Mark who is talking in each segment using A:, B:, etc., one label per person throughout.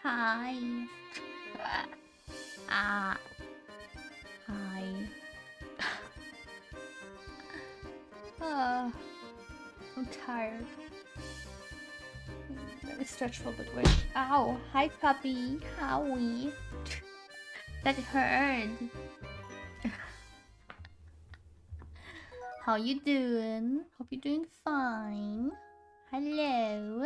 A: Hi. Ah. Hi. Ah. I'm tired. Very stretchful, but wait. Ow. Hi, puppy. Howie. That hurt. How you doing? Hope you're doing fine. Hello.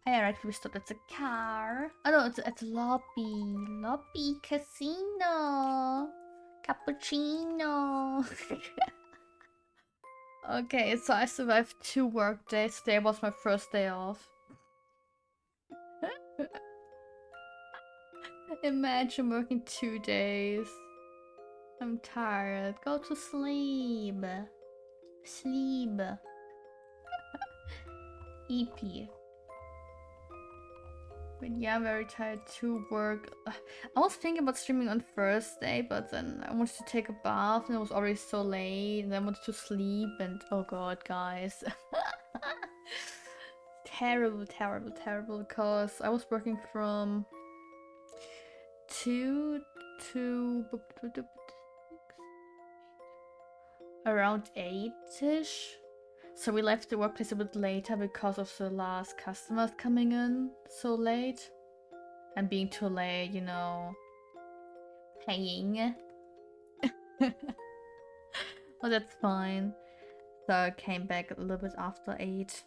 A: Alright, we stopped at the car. Oh no, it's lobby. Lobby casino. Cappuccino. Okay, so I survived 2 work days. Today was my first day off. Imagine working 2 days. I'm tired. Go to sleep. Sleep. EP. But yeah, I'm very tired to work. I was thinking about streaming on Thursday, but then I wanted to take a bath and it was already so late and I wanted to sleep and oh god, guys. Terrible, terrible, terrible, because I was working from 2 to around 8-ish. So we left the workplace a bit later because of the last customers coming in so late. And being too late, you know, paying. Well, that's fine. So I came back a little bit after 8.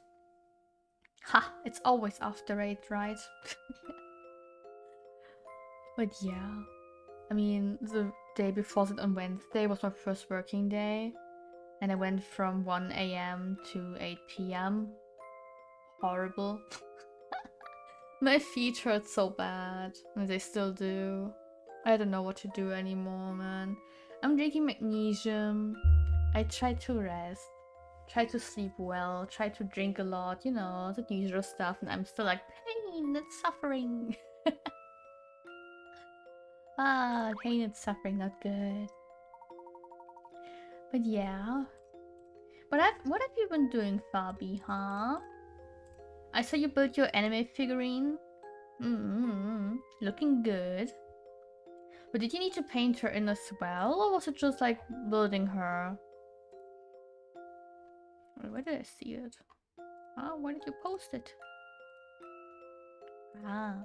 A: Ha! It's always after 8, right? But yeah. I mean, the day before that on Wednesday was my first working day. And I went from 1 AM to 8 PM. Horrible. My feet hurt so bad. And they still do. I don't know what to do anymore, man. I'm drinking magnesium. I try to rest. Try to sleep well. Try to drink a lot. You know, the usual stuff. And I'm still like, pain and suffering. Ah, pain and suffering, not good. But yeah. What have you been doing, Fabi, huh? I saw you built your anime figurine. Looking good. But did you need to paint her in as well, or was it just like building her? Where did I see it? Oh, why did you post it? Ah.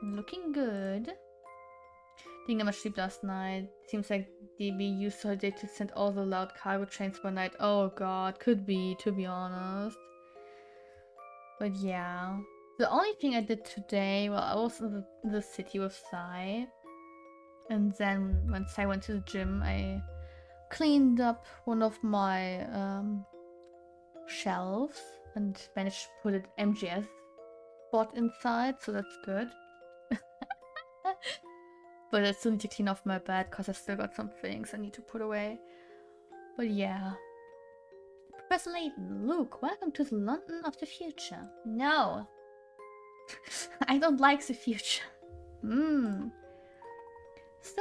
A: Looking good. Didn't get much sleep last night. Seems like DB used her day to send all the loud cargo trains per night. Oh god, could be, to be honest. But yeah. The only thing I did today, well, I was in the city with Sai. And then when Sai went to the gym, I cleaned up one of my shelves and managed to put an MGS spot inside, so that's good. But I still need to clean off my bed because I still got some things I need to put away. But yeah. Professor Layton, Luke, welcome to the London of the future. No. I don't like the future. Still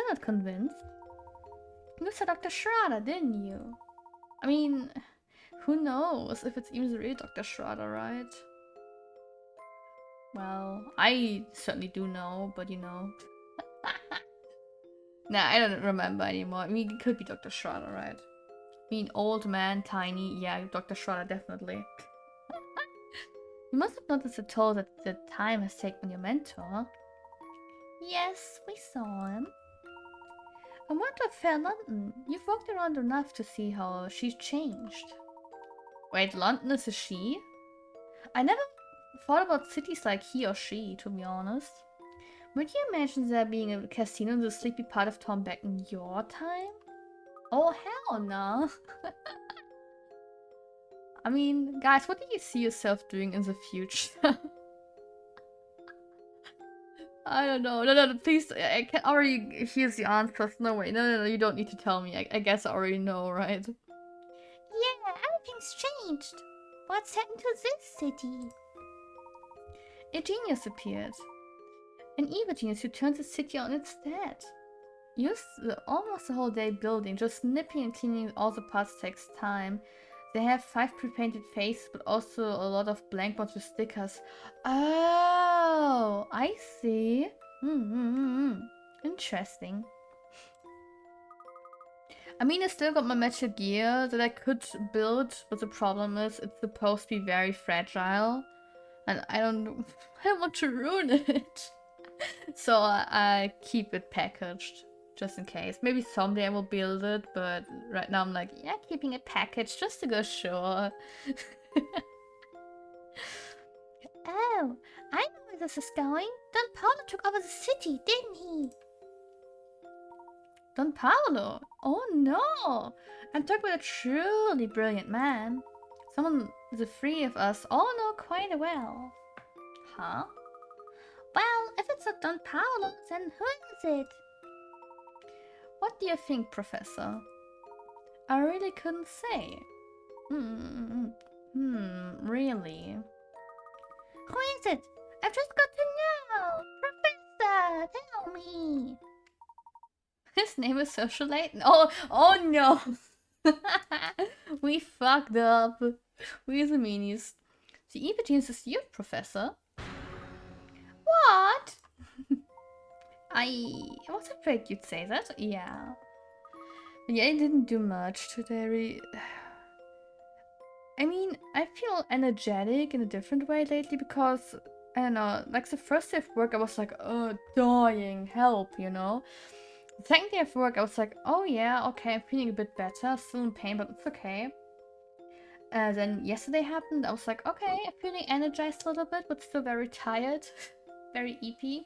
A: not convinced. You saw Dr. Schrader, didn't you? I mean, who knows if it's even the real Dr. Schrader, right? Well, I certainly do know, but you know. Nah, I don't remember anymore. I mean, it could be Dr. Schrader, right? I mean, old man, tiny, yeah, Dr. Schrader, definitely. You must have noticed at all that the time has taken your mentor. Yes, we saw him. I wonder if Fair London, you've walked around enough to see how she's changed. Wait, London is a she? I never thought about cities like he or she, to be honest. Would you imagine there being a casino in the sleepy part of town back in your time? Oh, hell no. I mean, guys, what do you see yourself doing in the future? I don't know. No, please. I can already hear the answers. No, wait. No, you don't need to tell me. I guess I already know, right? Yeah, everything's changed. What's happened to this city? A genius appeared. An evil genius who turned the city on its head. Used almost the whole day building, just snipping and cleaning all the parts takes time. They have 5 pre-painted faces, but also a lot of blank ones with stickers. Oh, I see. Interesting. I mean, I still got my Metal Gear that I could build, but the problem is it's supposed to be very fragile, and I don't want to ruin it. So I keep it packaged, just in case. Maybe someday I will build it, but right now I'm like, yeah, keeping it packaged just to go sure. Oh, I know where this is going. Don Paulo took over the city, didn't he? Don Paulo? Oh no! I'm talking about a truly brilliant man. Someone the three of us all know quite well. Huh? Well, if it's not Don Paulo, then who is it? What do you think, Professor? I really couldn't say. Really? Who is it? I've just got to know! Professor, tell me! His name is Social Layton. Oh no! We fucked up. We're the meanies. The evil genius is you, Professor. What? I was afraid you'd say that. Yeah. Yeah, I didn't do much today. I mean, I feel energetic in a different way lately because, I don't know, like the first day of work I was like, oh, dying, help, you know? The second day of work I was like, oh yeah, okay, I'm feeling a bit better, still in pain, but it's okay. Then yesterday happened, I was like, okay, I'm feeling energized a little bit, but still very tired, very eepy.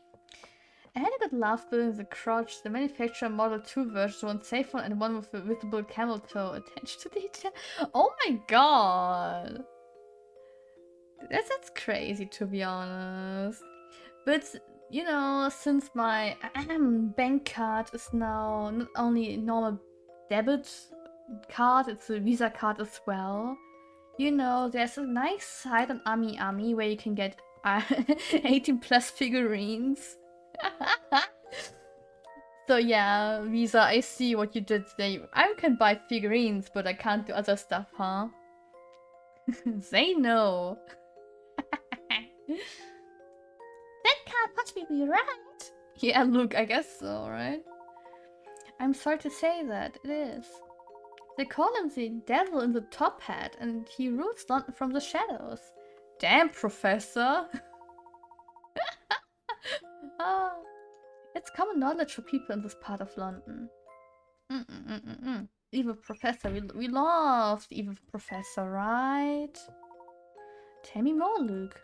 A: I had a good laugh building the crotch, the manufacturer Model 2 version, one safe one and one with a visible camel toe attached to detail. Oh my god! That's crazy, to be honest. But, you know, since my bank card is now not only a normal debit card, it's a Visa card as well. You know, there's a nice site on Ami where you can get 18 plus figurines. So yeah, Visa, I see what you did today. I can buy figurines, but I can't do other stuff, huh? They know. That can't possibly be right. Yeah, look, I guess so, right? I'm sorry to say that, it is. They call him the devil in the top hat, and he rules London from the shadows. Damn, Professor! It's common knowledge for people in this part of London. Evil Professor, we love the Evil Professor, right? Tell me more, Luke.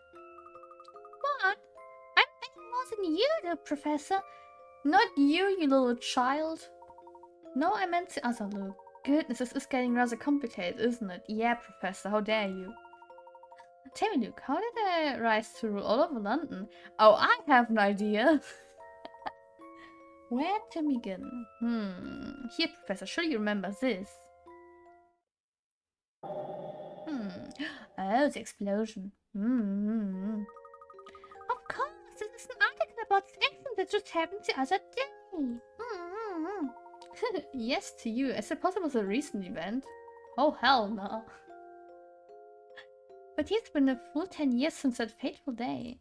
A: What? I'm more than you, the Professor. Not you, you little child. No, I meant the other Luke. Goodness, this is getting rather complicated, isn't it? Yeah, Professor, how dare you? Tell me, Luke, how did I rise to rule all over London? Oh, I have an idea. Where to begin? Here, Professor, surely you remember this. Oh, the explosion. Of course, this is an article about the accident that just happened the other day. Yes, to you. I suppose it was a recent event. Oh, hell no. But it's been a full 10 years since that fateful day.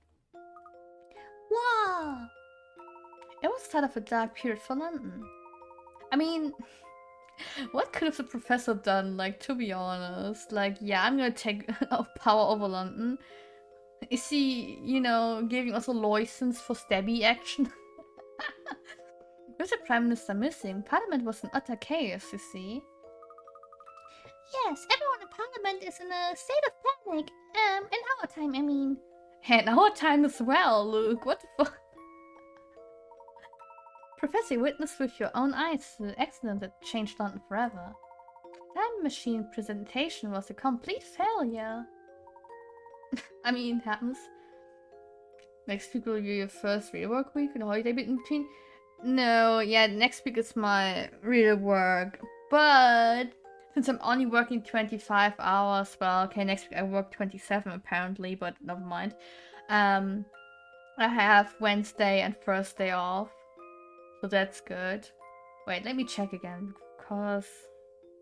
A: Wow! It was the start of a dark period for London. I mean, what could have the professor done, like, to be honest? Like, yeah, I'm gonna take power over London. Is he, you know, giving us a license for stabby action? With the Prime Minister missing, Parliament was in utter chaos, you see. Yes, everyone in Parliament is in a state of panic. In our time, I mean. In our time as well, Luke, what the fuck? Professor, you witnessed with your own eyes the accident that changed London forever. Time machine presentation was a complete failure. I mean, it happens. Next week will be your first real work week and holiday bit in between. No, yeah, next week is my real work. But since I'm only working 25 hours, well, okay, next week I work 27 apparently, but never mind. I have Wednesday and Thursday off. So that's good. Wait, let me check again, because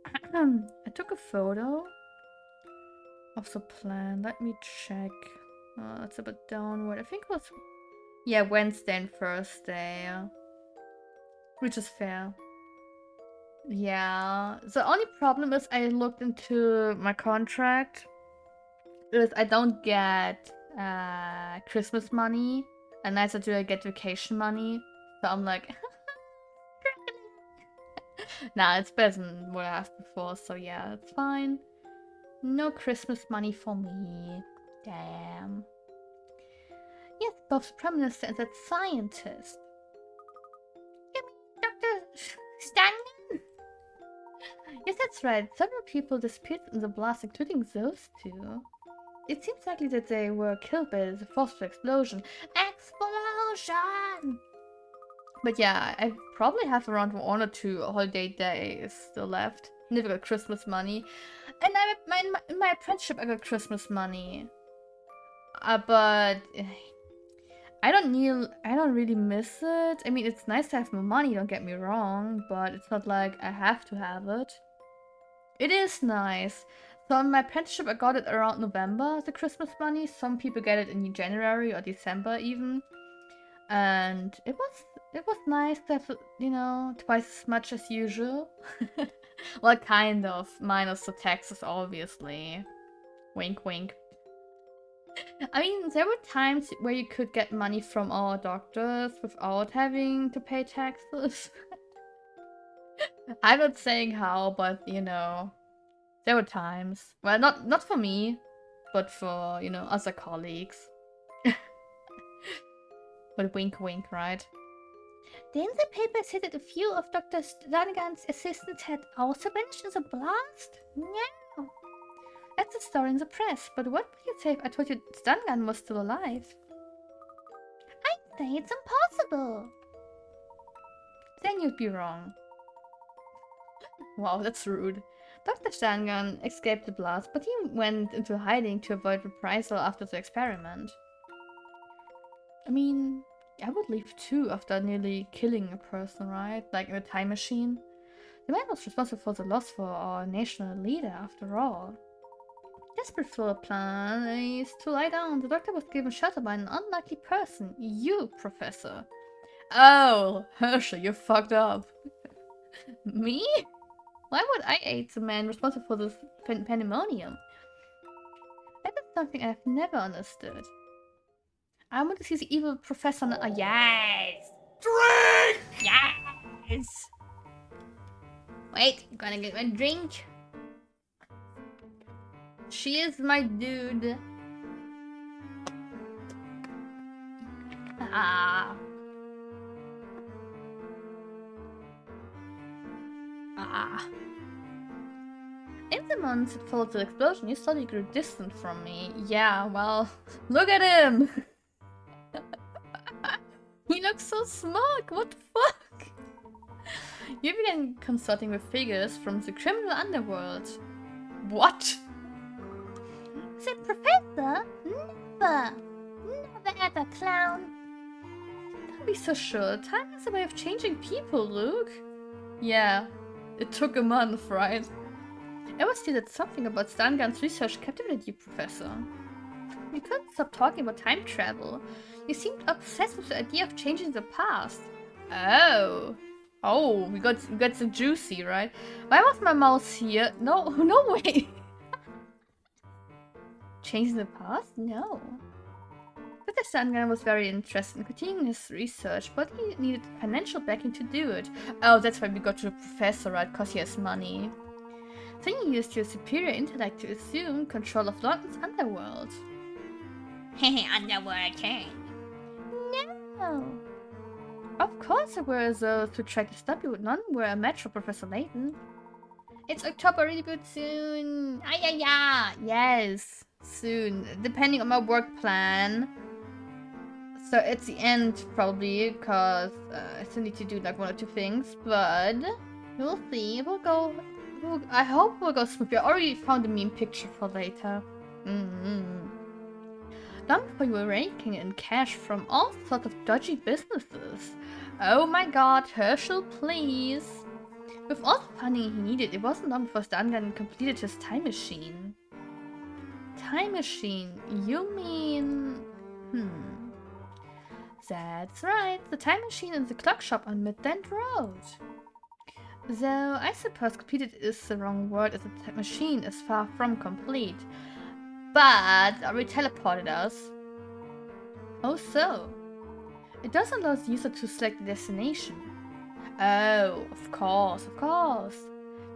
A: I took a photo. of the plan. Let me check. It's a bit downward. I think it was, yeah, Wednesday and Thursday, which is fair. Yeah. The only problem is I looked into my contract. Is I don't get Christmas money, and neither do I get vacation money. So I'm like, nah, it's better than what I asked before. So yeah, it's fine. No Christmas money for me. Damn. Yes, both the Prime Minister and that scientist. You mean Dr. Stanley? Yes, that's right. Several people disputed in the blast, including those two. It seems likely that they were killed by the forceful explosion. Explosion! But yeah, I probably have around 1 or 2 holiday days still left. Never got Christmas money. And in my apprenticeship I got Christmas money. But I don't really miss it. I mean, it's nice to have more money, don't get me wrong, but it's not like I have to have it. It is nice. So in my apprenticeship I got it around November, the Christmas money. Some people get it in January or December even. And it was nice to have, you know, twice as much as usual. Well, kind of, minus the taxes, obviously. Wink, wink. I mean, there were times where you could get money from our doctors without having to pay taxes. I'm not saying how, but, you know, there were times. Well, not for me, but for, you know, other colleagues. But wink, wink, right? Didn't the paper say that a few of Dr. Stanigan's assistants had also vanished in the blast? No. That's the story in the press, but what would you say if I told you Stanigan was still alive? I'd say it's impossible. Then you'd be wrong. Wow, that's rude. Dr. Stanigan escaped the blast, but he went into hiding to avoid reprisal after the experiment. I mean, I would leave too after nearly killing a person, right? Like in a time machine. The man was responsible for the loss for our national leader, after all. Desperate for a plan is to lie down. The doctor was given shelter by an unlikely person. You, Professor. Oh, Herschel, you fucked up. Me? Why would I aid the man responsible for this pandemonium? That is something I have never understood. I want to see the evil professor. Yes!
B: Drink!
A: Yes! Wait, I'm gonna get my drink. She is my dude. Ah. Ah. In the months that followed the explosion, you slowly grew distant from me. Yeah, well, look at him! He looks so smug, what the fuck? You began consulting with figures from the criminal underworld. What? Said Professor? Never! Never ever, clown! Don't be so sure. Time has a way of changing people, Luke. Yeah, it took a month, right? I was still that something about Stangan's research captivated you, Professor. You couldn't stop talking about time travel. You seemed obsessed with the idea of changing the past. Oh. Oh, we got the juicy, right? Why was my mouse here? No way. Changing the past? No. Dr. Stangan was very interested in continuing his research, but he needed financial backing to do it. Oh, that's why we got to the professor, right? Because he has money. Then you used your superior intellect to assume control of London's underworld. Hehe, underworld, hey. No. Of course there were those who tried to stop you, but none were a match for Professor Layton. It's October reboot soon. Yeah. Yes, soon. Depending on my work plan. So it's the end probably, because I still need to do like 1 or 2 things, but we'll see. I hope we'll go smoothly. I already found a meme picture for later. Long before you were raking in cash from all sorts of dodgy businesses. Oh my god, Herschel, please. With all the funding he needed, it wasn't long before Stangan completed his time machine. time machine. You mean... That's right, the time machine in the clock shop on Midland Road. Though I suppose completed is the wrong word, as the time machine is far from complete. But we teleported us. Oh, so. It does allow the user to select the destination. Oh, of course, of course.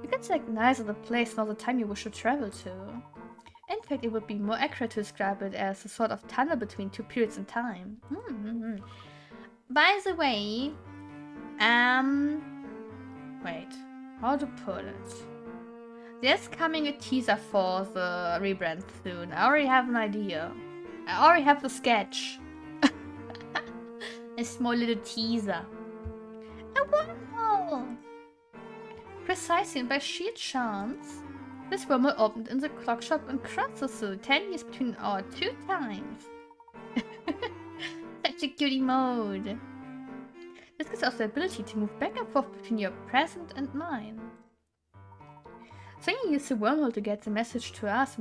A: You can select neither the place nor the time you wish to travel to. In fact, it would be more accurate to describe it as a sort of tunnel between two periods in time. By the way, wait, how to put it? There's coming a teaser for the rebrand soon. I already have an idea. I already have the sketch. A small little teaser. A wormhole! Precisely, and by sheer chance, this wormhole opened in the clock shop and crosses the 10 years between our two times. Such a cutie mode. This gives us the ability to move back and forth between your present and mine. So you use the wormhole to get the message to us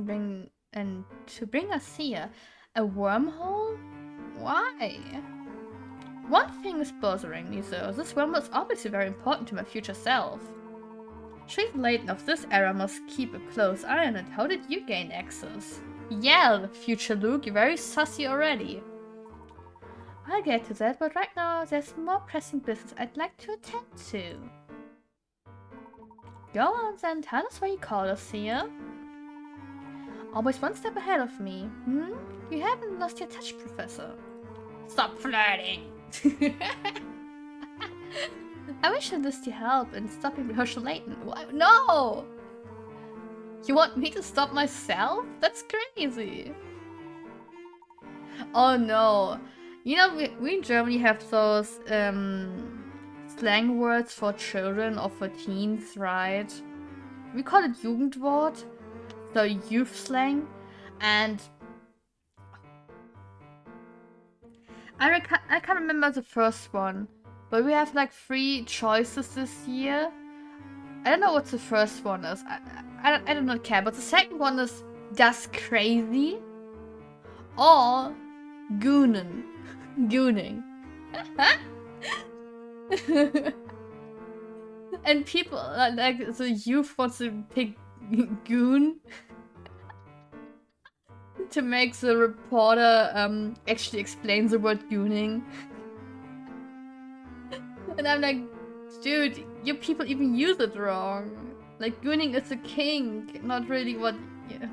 A: and to bring us here. A wormhole? Why? One thing is bothering me though. This wormhole is obviously very important to my future self. Chief Layton of this era must keep a close eye on it. How did you gain access? Yeah, future Luke, you're very sussy already. I'll get to that, but right now there's more pressing business I'd like to attend to. Go on then, tell us why you called us here. Always one step ahead of me. You haven't lost your touch, Professor. Stop flirting! I wish I enlist your help in stopping Herschel Layton. No! You want me to stop myself? That's crazy. Oh no. You know, we in Germany have those slang words for children or for teens, right? We call it Jugendwort, so youth slang, and I can't remember the first one, but we have like 3 choices this year. I don't know what the first one is. I do not care, but the second one is das crazy or goonin. Gooning. And people, like, the youth wants to pick goon to make the reporter actually explain the word gooning. And I'm like, dude, you people even use it wrong. Like, gooning is a kink, not really what... Yeah.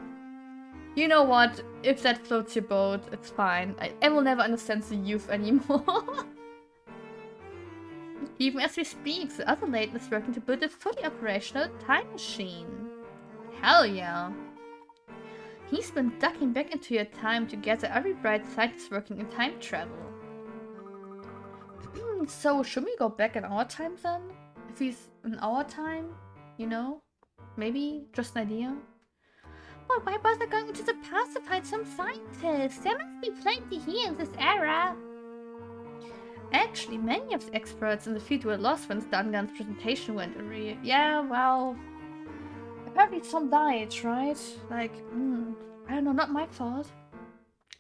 A: You know what? If that floats your boat, it's fine. I will never understand the youth anymore. Even as we speak, the other Layton is working to build a fully operational time machine. Hell yeah. He's been ducking back into your time to gather every bright scientist working in time travel. So, should we go back in our time then? If he's in our time, you know? Maybe? Just an idea? Well, why bother going into the past to find some scientists? There must be plenty here in this era. Actually, many of the experts in the field were lost when Stungun's presentation went awry. Yeah, well... Apparently some died, right? Like, I don't know, not my fault.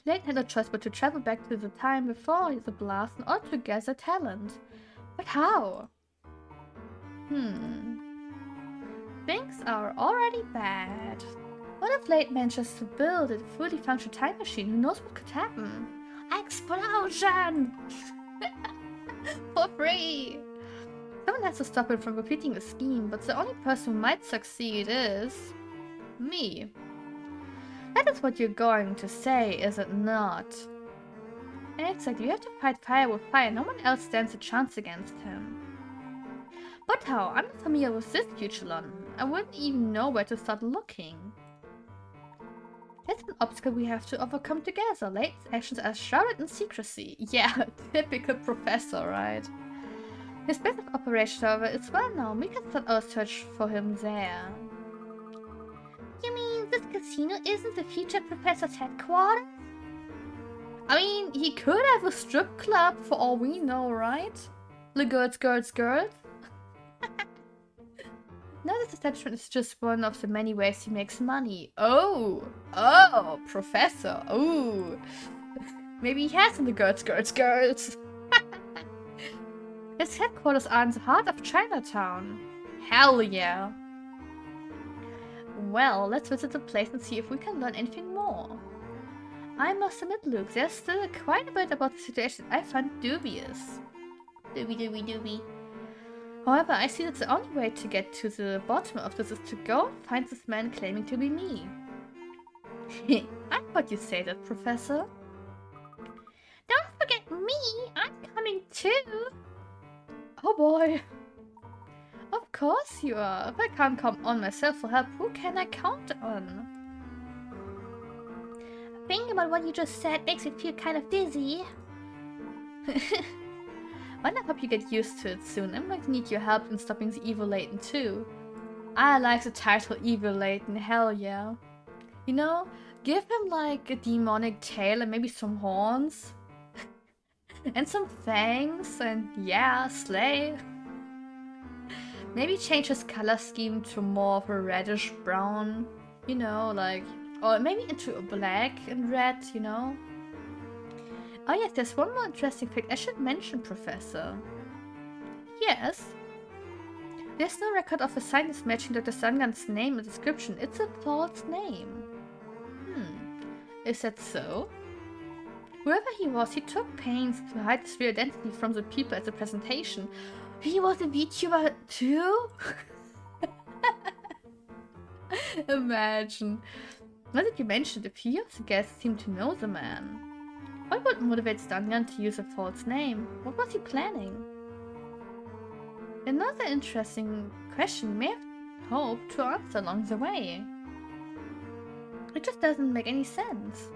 A: Layton had no choice but to travel back to the time before the blast in order to gather talent. But how? Things are already bad. What if Layton manages to build a fully functional time machine? Who knows what could happen? Explosion! For free! Someone has to stop him from repeating the scheme, but the only person who might succeed is... me. That is what you're going to say, is it not? Exactly, you have to fight fire with fire. No one else stands a chance against him. But how? I'm not familiar with this future London. I wouldn't even know where to start looking. That's an obstacle we have to overcome together. Layton's actions are shrouded in secrecy. Yeah, typical professor, right? His base of operations, however, is well known. We can start our search for him there. You mean this casino isn't the future professor's headquarters? I mean, he could have a strip club for all we know, right? The girls. Now this establishment is just one of the many ways he makes money. Oh! Oh! Professor! Ooh! Maybe he has in the girls. His headquarters are in the heart of Chinatown. Hell yeah! Well, let's visit the place and see if we can learn anything more. I must admit, Luke, there's still quite a bit about the situation I find dubious. Doobie. However, I see that the only way to get to the bottom of this is to go and find this man claiming to be me. I thought you'd say that, Professor. Don't forget me! I'm coming too! Oh boy. Of course you are. If I can't come on myself for help, who can I count on? Thinking about what you just said makes me feel kind of dizzy. Well, I hope you get used to it soon. I'm going to need your help in stopping the evil Layton too. I like the title Evil Layton, hell yeah. You know, give him like a demonic tail and maybe some horns. And some fangs and yeah, slay. Maybe change his color scheme to more of a reddish brown, you know, like, or maybe into a black and red, you know. Oh yes, there's one more interesting fact I should mention, Professor. Yes? There's no record of a scientist matching Dr. Sungun's name and description. It's a false name. Is that so? Whoever he was, he took pains to hide his real identity from the people at the presentation. He was a VTuber too? Imagine. Now that you mentioned, a few of the guests seem to know the man. What would motivate Stungun to use a false name? What was he planning? Another interesting question you may have hoped to answer along the way. It just doesn't make any sense.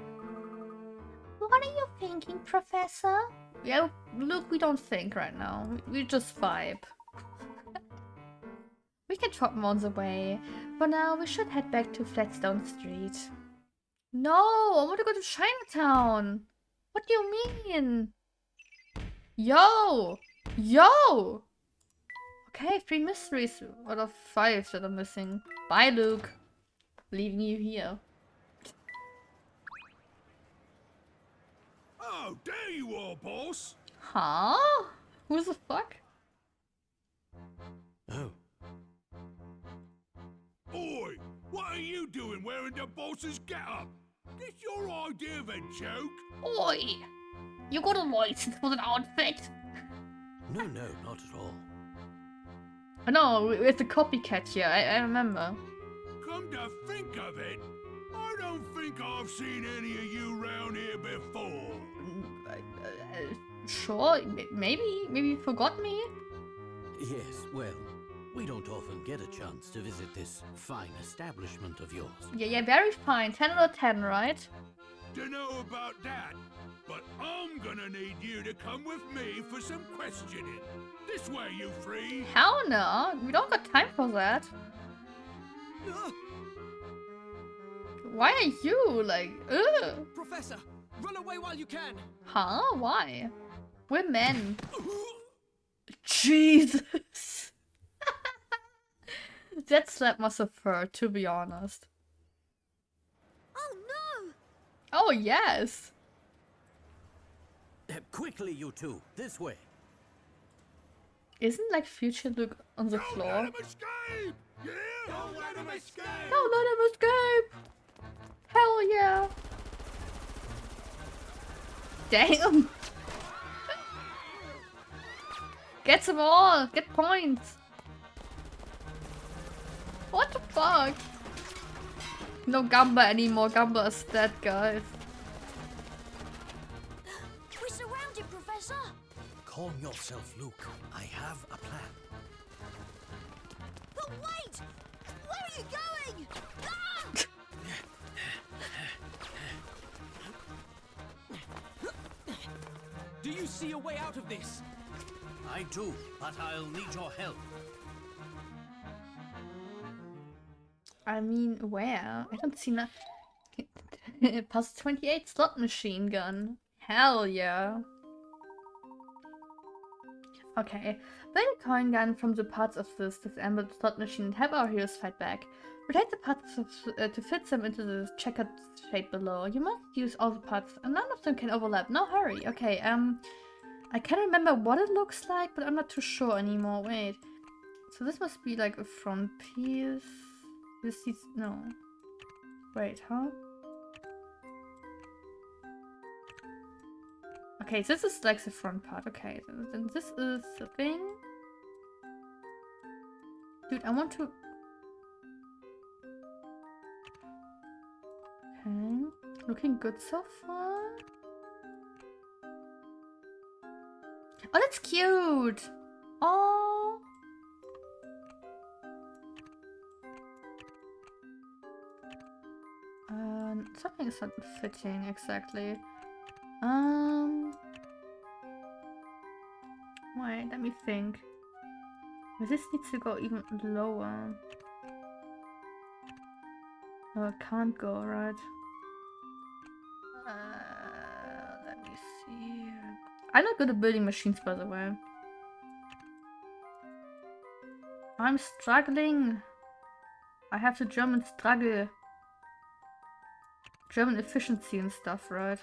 A: What are you thinking, Professor? Yeah, look, we don't think right now. We just vibe. We can talk more on the way. For now, we should head back to Flatstone Street. No, I want to go to Chinatown. What do you mean? Yo! Yo! Okay, 3 mysteries out of 5 that are missing. Bye, Luke. Leaving you here.
B: Oh, there you are, boss!
A: Huh? Who the fuck?
B: Oh. Oi! What are you doing wearing the boss's getup? This your idea of a joke?
A: Oi! You got a license for that outfit?
C: No, not at all.
A: Oh, no, it's a copycat here, I remember.
B: Come to think of it, I don't think I've seen any of you round here before.
A: Sure, maybe you forgot me?
C: Yes, well, we don't often get a chance to visit this fine establishment of yours.
A: Yeah, very fine. 10 out of 10, right?
B: Dunno about that, but I'm gonna need you to come with me for some questioning. This way, you three.
A: Hell no, we don't got time for that. Why are you like, ugh?
D: Professor, run away while you can.
A: Huh? Why? We're men. Jesus. That slap must have hurt, to be honest.
E: Oh no!
A: Oh, yes.
C: Quickly, you two, this way.
A: Isn't like future Luke on the
B: Don't
A: floor?
B: let him escape! Yeah? Don't let him escape!
A: Don't let him escape! Hell yeah! Damn! Get them all! Get points! What the fuck? No Gamba anymore. Gamba is dead, guys.
E: We're surrounded, Professor!
C: Calm yourself, Luke. I have a plan.
E: But wait! Where are you going? Ah!
D: Do you see a way out of this?
C: I do, but I'll need your help.
A: I mean, where? I don't see nothing. Plus 28 slot machine gun. Hell yeah. Okay. Build a coin gun from the parts of this disassembled slot machine and help our heroes fight back. Rotate the parts to fit them into the checkered shape below. You must use all the parts, and none of them can overlap. No hurry. Okay, I can't remember what it looks like, but I'm not too sure anymore. Wait. So this must be like a front piece. This is... no. Wait, huh? Okay, this is like the front part. Okay, then this is the thing. Dude, I want to... Okay. Looking good so far. Oh, that's cute! Oh! Something is not fitting exactly. Wait, let me think. This needs to go even lower. Oh, it can't go, right? Let me see. I'm not good at building machines, by the way. I'm struggling. I have the German struggle. German efficiency and stuff, right?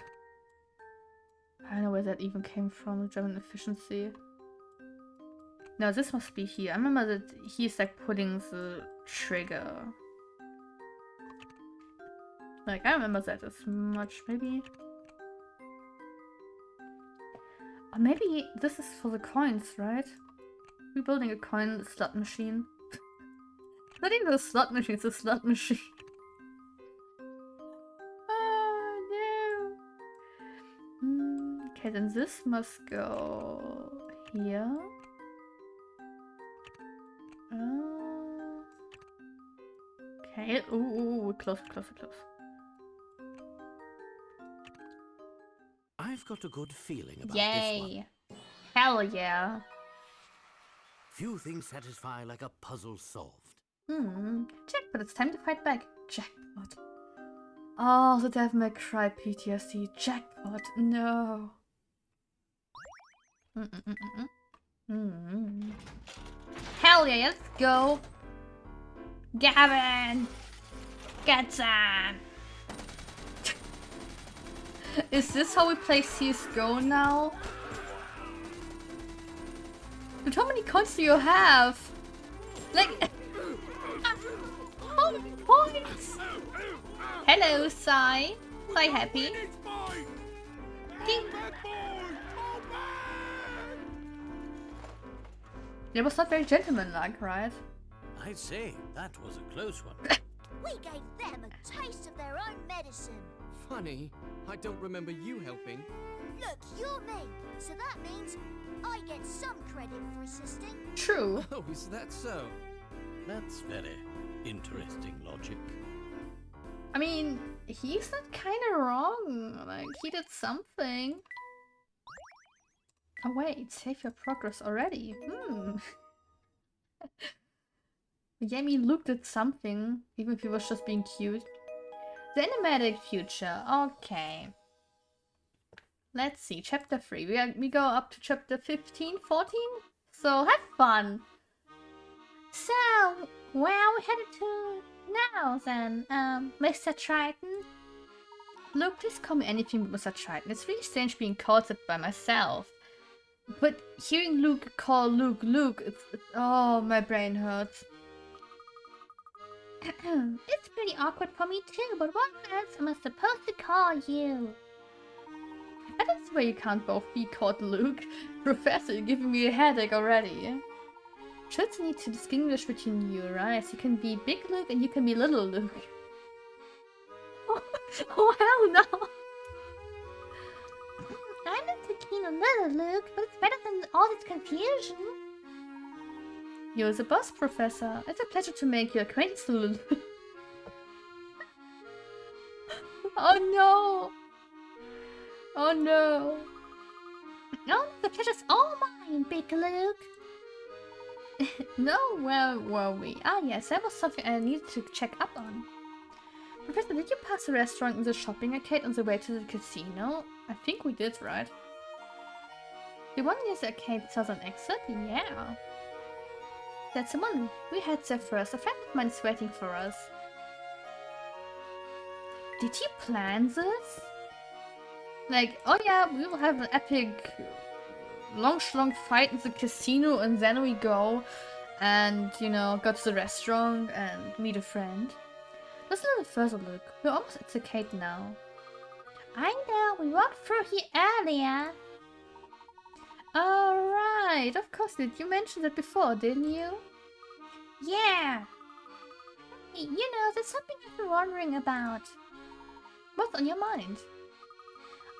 A: I don't know where that even came from, German efficiency. No, this must be here. I remember that he's like putting the trigger. Like, I remember that as much, maybe. Or maybe this is for the coins, right? We're building a coin slot machine. Not even a slot machine, it's a slot machine. Okay, then this must go here. Okay. Ooh, close.
C: I've got a good feeling about this
A: Yay!
C: one.
A: Hell yeah!
C: Few things satisfy like a puzzle solved.
A: Jackpot, it's time to fight back. Jackpot. Oh, the Devil May Cry PTSD. Jackpot, no. Hell yeah, let's go. Gavin! Get some! Is this how we play CSGO now? Dude, how many coins do you have? Like... how many points? Hello, Sai. Sai happy. Ding. It was not very gentlemanlike, right?
C: I'd say that was a close one.
E: We gave them a taste of their own medicine.
D: Funny, I don't remember you helping.
E: Look, you're me, so that means I get some credit for assisting.
A: True.
D: Oh, is that so?
C: That's very interesting logic.
A: I mean, he's not kind of wrong. Like, he did something. Oh wait, save your progress already. Yeah, I mean, Luke did something, even if he was just being cute. The animatic future. Okay. Let's see, chapter 3. We go up to chapter 15, 14? So, have fun! So, where are we headed to now then, Mr. Triton? Luke, please call me anything but Mr. Triton. It's really strange being called it by myself. But hearing Luke call Luke, it's oh, my brain hurts. It's pretty awkward for me too, but what else am I supposed to call you? I don't see why you can't both be called Luke. Professor, you're giving me a headache already. Should need to distinguish between you, right? So you can be Big Luke and you can be Little Luke. Oh hell no! I'm not too keen on Little Luke, but it's better than all this confusion. You're the boss, Professor. It's a pleasure to make your acquaintance, Little Luke. Oh no! Oh no! No, the pleasure's all mine, Big Luke. No, where were we? Ah yes, that was something I needed to check up on. Professor, did you pass the restaurant and the shopping arcade on the way to the casino? I think we did, right?
E: it.
A: You want to use the arcade southern exit? Yeah. That's the one. We head there first. A friend of mine is waiting for us. Did he plan this? Like, oh yeah, we will have an epic long fight in the casino and then we go and, you know, go to the restaurant and meet a friend. Let's a little further look. We're almost at the arcade now.
E: I know, we walked through here earlier.
A: Alright, of course did. You mentioned that before, didn't you?
E: Yeah. Hey, you know, there's something I've been wondering about.
A: What's on your mind?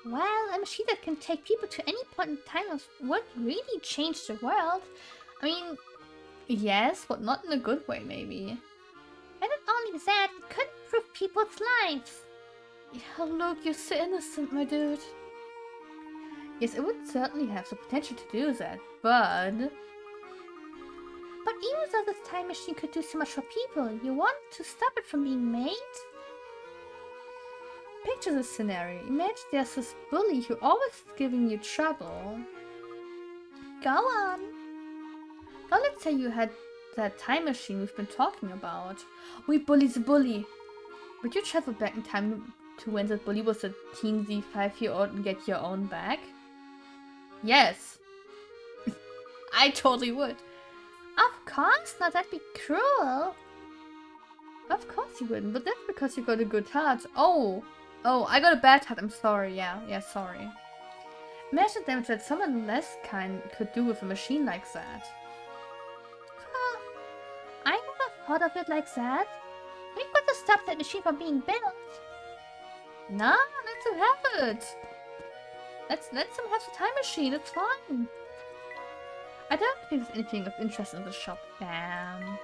E: Well, a machine that can take people to any point in time would really change the world.
A: I mean, yes, but not in a good way, maybe.
E: And not only that, it could improve people's lives.
A: Yeah, look, you're so innocent, my dude. Yes, it would certainly have the potential to do that, but...
E: But even though this time machine could do so much for people, you want to stop it from being made?
A: Picture this scenario. Imagine there's this bully who always is giving you trouble.
E: Go on.
A: Now let's say you had that time machine we've been talking about. We bully the bully. Would you travel back in time to when that bully was a teensy 5-year-old and get your own back? Yes. I totally would.
E: Of course not, that'd be cruel.
A: Of course you wouldn't, but that's because you got a good heart. Oh, I got a bad heart, I'm sorry, yeah, sorry. Imagine damage that someone less kind could do with a machine like that.
E: I never thought of it like that. We've got to stop that machine from being built.
A: No, let them have it. Let them have the time machine, it's fine. I don't think there's anything of interest in the shop. Bam.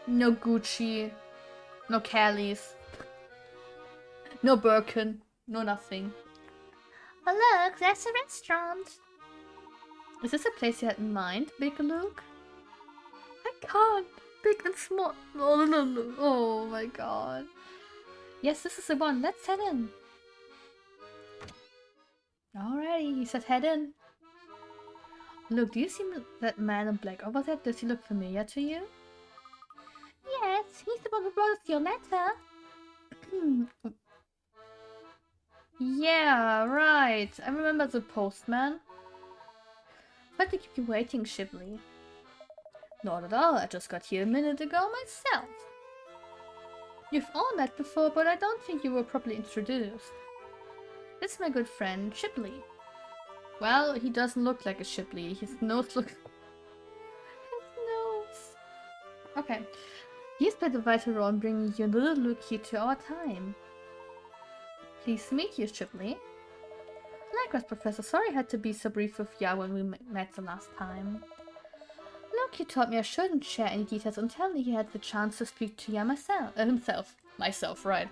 A: No Gucci. No Kelly's. No Birkin. No nothing.
E: Oh look, there's a restaurant.
A: Is this a place you had in mind, Big Luke? I can't. Big and small. No. Oh my god. Yes, this is the one. Let's head in. Alrighty, he said head in. Look, do you see that man in black over there? Does he look familiar to you?
E: Yes, he's the one who brought us your letter.
A: Yeah, right. I remember the postman. But to keep you waiting, Shipley. Not at all. I just got here a minute ago myself. You've all met before, but I don't think you were properly introduced. This is my good friend, Shipley. Well, he doesn't look like a Shipley. His nose looks... His nose... Okay. He's played a vital role in bringing you a little Luke here to our time. Pleased to meet you, Shipley. Likewise, Professor. Sorry I had to be so brief with you when we met the last time. Luke, you told me I shouldn't share any details until he had the chance to speak to you himself. Myself, right.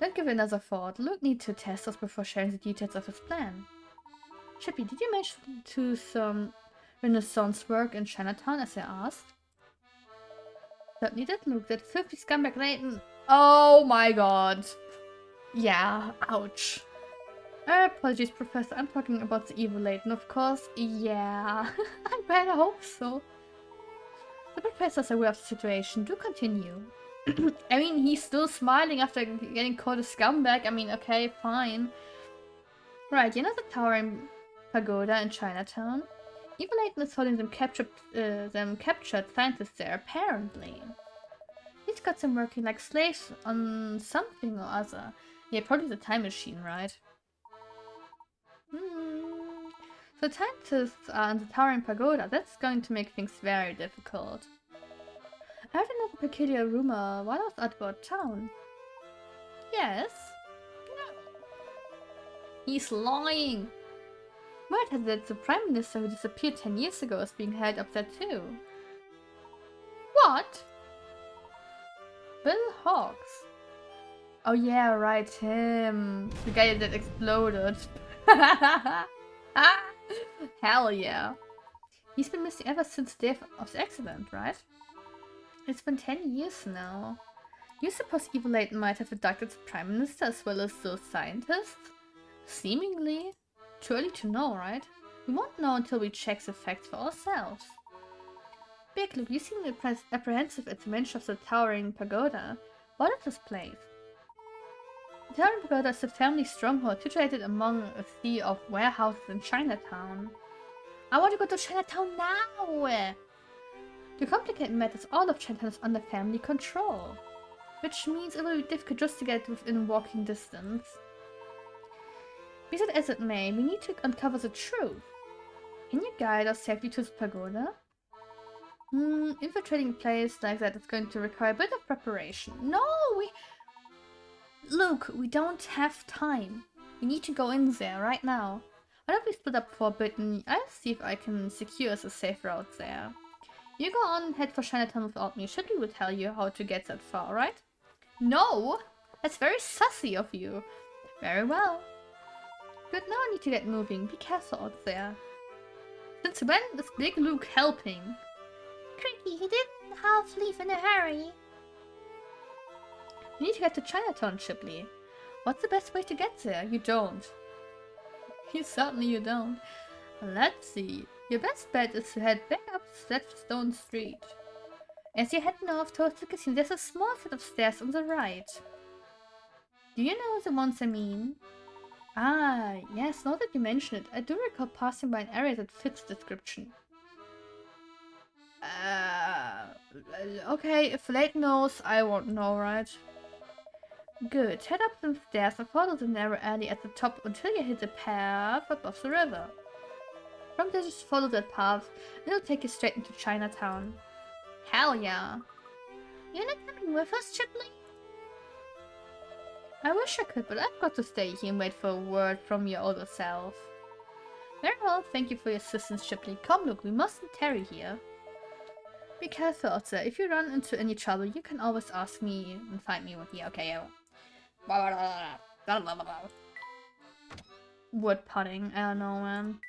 A: Don't give it another thought. Luke needs to test us before sharing the details of his plan. Shippy, did you mention to some Renaissance work in Chinatown as I asked? Certainly did, Luke. That filthy scumbag Layton. Oh my god. Yeah, ouch. Apologies, Professor. I'm talking about the evil Layton, of course. Yeah, I better hope so. The Professor's aware of the situation. Do continue. I mean, he's still smiling after getting called a scumbag. I mean, okay, fine. Right, you know the towering pagoda in Chinatown? Evil Layton is holding them captured scientists there, apparently. He's got them working like slaves on something or other. Yeah, probably the time machine, right? So scientists are in the towering pagoda. That's going to make things very difficult. I heard another peculiar rumor while I was out about town. Yes? No. He's lying. Word has that the Prime Minister who disappeared 10 years ago is being held up there too. What? Bill Hawks. Oh yeah, right, him. The guy that exploded. Hell yeah. He's been missing ever since the day of the accident, right? It's been 10 years now. You suppose Evil Layton might have abducted the Prime Minister as well as those scientists? Seemingly. Too early to know, right? We won't know until we check the facts for ourselves. Big, look, you seem apprehensive at the mention of the towering pagoda. What is this place? The towering pagoda is a family stronghold situated among a sea of warehouses in Chinatown. I want to go to Chinatown now! To complicate matters, all of Chinatown is under family control, which means it will be difficult just to get within walking distance. Be that as it may, we need to uncover the truth. Can you guide us safely to the pagoda? Infiltrating a place like that is going to require a bit of preparation. No, Look, we don't have time. We need to go in there right now. Why don't we split up for a bit and I'll see if I can secure us a safe route there. You go on and head for Chinatown without me. Shipley will tell you how to get that far, right? No! That's very sassy of you. Very well. Good, now I need to get moving. Be careful out there. Since when is Big Luke helping?
E: Creaky, he didn't half leave in a hurry.
A: You need to get to Chinatown, Shipley. What's the best way to get there? You don't. You don't. Let's see. Your best bet is to head back up Stone Street. As you're heading off towards the casino, there's a small set of stairs on the right. Do you know the ones I mean? Ah, yes, now that you mention it, I do recall passing by an area that fits the description. Okay, if Late knows, I won't know, right? Good, head up some stairs and follow the narrow alley at the top until you hit the path above the river. From there, just follow that path, and it'll take you straight into Chinatown. Hell yeah!
E: You're not coming with us, Shipley?
A: I wish I could, but I've got to stay here and wait for a word from your older self. Very well, thank you for your assistance, Shipley. Come, look, we mustn't tarry here. Be careful out there. If you run into any trouble, you can always ask me and find me with you. Okay, yeah. Word pudding, I don't know, man.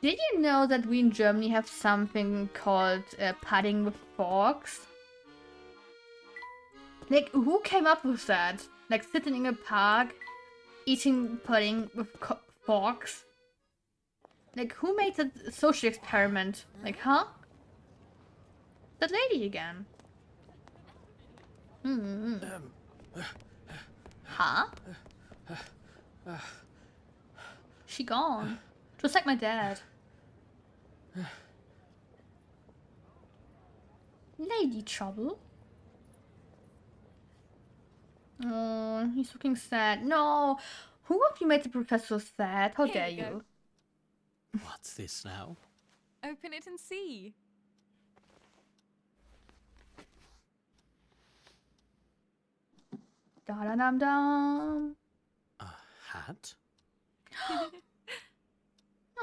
A: Did you know that we in Germany have something called pudding with forks? Like, who came up with that? Like, sitting in a park, eating pudding with forks? Like, who made that social experiment? Like, huh? That lady again. Huh? She gone. Just like my dad. Lady trouble? Oh, he's looking sad. No! Who of you made the professor sad? How dare you?
C: What's this now?
F: Open it and see.
A: Da-da-dum-dum.
C: A hat?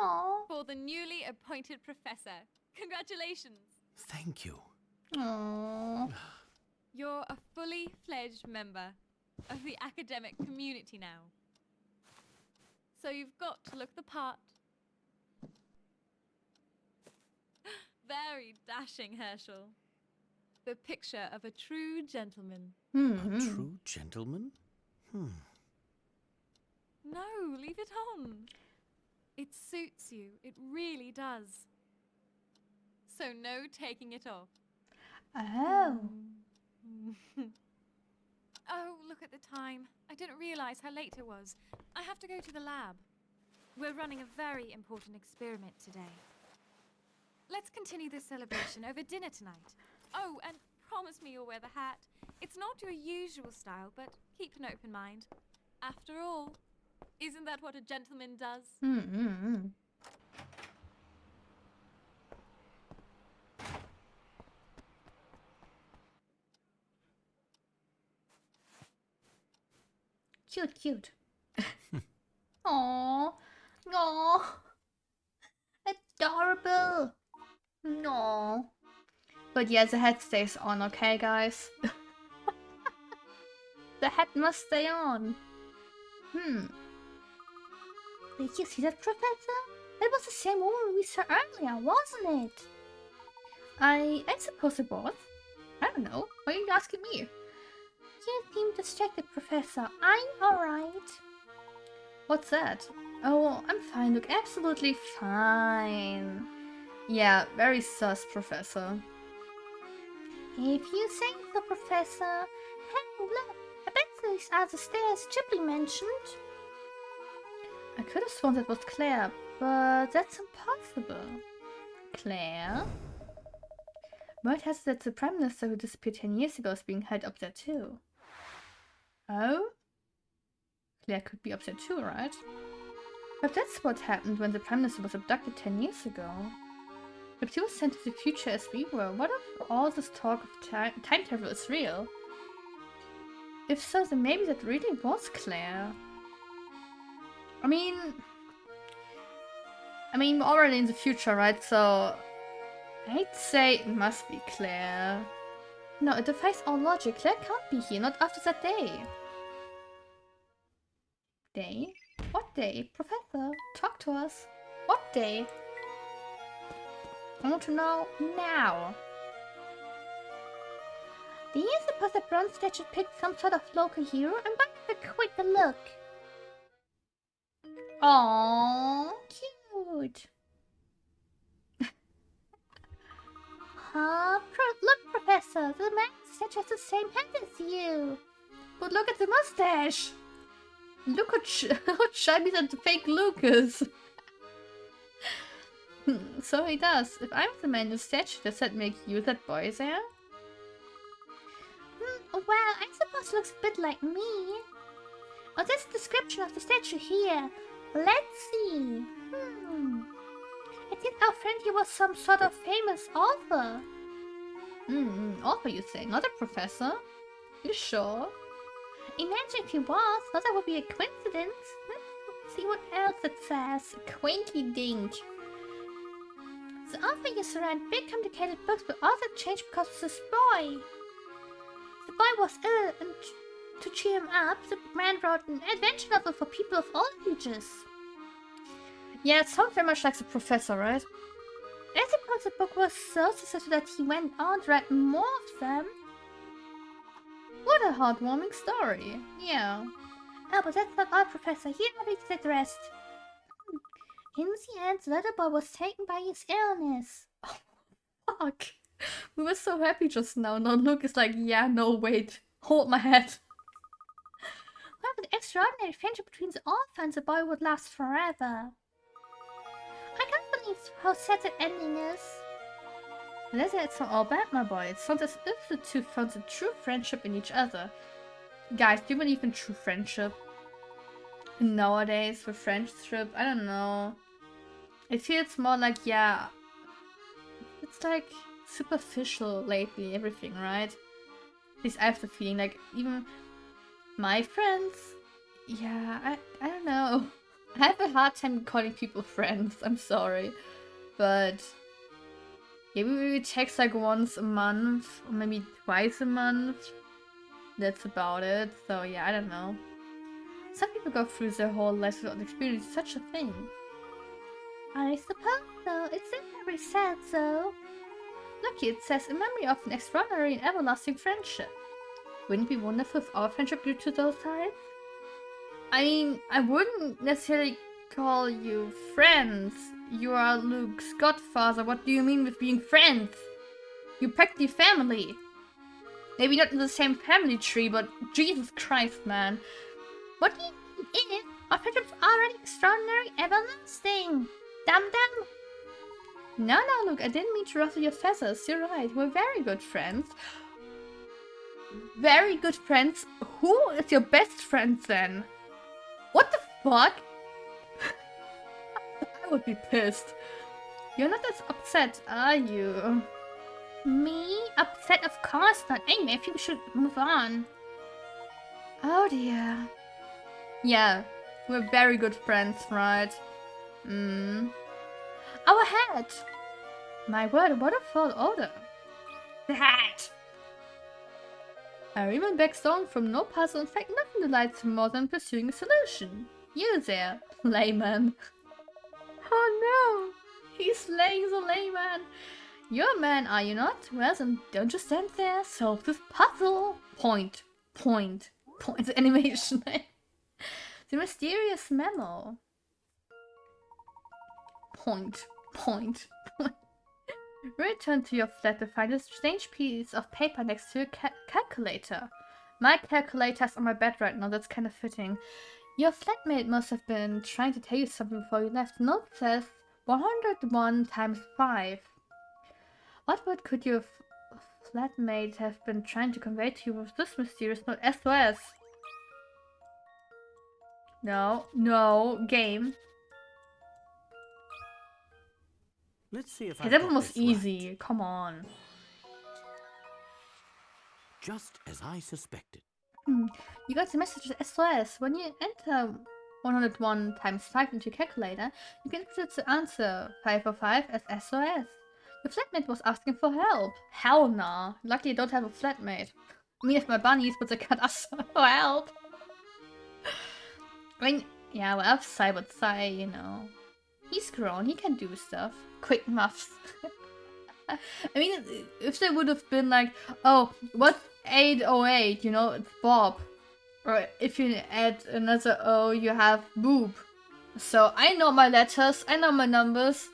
A: Aww.
F: For the newly appointed professor. Congratulations.
C: Thank you.
A: Aww.
F: You're a fully fledged member of the academic community now. So you've got to look the part. Very dashing, Herschel. The picture of a true gentleman.
C: A true gentleman?
F: No, leave it on. It suits you. It really does. So no taking it off.
A: Oh.
F: Oh, look at the time. I didn't realize how late it was. I have to go to the lab. We're running a very important experiment today. Let's continue this celebration over dinner tonight. Oh, and promise me you'll wear the hat. It's not your usual style, but keep an open mind. After all, isn't that what a gentleman does?
A: Cute, cute. Aww. Aww. Adorable. No. But yeah, the hat stays on, okay, guys? The hat must stay on.
E: Did you see that, Professor? It was the same woman we saw earlier, wasn't it?
A: I suppose it was. I don't know. Why are you asking me?
E: You seem distracted, Professor. I'm alright.
A: What's that? Oh, I'm fine, look, absolutely fine. Yeah, very sus, Professor.
E: If you say so, Professor. Hey, look, I bet these are the stairs Ghibli mentioned.
A: I could have sworn that was Claire, but that's impossible. Claire? Word has it that the Prime Minister who disappeared 10 years ago is being held up there too. Oh? Claire could be upset too, right? But that's what happened when the Prime Minister was abducted 10 years ago. If he was sent to the future as we were, what if all this talk of time travel is real? If so, then maybe that really was Claire. I mean, we're already in the future, right? So I'd say it must be Claire. No, it defies all logic. Claire can't be here, not after that day. Day? What day? Professor, talk to us. What day? I want to know now.
E: Do you suppose the bronze statue picked some sort of local hero? I'm going to have a quick look.
A: Aww,
E: Cute. Huh? Look, Professor, the man statue has the same head as you.
A: but look at the mustache. Look how chubby that fake Lucas. So he does. If I'm the man in the statue, does that make you that boy there?
E: Well, I suppose looks a bit like me. Oh, this description of the statue here. Let's see. I think our friend here was some sort of famous author.
A: Author, you say, not a professor? You sure?
E: Imagine if he was. Thought that would be a coincidence. Let's see what else it says.
A: Quaintly dink.
E: The author used to write big complicated books, but all that changed because of this boy. The boy was ill, and to cheer him up, the man wrote an adventure novel for people of all ages.
A: Yeah, it sounds very much like the professor, right?
E: I suppose the book was so successful that he went on to write more of them.
A: What a heartwarming story. Yeah.
E: Oh, but that's not all, Professor. Here I read the rest. In the end, the little boy was taken by his illness.
A: Fuck. We were so happy just now. Now Luke is like, yeah, no, wait. Hold my head.
E: Well, the extraordinary friendship between the author and the boy would last forever. I can't believe how sad the ending is.
A: It's not all bad, my boy. It sounds as if the two found a true friendship in each other. Guys, do you believe in true friendship? Nowadays, with friendship, I don't know. It feels more like, yeah, it's like superficial lately, everything, right? At least I have the feeling, like, even my friends, yeah, I don't know. I have a hard time calling people friends, I'm sorry. But yeah, we text like once a month, or maybe twice a month. That's about it. So yeah, I don't know. Some people go through their whole life without experiencing such a thing.
E: I suppose so. It's very sad, though.
A: Look, it says a memory of an extraordinary and everlasting friendship. Wouldn't it be wonderful if our friendship grew to those heights? I mean, I wouldn't necessarily call you friends. You are Luke's godfather. What do you mean with being friends? You're practically family. Maybe not in the same family tree, but Jesus Christ, man.
E: What do you mean? Our friendship's already extraordinary, everlasting. Dum-dum.
A: No, Luke, I didn't mean to ruffle your feathers. You're right, we're very good friends. Very good friends? Who is your best friend then? What the fuck? I would be pissed. You're not as upset, are you?
E: Me? Upset? Of course not. Anyway, I think we should move on.
A: Oh dear. Yeah, we're very good friends, right? Our hat! My word, what a foul odor.
E: The hat!
A: A Riemann back song from no puzzle. In fact, nothing delights him more than pursuing a solution. You there, layman. Oh no! He's slaying the layman! You're a man, are you not? Well then, don't just stand there. Solve this puzzle! Point. The animation. The mysterious memo. Point. Return to your flat to find a strange piece of paper next to your calculator. My calculator's on my bed right now, that's kind of fitting. Your flatmate must have been trying to tell you something before you left. Note says 101 times 5. What word could your flatmate have been trying to convey to you with this mysterious note? SOS. No, game.
C: Let's see if
A: Hey,
C: I've
A: that
C: got
A: one was
C: this
A: easy.
C: right.
A: Come on.
C: Just as I suspected.
A: You got the message SOS. When you enter 101 times 5 into your calculator, you can input the answer 505 as SOS. Your flatmate was asking for help. Hell nah. Luckily I don't have a flatmate. Me have my bunnies, but they can't ask for help. I mean, yeah, well, I've Cyber, you know. He's grown, he can do stuff. Quick muffs. I mean, if they would have been like, oh, what's 808? You know, it's Bob. Or if you add another O, you have boob. So I know my letters, I know my numbers.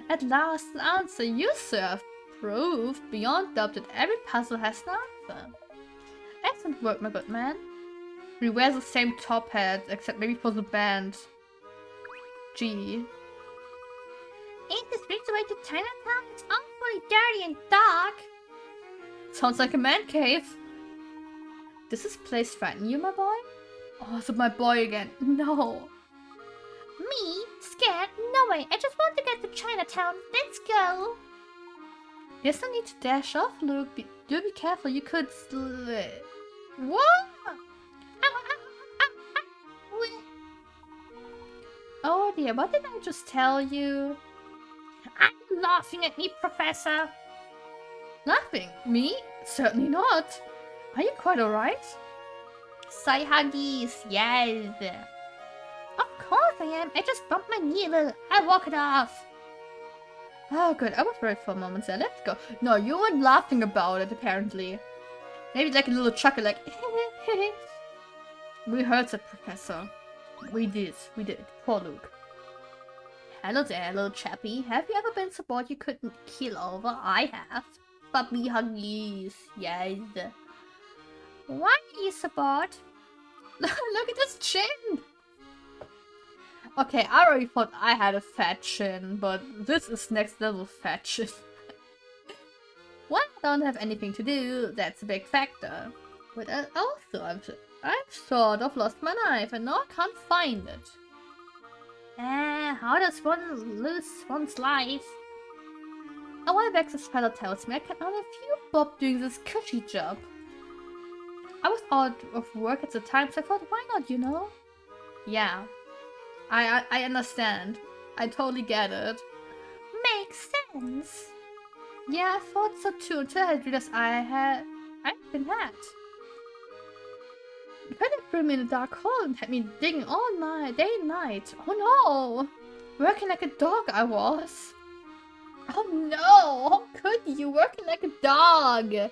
A: At last, an answer you serve proved beyond doubt that every puzzle has an answer. Excellent work, my good man. We wear the same top hat, except maybe for the band. G.
E: Ain't this bridge the way to Chinatown? It's awfully dirty and dark.
A: Sounds like a man cave. Does this place frighten you, my boy? Oh, is it my boy again? No.
E: Me? Scared? No way. I just want to get to Chinatown. Let's go.
A: There's no need to dash off, Luke. Do be careful. You could slip. What? Oh dear, what did I just tell you?
E: Are you laughing at me, Professor?
A: Laughing? Me? Certainly not. Are you quite alright?
E: Sigh huggies, yes. Of course I am. I just bumped my knee a little. I walk it off.
A: Oh good, I was worried for a moment there. Let's go. No, you weren't laughing about it apparently. Maybe like a little chuckle like We heard that, Professor. We did. Poor Luke. Hello there, little chappy. Have you ever been so bored you couldn't keel over? I have. Puppy huggies. Yes.
E: Why are you so bored?
A: Look at this chin! Okay, I already thought I had a fat chin, but this is next level fat chin. When I don't have anything to do, that's a big factor. But also, I've sort of lost my knife and now I can't find it.
E: How does one lose one's life?
A: A while back, this fellow tells me I can earn a few bob doing this cushy job. I was out of work at the time, so I thought, why not, you know? Yeah. I understand. I totally get it.
E: Makes sense.
A: Yeah, I thought so too, until I realized I'd been hacked. The predator threw me in a dark hole and had me digging all night, day and night. Oh no! Working like a dog I was. Oh no! How could you? Working like a dog!
E: It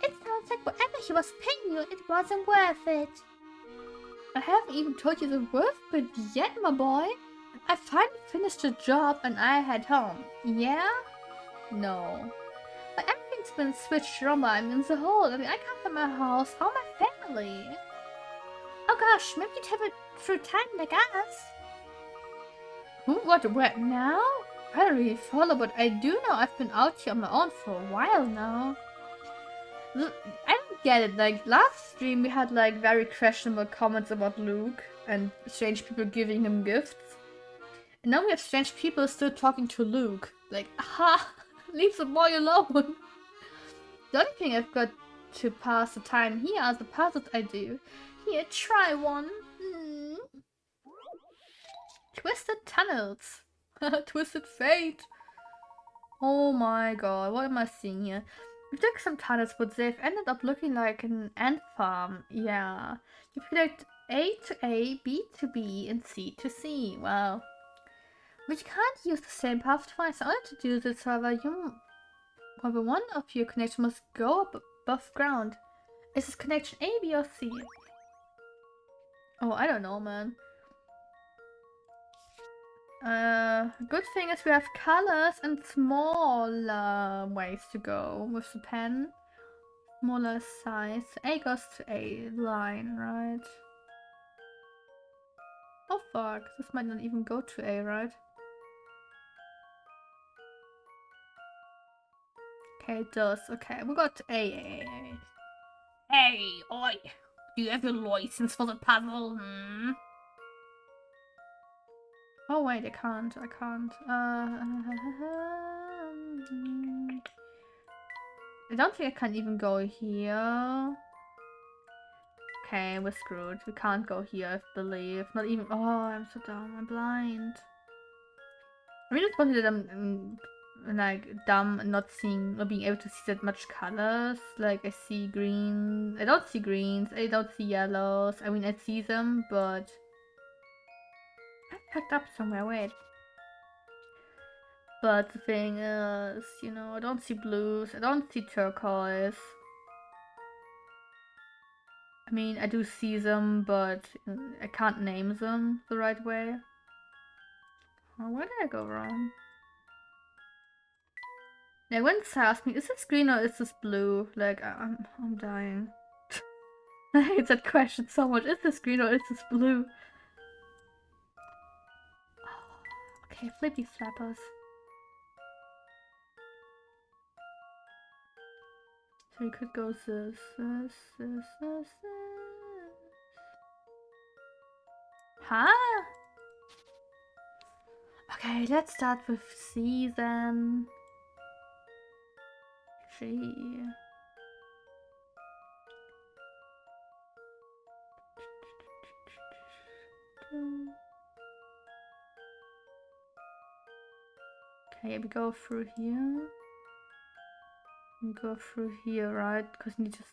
E: sounds like whatever he was paying you, it wasn't worth it.
A: I haven't even told you the worth of it yet, my boy. I finally finished the job and I head home. Yeah? No. But everything's been switched around while I'm in the hole. I mean, I can't find my house or my family.
E: Oh gosh, maybe you'd have it through time like us.
A: Who? What? Where? Now? I don't really follow, but I do know I've been out here on my own for a while now. I don't get it. Like, last stream we had like very questionable comments about Luke and strange people giving him gifts. And now we have strange people still talking to Luke. Like, aha! Leave the boy alone! The only thing I've got to pass the time here are the puzzles I do. Here, try one. Twisted tunnels. Twisted fate. Oh my god, what am I seeing here? We took some tunnels, but they've ended up looking like an ant farm. Yeah. You predict A to A, B to B, and C to C. Well, we can't use the same path twice. In order to do this, however, one of your connections must go up above ground. Is this connection A, B, or C? Oh, I don't know, man. Good thing is we have colors and smaller ways to go with the pen. Smaller size. A goes to A line, right? Oh fuck, this might not even go to A, right? Okay, it does. Okay, we got A. Hey, oi! Do you have your license for the puzzle? Hmm? Oh wait, I can't. I don't think I can even go here. Okay, we're screwed. We can't go here, I believe. Not even. Oh, I'm so dumb. I'm blind. I mean, it's funny that I'm like dumb and not seeing, not being able to see that much colors. Like I see green. I don't see greens. I don't see yellows. I mean, I see them, but I picked up somewhere. Wait. But the thing is, you know, I don't see blues. I don't see turquoise. I mean, I do see them, but I can't name them the right way. Oh, where did I go wrong? Like, when it asks me, is this green or is this blue? Like, I'm dying. I hate that question so much. Is this green or is this blue? Oh, okay, flippy flappers. So we could go this. Huh? Okay, let's start with C then. G. Okay, we go through here. We go through here, right? Because we need just.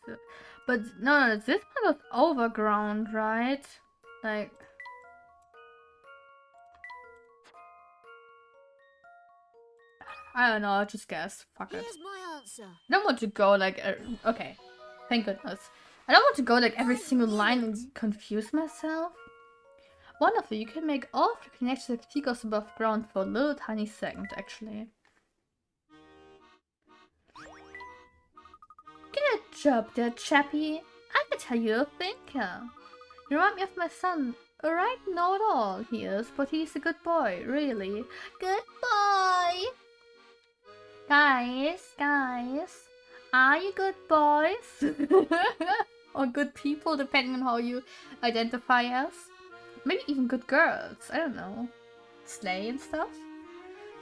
A: But no, this part was overground, right? Like. I don't know, I'll just guess. Fuck it.
E: Here's my answer.
A: I don't want to go like. Okay. Thank goodness. I don't want to go like every single line and confuse myself. Wonderful, you can make all of the connections that figures above ground for a little tiny second, actually. Good job there, chappie. I can tell you're a thinker. You remind me of my son. Alright, not all he is, but he's a good boy, really. Good boy! Guys, are you good boys? Or good people, depending on how you identify as? Maybe even good girls, I don't know. Slay and stuff?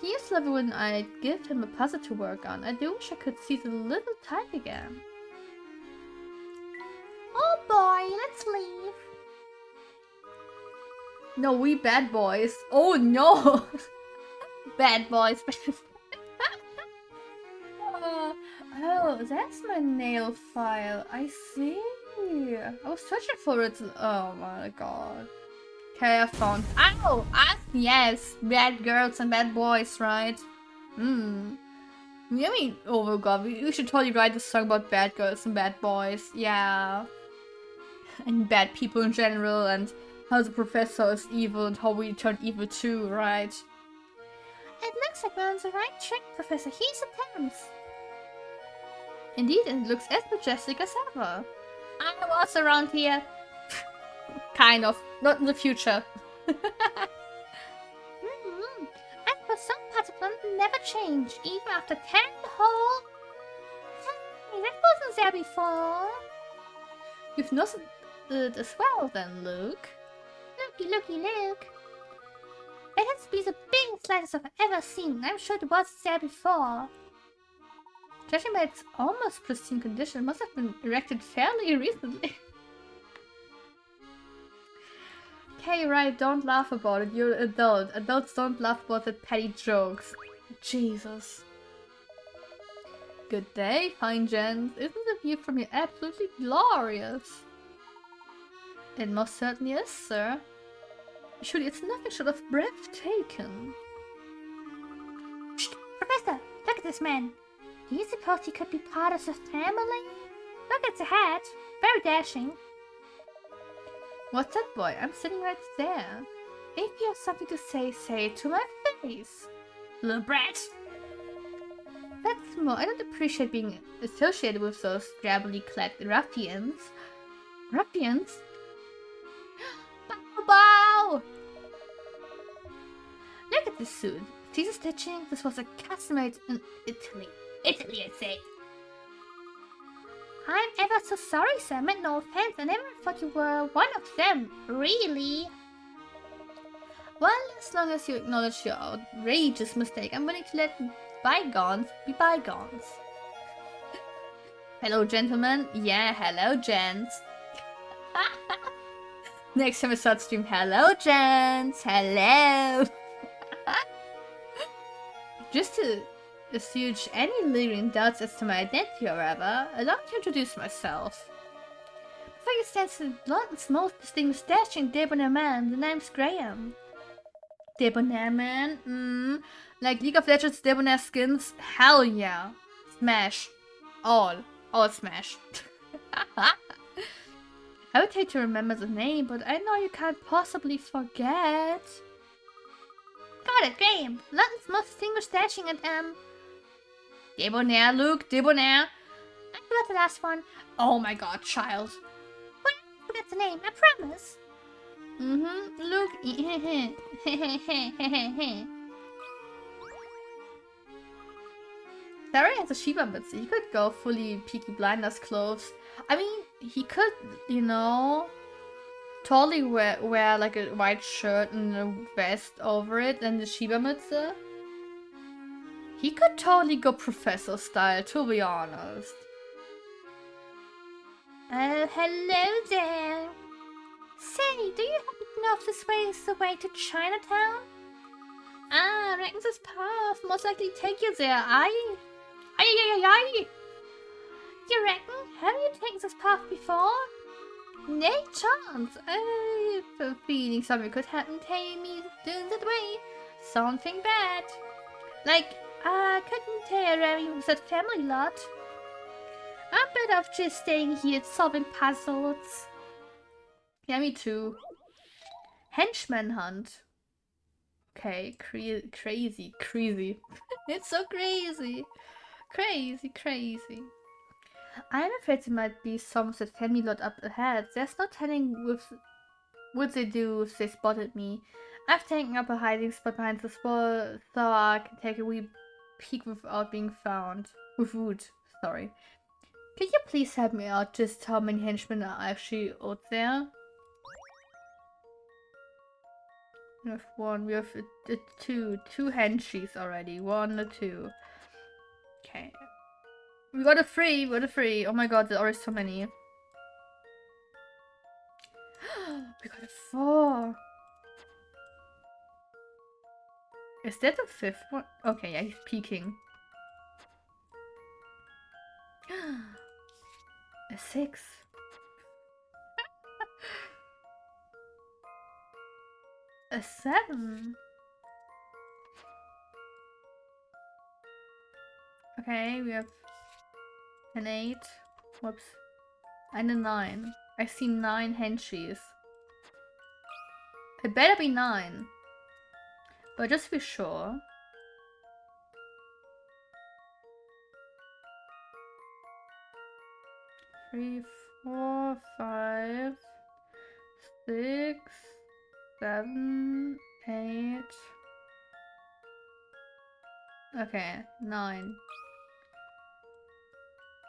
A: He used to love it when I'd give him a puzzle to work on. I do wish I could see the little tyke again.
E: Oh boy, let's leave.
A: No, we bad boys. Oh no! Bad boys. Oh, that's my nail file. I see. I was searching for it. Oh my god. Okay, I found. Ow! Yes, bad girls and bad boys, right? I mean, oh my god, we should totally write a song about bad girls and bad boys. Yeah. And bad people in general, and how the professor is evil and how we turned evil too, right?
E: It looks like we're on the right track, Professor. He's a Thames.
A: Indeed, and it looks as majestic as ever. I was around here. Kind of. Not in the future.
E: And for some parts of London never change, even after 10 whole... Hey, that wasn't there before.
A: You've noticed it as well then, Luke.
E: Looky, Luke. It has to be the biggest lighthouse I've ever seen. I'm sure it was there before.
A: Judging by its almost pristine condition, it must have been erected fairly recently. Okay, right, don't laugh about it. You're an adult. Adults don't laugh about the petty jokes. Jesus. Good day, fine gents. Isn't the view from here absolutely glorious? It most certainly is, sir. Surely it's nothing short of breathtaking.
E: Shh! Professor, look at this man. Do you suppose he could be part of the family? Look at the hat. Very dashing.
A: What's that, boy? I'm sitting right there. If you have something to say, say it to my face. Little brat. That's more. I don't appreciate being associated with those grabbily clad ruffians. Ruffians? Bow bow! Look at this suit. See the stitching? This was a custom made in Italy. Italy, I'd say.
E: I'm ever so sorry, sir. Meant no offense. I never thought you were one of them. Really?
A: Well, as long as you acknowledge your outrageous mistake, I'm willing to let bygones be bygones. Hello, gentlemen. Yeah, hello, gents. Next time I start stream, hello, gents. Hello. Just to assuage any lingering doubts as to my identity or ever, allow me to introduce myself. Before you stand London's most distinguished dashing debonair man, the name's Graham. Debonair man? Like League of Legends debonair skins? Hell yeah. Smash. All smash. I would hate to remember the name, but I know you can't possibly forget.
E: Got it, Graham. London's most distinguished dashing and
A: Debonair, Luke, debonair.
E: I forgot the last one.
A: Oh my god, child.
E: What? I forgot the name, I promise.
A: Luke. Larry has a Shiba Mitsu. He could go fully Peaky Blinders clothes. I mean, he could, you know, totally wear like a white shirt and a vest over it and the Shiba Mitsu. He could totally go professor style, to be honest.
E: Oh, hello there. Say, do you happen to know if this way is the way to Chinatown?
A: Ah, reckons this path most likely take you there, aye?
E: You reckon? Have you taken this path before?
A: No chance. I have a feeling something could happen to me doing that way. Something bad. Like,
E: I couldn't tell around with that family lot.
A: I'm better off just staying here solving puzzles. Yeah, me too. Henchman hunt. Okay, crazy. It's so crazy. Crazy. I'm afraid there might be some of that family lot up ahead. There's no telling what they do if they spotted me. I've taken up a hiding spot behind the spot so I can take a wee peek without being found. With wood, sorry. Can you please help me out just how many henchmen are actually out there? We have one, we have two henchies already. 1 or 2. Okay. We got a 3, Oh my god, there are so many. We got a 4. Is that the 5th one? Okay, yeah, he's peeking. A 6. A 7. Okay, we have an 8. Whoops. And a 9. I see 9 henchies. It better be 9. But just to be sure. Three, 4, 5, 6, 7, 8. Okay, 9.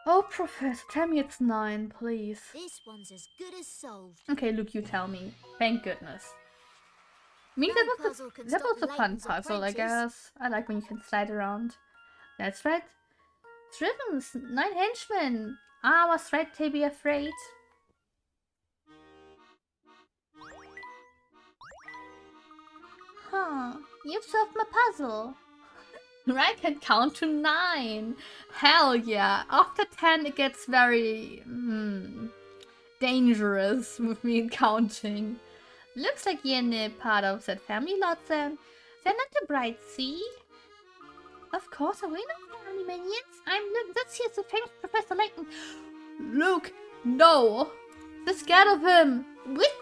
A: Oh, Professor, tell me it's 9, please.
G: This one's as good as solved.
A: Okay, Luke, you tell me. Thank goodness. I mean,
G: No
A: that
G: puzzle can
A: was
G: stop
A: a fun
G: Layton's
A: puzzle, I
G: apprentice.
A: guess. I like when you can slide around. That's right. Driven's 9 henchmen. I was right to be afraid.
E: Huh, you've solved my puzzle.
A: I can count to 9. Hell yeah. After 10 it gets very dangerous with me counting. Looks like you're in a part of that family lot then.
E: They're not the bright, see?
A: Of course,
E: We're not family minions. I'm Luke. This here's the famous Professor Layton.
A: Luke, no! They're scared of him.
E: With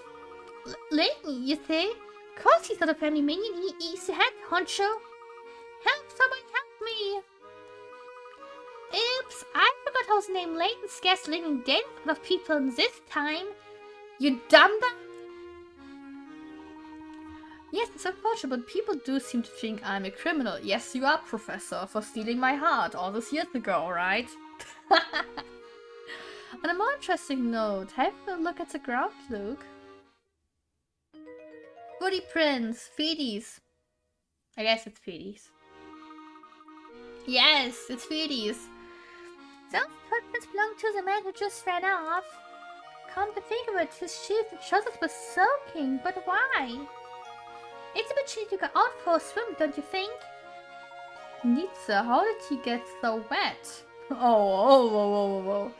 E: Layton, you say? Of course he's not a family minion. He's the head honcho. Help! Someone help me! Oops! I forgot how his name Layton scares the living dead of people in this time. You dum-dum! Yes, it's unfortunate, but people do seem to think I'm a criminal. Yes, you are, Professor, for stealing my heart all those years ago, right? On a more interesting note, have a look at the ground, Luke. Woody Prince, feeties. I guess it's feeties. Yes, it's feeties. Those footprints belong to the man who just ran off. Come to think of it, his shoes and trousers were soaking, but why? It's a bit chilly to go out for a swim, don't you think? Indeed, sir. How did he get so wet? Oh.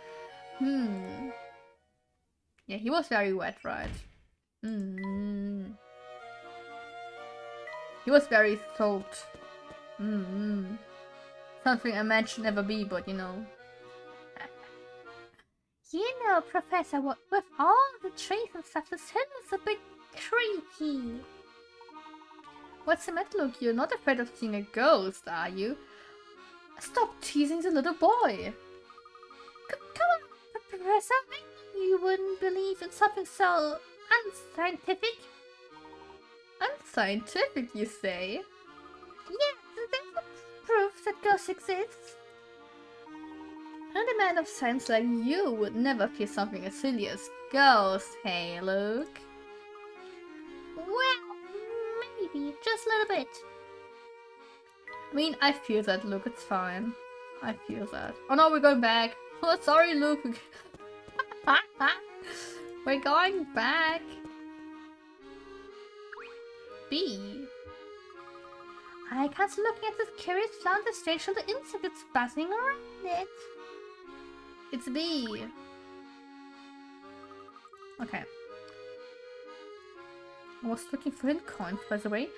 E: Yeah, he was very wet, right? He was very soaked. Something a man should never be, but you know. You know, Professor, with all the trees and stuff, this hill is a bit creepy.
A: What's the matter, Luke? You're not afraid of seeing a ghost, are you? Stop teasing the little boy.
E: Come on, Professor. I knew you wouldn't believe in something so unscientific.
A: Unscientific, you say?
E: Yes, there's proof that ghosts exist.
A: And a man of science like you would never fear something as silly as ghosts, hey, Luke?
E: Well, maybe, just a little bit.
A: I mean, I feel that, Luke, it's fine. I feel that. Oh no, we're going back. Oh, sorry, Luke. We're going back. B.
E: I can't stop looking at this curious plant, the strange little insect that's buzzing around it.
A: It's B. Okay. I was looking for hint coins, by the way.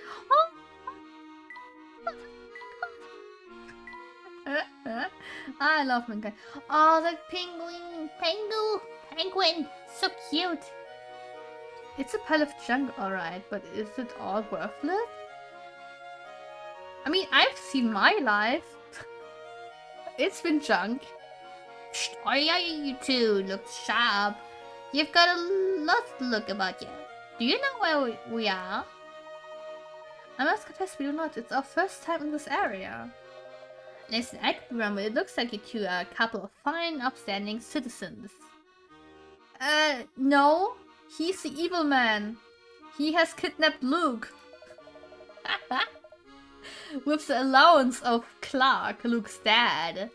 A: I love mankind.
E: Oh, that penguin, so cute.
A: It's a pile of junk, alright, but is it all worthless? I mean, I've seen my life. It's been junk.
E: Shh, oh yeah, you two look sharp. You've got a lost look about you. Do you know where we are?
A: I must confess we do not. It's our first time in this area.
E: Listen, I can remember. It looks like you two are a couple of fine, upstanding citizens.
A: No. He's the evil man. He has kidnapped Luke. With the allowance of Clark, Luke's dad.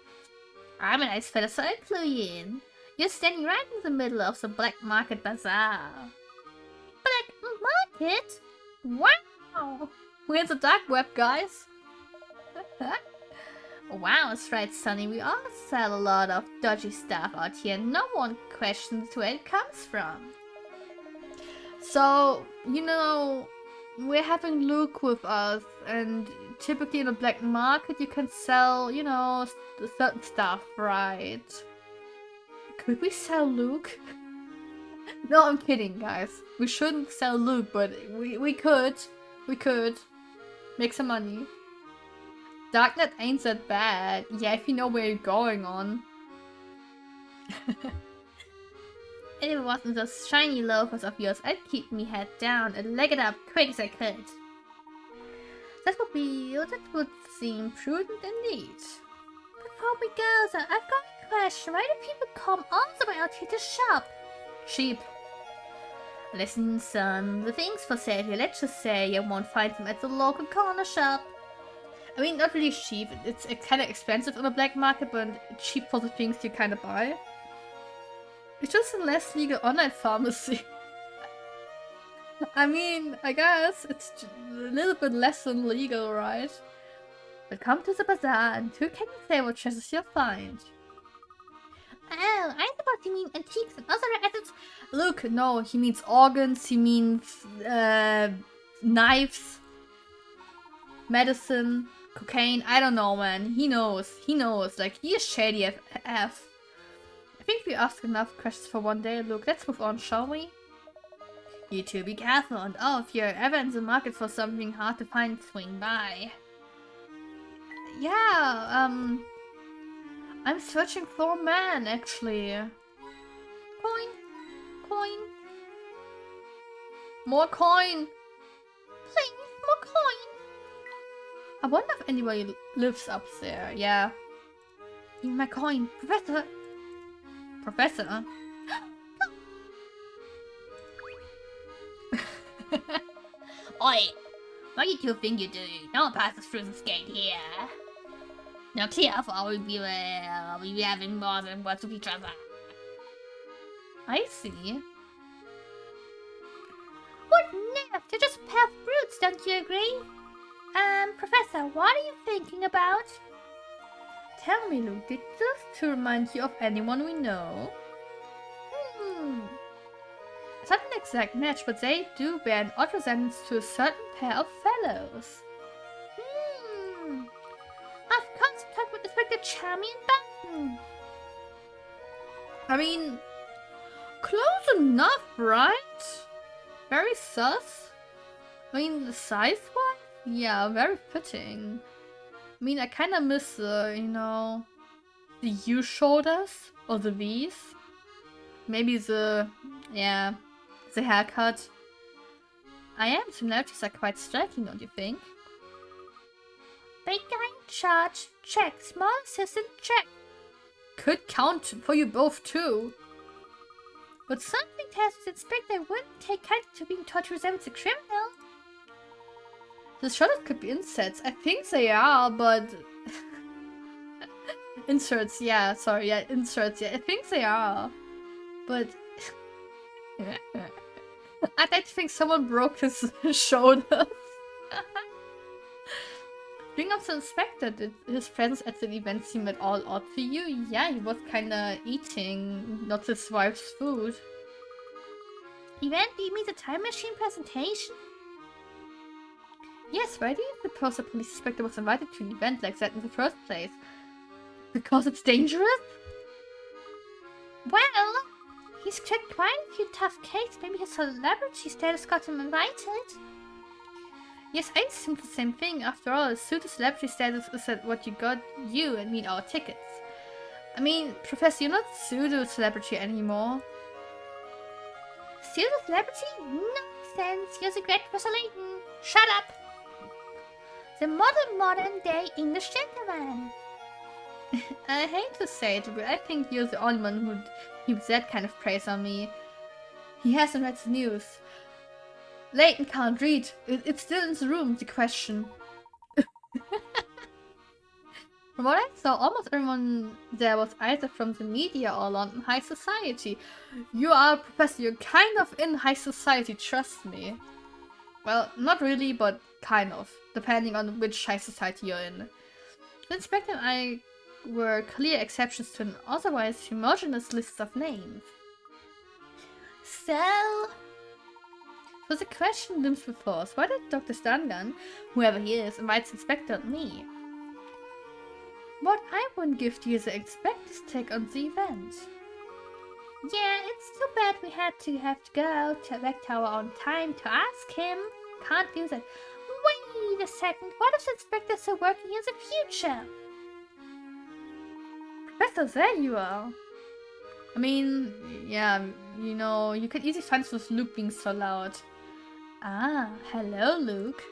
E: I'm a nice fella, so I'll clue you in. You're standing right in the middle of the black market bazaar. Black market? Wow!
A: We're in the dark web, guys.
E: Wow, that's right, Sonny. We all sell a lot of dodgy stuff out here. No one questions where it comes from.
A: So, you know, we're having Luke with us, and typically in a black market you can sell, you know, certain stuff, right? Could we sell Luke? No, I'm kidding, guys. We shouldn't sell Luke, but we could. We could. Make some money. Darknet ain't that bad. Yeah, if you know where you're going on.
E: If it wasn't those shiny loafers of yours, I'd keep me head down and leg it up quick as I could. That would seem prudent indeed. Before we go though, I've got a question. Why do people come all the way out here to shop?
A: Cheap.
E: Listen, son, the things for sale here, let's just say you won't find them at the local corner shop.
A: I mean, not really cheap. It's kind of expensive on the black market, but cheap for the things you kind of buy. It's just a less legal online pharmacy. I mean, I guess it's a little bit less than legal, right? But come to the bazaar and who can you say what treasures you'll find?
E: Oh, I suppose you mean antiques and other assets.
A: Look, no, he means organs, he means knives, medicine, cocaine, I don't know, man. He knows, like, he is shady AF. I think we asked enough questions for one day. Look, let's move on, shall we? You two be careful, and oh, if you're ever in the market for something hard to find, swing by. Yeah, I'm searching for a man, actually. Coin, coin. More coin!
E: Please, more coin.
A: I wonder if anybody lives up there, yeah. Give me my coin, Professor! Professor? Oi! What do you two think you're doing? No one passes through this gate here. Now clear off or we'll be having more than words with each other. I see.
E: What nerve! They're just a pair of brutes, don't you agree? Professor, what are you thinking about?
A: Tell me, Luke, did this to remind you of anyone we know? It's not an exact match, but they do bear an odd resemblance to a certain pair of fellows.
E: Of course, I'm talking about Inspector Charming and Button.
A: I mean, close enough, right? Very sus. I mean, the size-wise? Yeah, very fitting. I mean, I kinda miss the, you know, the U shoulders or the V's. Maybe the, yeah, the haircut. I am, similarities are quite striking, don't you think?
E: Big guy in charge, check. Small assistant, check.
A: Could count for you both too.
E: But something tells us the inspector wouldn't take kindly to being taught to resemble a criminal.
A: The shoulders could be insets. I think they are, but... inserts, yeah, sorry, yeah, inserts, yeah, I think they are. But... I don't think someone broke his shoulders. Bring up the inspector. Did his presence at the event seem at all odd to you? Yeah, he was kinda eating not his wife's food.
E: Event? Do you mean the time machine presentation?
A: Yes, why do you suppose the police inspector was invited to an event like that in the first place? Because it's dangerous?
E: Well, he's cracked quite a few tough cases. Maybe his celebrity status got him invited.
A: Yes, I assumed the same thing. After all, a pseudo-celebrity status is that what you got you and me our tickets. I mean, Professor, you're not pseudo-celebrity anymore.
E: Pseudo-celebrity? Nonsense! You're the great Professor Layton. Shut up! The modern day English gentleman.
A: I hate to say it, but I think you're the only one who'd heap that kind of praise on me. He hasn't read the news. Layton can't read. It's still in the room, the question. From what I saw, almost everyone there was either from the media or London high society. You are a professor, you're kind of in high society, trust me. Well, not really, but kind of, depending on which high society you're in. The inspector and I were clear exceptions to an otherwise homogeneous list of names.
E: So
A: the question looms before us. Why did Dr. Stangan, whoever he is, invite the inspector and me? What I wouldn't give to you is the inspector's take on the event.
E: Yeah, it's too bad we have to go back to our own time to ask him. Can't do that. Wait a second, what if the inspector's still working in the future?
A: Professor, there you are. I mean, yeah, you know, you can easily find this with Luke being so loud. Ah, hello, Luke.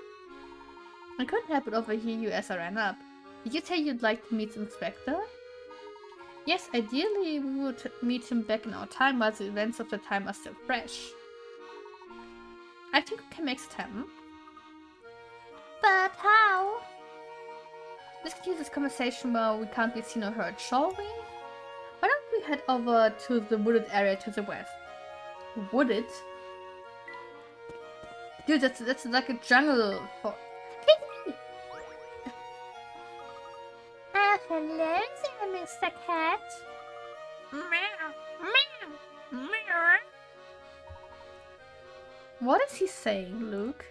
A: I couldn't help but overhear you as I ran up. Did you say you'd like to meet the inspector? Yes, ideally we would meet him back in our time while the events of the time are still fresh. I think we can make it happen.
E: But how?
A: Let's continue this conversation while we can't be seen or heard, shall we? Why don't we head over to the wooded area to the west? Wooded? Dude, that's like a jungle.
E: Hello there, Mr. Cat. Meow, meow, meow.
A: What is he saying, Luke?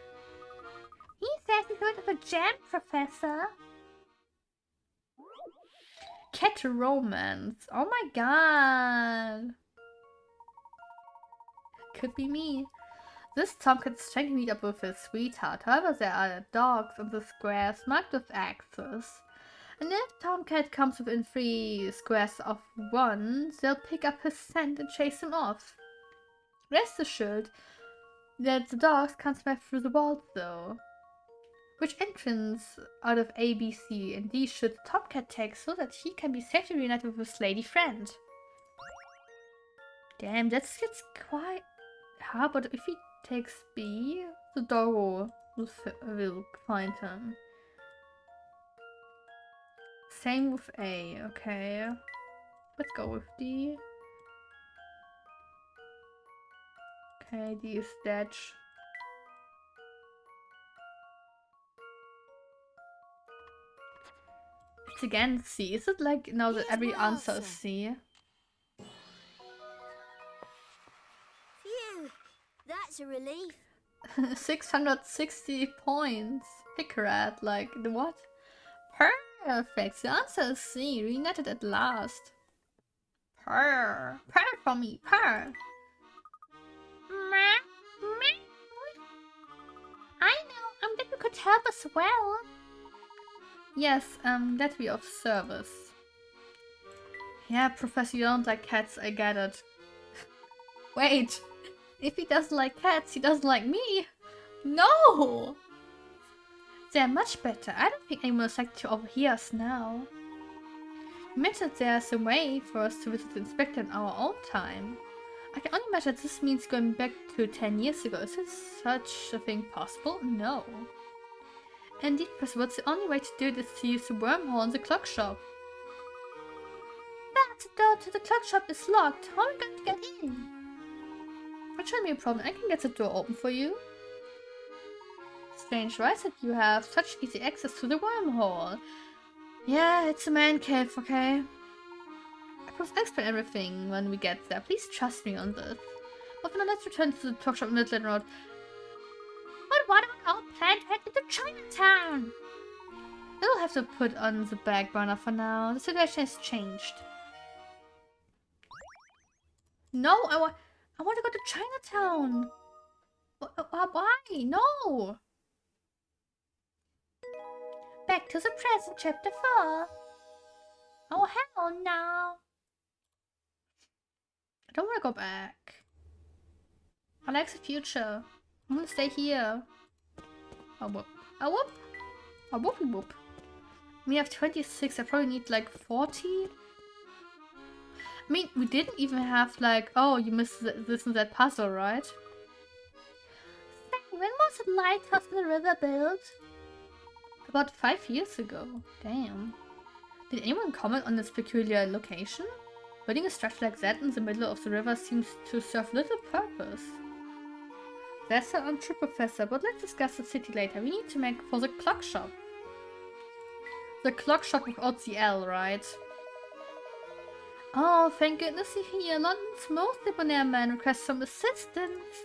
E: He says he's going to the jam, Professor.
A: Cat romance. Oh my god. Could be me. This tomcat is trying to meet up with his sweetheart. However, there are dogs in the squares marked with X's. And if Tomcat comes within 3 squares of 1, they'll pick up his scent and chase him off. Rest assured that the dogs can't smash through the walls though. Which entrance out of A, B, C, and D should Tomcat take so that he can be safely reunited with his lady friend? Damn, that gets quite hard, but if he takes B, the doggo will find him. Same with A, okay. Let's go with D. Okay, D is dead. It's again C. Is it like now that every answer is C?
G: Phew, that's a relief.
A: 660 points. Pickerad, like, the what? Perfect. The answer is C. Reunited at last. Purr. Purr for me. Purr.
E: I know. I'm glad you could help us well.
A: Yes, glad to be of service. Yeah, Professor, you don't like cats. I get it. Wait. If he doesn't like cats, he doesn't like me. No! They're much better. I don't think anyone is like to overhear us now. You mentioned there's a way for us to visit the inspector in our own time. I can only imagine this means going back to 10 years ago. Is such a thing possible? No. Indeed, Professor, what's the only way to do this to use the wormhole in the clock shop?
E: But the door to the clock shop is locked. How are we going to get in?
A: That shouldn't be a problem. I can get the door open for you. Strange, right? That you have such easy access to the wormhole. Yeah, it's a man cave, okay? I will explain everything when we get there. Please trust me on this. But for now, let's return to the talk shop in Midland Road.
E: But what about our plan to head into Chinatown?
A: We'll have to put on the back burner for now. The situation has changed. No, I want to go to Chinatown. Why? No.
E: Back to the present, chapter 4. Oh, hell no.
A: I don't want to go back. I like the future. I'm gonna stay here. Oh whoop. Oh whoop. Oh whoopie whoop. We have 26. I probably need like 40. I mean, we didn't even have like, oh, you missed this and that puzzle, right?
E: When was the lighthouse in the river built?
A: About 5 years ago. Damn. Did anyone comment on this peculiar location? Building a structure like that in the middle of the river seems to serve little purpose. That's an untrue, Professor, but let's discuss the city later. We need to make for the clock shop. The clock shop without the L, right? Oh, thank goodness you're here. London's most debonair man requests some assistance.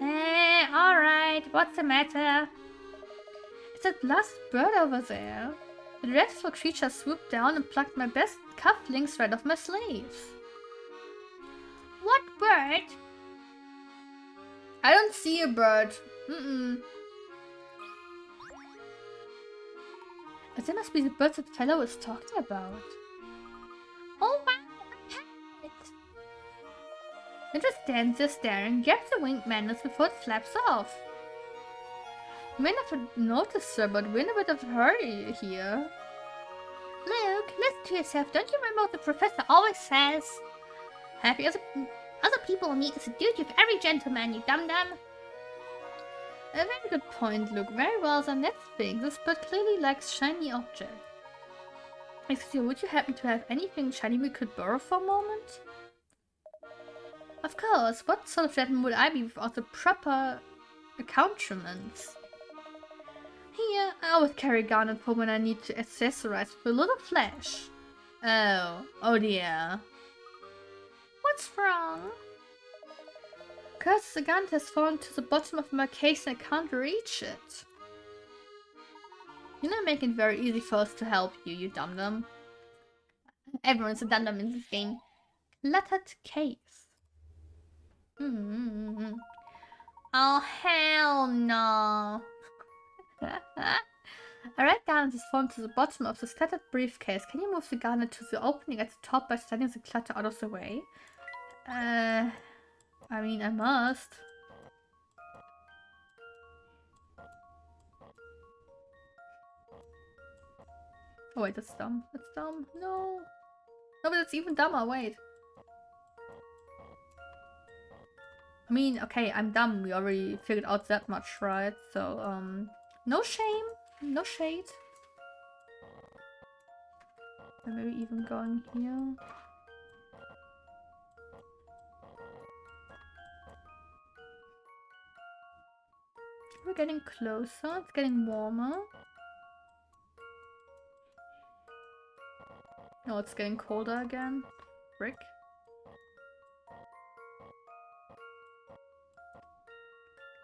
E: Alright, what's the matter?
A: It's that last bird over there. The dreadful creature swooped down and plucked my best cufflinks right off my sleeves.
E: What bird?
A: I don't see a bird. But there must be the bird that fellow was talking about.
E: Oh wow, a pet!
A: It just stands there staring, grabs the winged madness before it flaps off. You may not have noticed, sir, but we're in a bit of a hurry here.
E: Luke, listen to yourself. Don't you remember what the professor always says?
A: Happy as
E: other people meet is the duty of every gentleman, you dum-dum.
A: A very good point, Luke. Very well done. Let's think. This bird clearly likes shiny objects. Excuse me, would you happen to have anything shiny we could borrow for a moment? Of course. What sort of gentleman would I be without the proper accoutrements? Here, I always carry a garnet for when I need to accessorize with a little flash. Oh dear.
E: What's wrong?
A: Curse, the garnet has fallen to the bottom of my case and I can't reach it. You're not making it very easy for us to help you, you dum-dum. Everyone's a dum-dum in this game. Cluttered case. Oh, hell no. A red garnet is formed to the bottom of the scattered briefcase. Can you move the garnet to the opening at the top by sending the clutter out of the way? I mean, I must. Oh wait, that's dumb. That's dumb. No. No, but that's even dumber. Wait. I mean, okay, I'm dumb. We already figured out that much, right? So, no shame. No shade. Or maybe even going here. We're getting closer. It's getting warmer. No, it's getting colder again. Frick.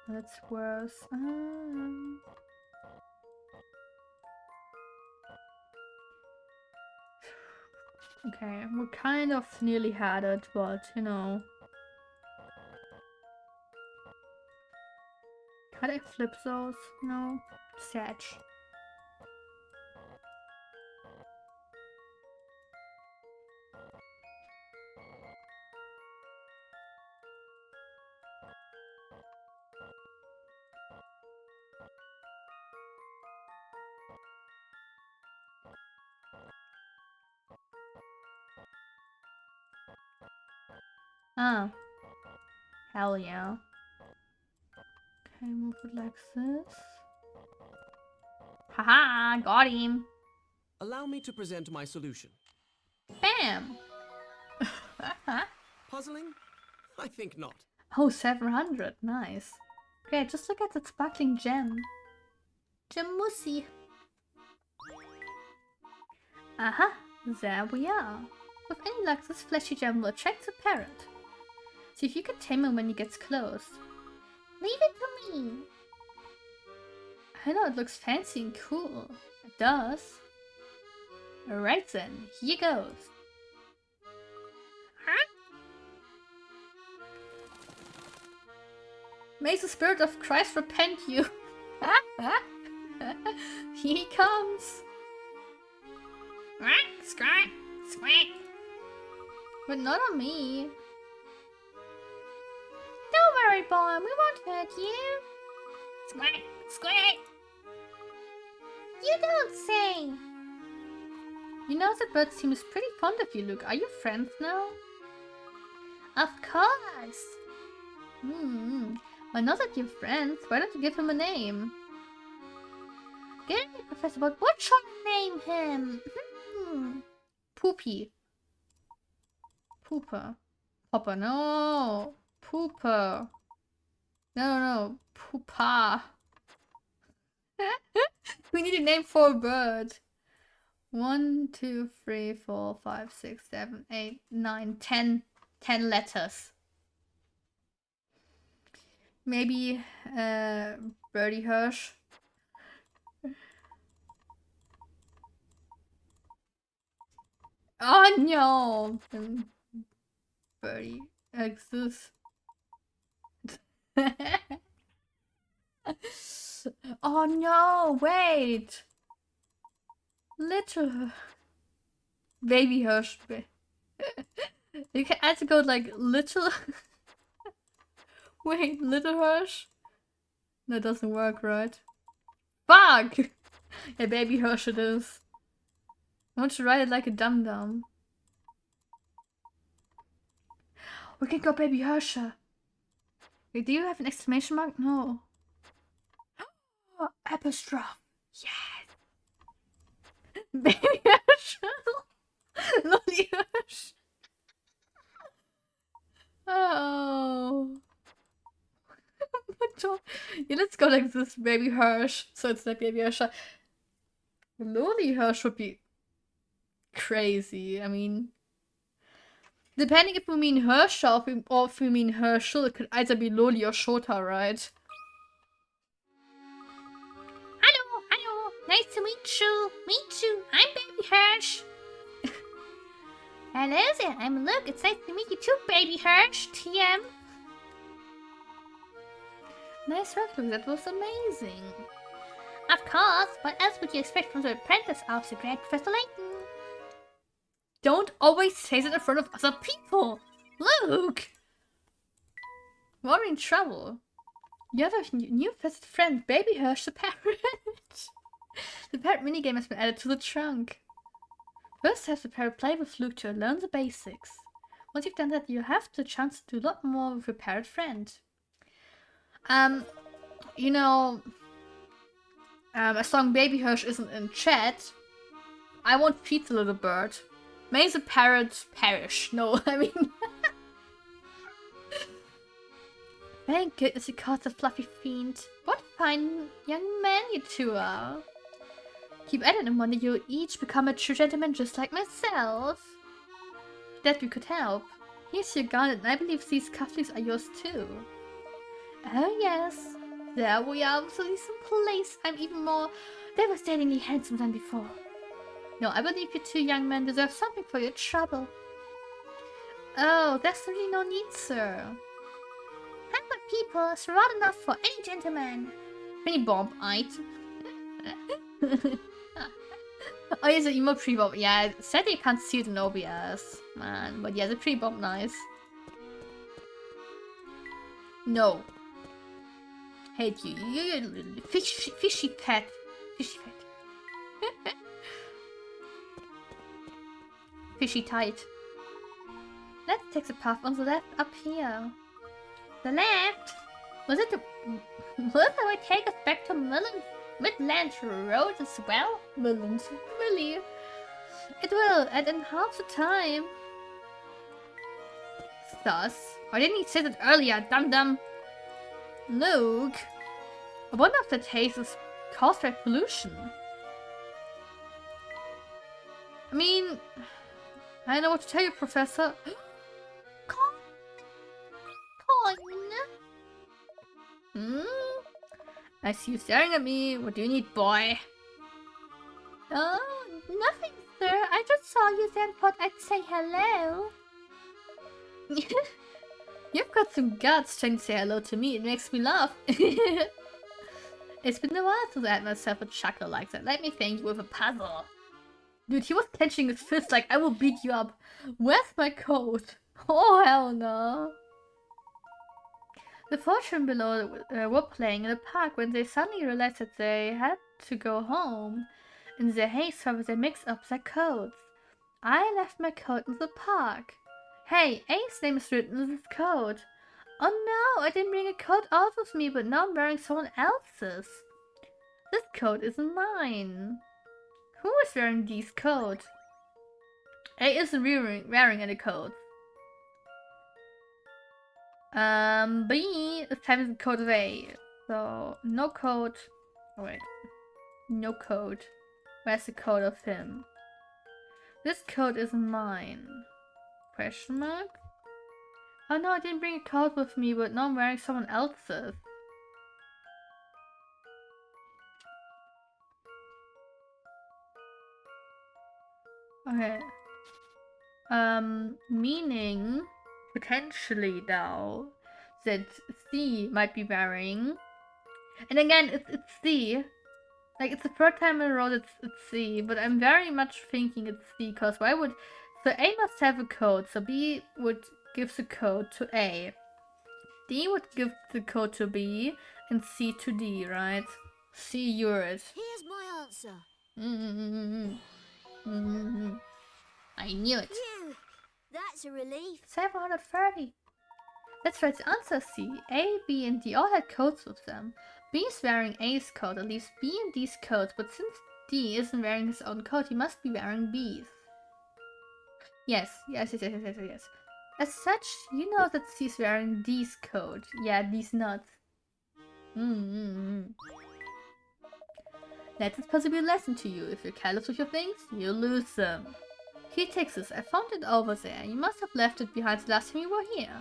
A: That's worse. Okay, we kind of nearly had it, but you know. Can I flip those? No. Sad. Ah. Hell yeah. Okay, move it like this. Haha, got him.
D: Allow me to present my solution.
A: Bam!
D: Puzzling? I think not.
A: Oh, 700. Nice. Great, just look at that sparkling gem. Gemusi. Aha, there we are. With any luck, this fleshy gem will attract the parrot. See if you can tame him when he gets close.
E: Leave it to me.
A: I know it looks fancy and cool. It does. Alright then, here goes. May the spirit of Christ repent you. Here he comes.
E: Squawk, squawk.
A: But not on me.
E: Don't worry, boy. We won't hurt you. Squawk, squawk. You don't say.
A: You know the bird seems pretty fond of you, Luke. Are you friends now?
E: Of course.
A: Well, now that you're friends, why don't you give him a name?
E: Get me, Professor, but what shall I name him?
A: Poopy. Pooper. Popper, no. Pooper. No. Poopa. We need a name for a bird. 1, 2, 3, 4, 5, 6, 7, 8, 9, 10. 10 letters. Maybe Birdie Hirsch. Oh no! Birdie exists. Oh no! Wait! Little Baby Hirsch. You can also go like little. Wait, Little Hirsch? That doesn't work, right? Fuck! Yeah, Baby Hirsch it is. I want to write it like a dum-dum. We can go Baby Hirscher. Wait, do you have an exclamation mark? No. Oh, apostrophe. Yes! Baby Hirsch! Lolly Hirsch! Oh. Yeah, let's go like this, Baby Hirsch. So it's like Baby Hirscher. Lolly Hirsch would be crazy. I mean, depending if we mean Hirscher or if we mean Herschel, it could either be Loli or Shota, right?
E: Hello. Nice to meet you. I'm Baby Hirsch. Hello there, I'm Luke. It's nice to meet you too, Baby Hirsch. TM.
A: Nice work, Luke. That was amazing.
E: Of course, what else would you expect from the apprentice of the great Professor Layton?
A: Don't always say that in front of other people. Luke! We're in trouble. You have a new best friend, Baby Hirsch the parrot. The parrot minigame has been added to the trunk. First, have the parrot play with Luke to learn the basics. Once you've done that, you have the chance to do a lot more with your parrot friend. You know, as long Baby Hirsch isn't in chat, I won't feed the little bird. May the parrot perish. No, I mean... Thank goodness you caught the fluffy fiend. What a fine young man you two are. Keep at it and one day you'll each become a true gentleman just like myself. That we could help. Here's your gun and I believe these cufflinks are yours too. Oh yes. There we are, absolutely someplace. I'm even more devastatingly handsome than before. No, I believe you two young men deserve something for your trouble. Oh, there's really no need, sir.
E: Humble people is rod enough for any gentleman.
A: Pretty bomb-eyed. Oh, yeah, the emo pre-bomb. Yeah, sadly you can't see it in OBS. Man, but yeah, the pre-bomb nice. No. Hate you. You're fishy pet. Fishy pet. Fishy tight. Let's take the path on the left up here.
E: The left?
A: Was it the...
E: Will the way take us back to Midland Road as well?
A: Midland. Really? It will, and in half the time. Thus. Why didn't he say that earlier, dum-dum? Luke. I wonder if that haze is caused by pollution. I mean... I don't know what to tell you, Professor. I see you staring at me. What do you need, boy?
E: Oh, nothing, sir. I just saw you then thought I'd say hello.
A: You've got some guts trying to say hello to me. It makes me laugh. It's been a while since I had myself a chuckle like that. Let me thank you with a puzzle. Dude, he was clenching his fist like, I will beat you up. Where's my coat? Oh, hell no. The four children below were playing in the park when they suddenly realized that they had to go home. In their haste, however, they mixed up their coats. I left my coat in the park. Hey, A's name is written in this coat. Oh no, I didn't bring a coat out with me, but now I'm wearing someone else's. This coat isn't mine. Who is wearing these coats? A isn't wearing any coats. B is having the code of A. So, no code. Oh, wait. No code. Where's the code of him? This code isn't mine. Question mark? Oh no, I didn't bring a code with me, but now I'm wearing someone else's. Okay. Meaning... potentially now that C might be wearing, and again it's C, like it's the third time in a row that it's C, but I'm very much thinking it's C, because why would, so A must have a code, so B would give the code to A, D would give the code to B, and C to D, right? C yours.
G: Here's my answer.
A: I knew it.
G: Phew, that's a relief.
A: 730. That's right, the answer is C. A, B, and D all had codes with them. B is wearing A's coat, at least B and D's coats, but since D isn't wearing his own coat, he must be wearing B's. Yes. As such, you know that C's wearing D's coat. Yeah, D's nuts. Let this puzzle be a lesson to you. If you're careless with your things, you'll lose them. Here, take this. I found it over there. You must have left it behind the last time you were here.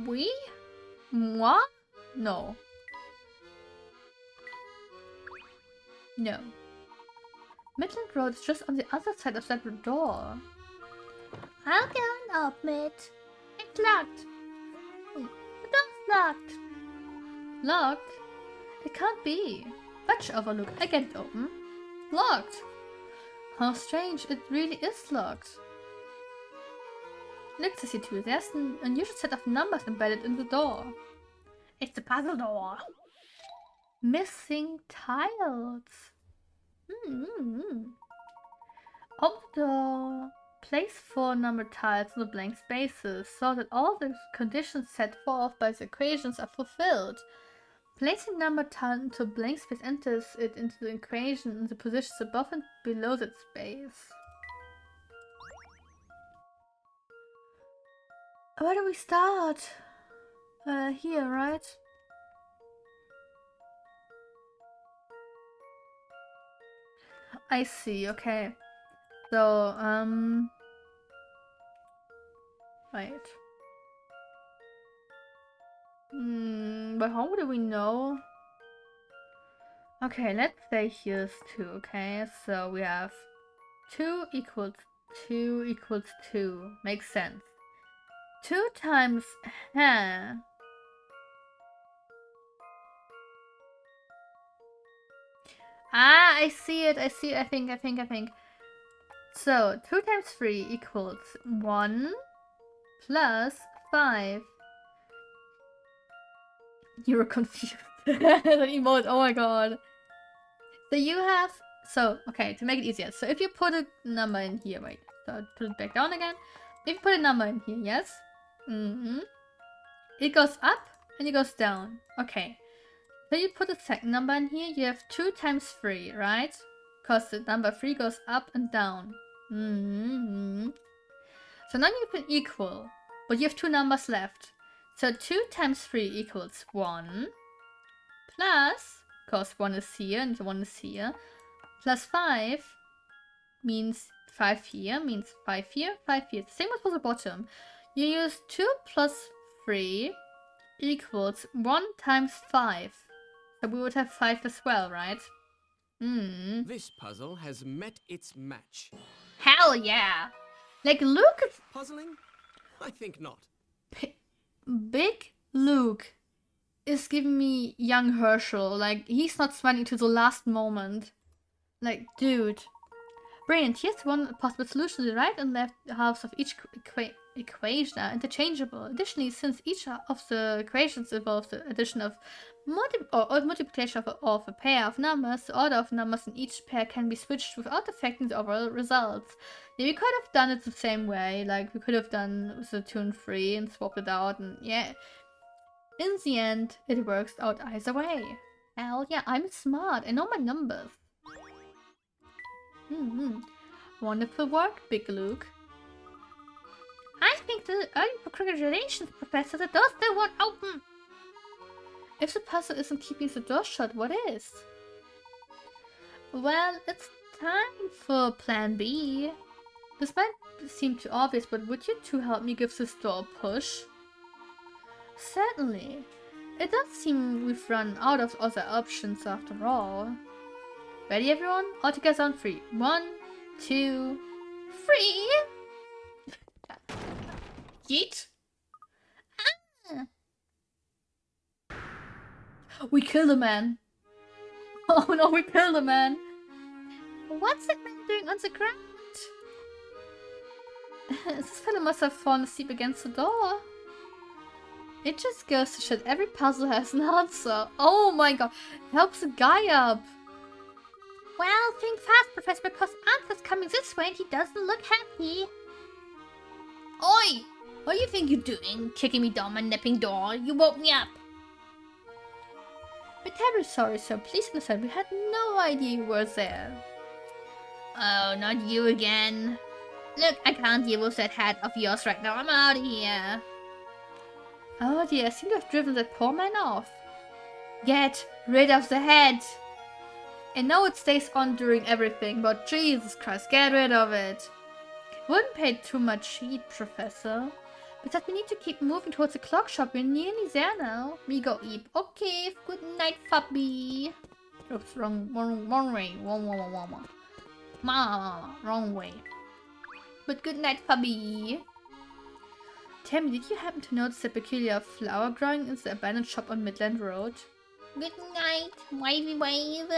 A: We? Moi? No. No. Midland Road is just on the other side of that door.
E: I'll go and open it. It's locked. The door's locked.
A: Locked? It can't be. Batch overlook. I get it open. Locked. How strange. It really is locked. Look, Sissy, there's an unusual set of numbers embedded in the door. It's a puzzle door. Missing tiles. Open the door. Place 4 numbered tiles in the blank spaces so that all the conditions set forth by the equations are fulfilled. Placing numbered tile into a blank space enters it into the equation in the positions above and below that space. Where do we start? Here, right? I see, okay. So, right. But how do we know? Okay, let's say here's 2, okay? So we have 2 equals 2 equals 2. Makes sense. 2 times, Ah, I see it, I think. So, 2 times 3 equals 1 plus 5. You were confused. The emote, oh my god. So you have, okay, to make it easier. So if you put a number in here, wait, so put it back down again. If you put a number in here, yes? It goes up and it goes down. Okay. So you put a second number in here, you have 2 times 3, right? Because the number 3 goes up and down. So now you can equal, but you have 2 numbers left. So 2 times 3 equals 1, plus, because 1 is here and 1 is here, plus 5 means 5 here, means 5 here, 5 here. Same as for the bottom. You use 2 plus 3 equals 1 times 5. So we would have 5 as well, right?
D: This puzzle has met its match.
A: Hell yeah! Like, look at
D: Puzzling? I think not.
A: Big Luke is giving me young Herschel. Like, he's not smiling to the last moment. Like, dude. Brilliant. Here's one possible solution. The right and left halves of each equation are interchangeable. Additionally, since each of the equations involves the addition of multiplication of a pair of numbers, the order of numbers in each pair can be switched without affecting the overall results. Yeah, we could have done it the same way. Like, we could have done the 2 and 3 and swapped it out, and yeah. In the end, it works out either way. Hell yeah, I'm smart. I know my numbers. Wonderful work, Big Luke. I think the congratulations, Professor. The door still won't open. If the puzzle isn't keeping the door shut, what is? Well, it's time for Plan B. This might seem too obvious, but would you two help me give this door a push? Certainly. It does seem we've run out of other options after all. Ready, everyone? All together on 3. 1, 2, 3! Yeet! Ah. We killed a man! Oh no, we killed a man! What's that man doing on the ground? This fellow must have fallen asleep against the door. It just goes to show every puzzle has an answer. Oh my god, helps the guy up.
E: Well, think fast, Professor, because Answer's coming this way and he doesn't look happy.
A: Oi! What do you think you're doing? Kicking me down my nipping door? You woke me up. We're terribly sorry, sir. Please listen, we had no idea you were there. Oh, not you again. Look, I can't deal with that head of yours right now. I'm out of here. Oh dear, I seem to have driven that poor man off. Get rid of the head. I know it stays on during everything, but Jesus Christ, get rid of it. Wouldn't pay too much heed, Professor. Besides, we need to keep moving towards the clock shop. We're nearly there now. Me go eat. Okay, good night, puppy. Oops, wrong way. Wrong way. But good night, puppy. Tell me, did you happen to notice a peculiar flower growing in the abandoned shop on Midland Road?
E: Good night, wavy wave.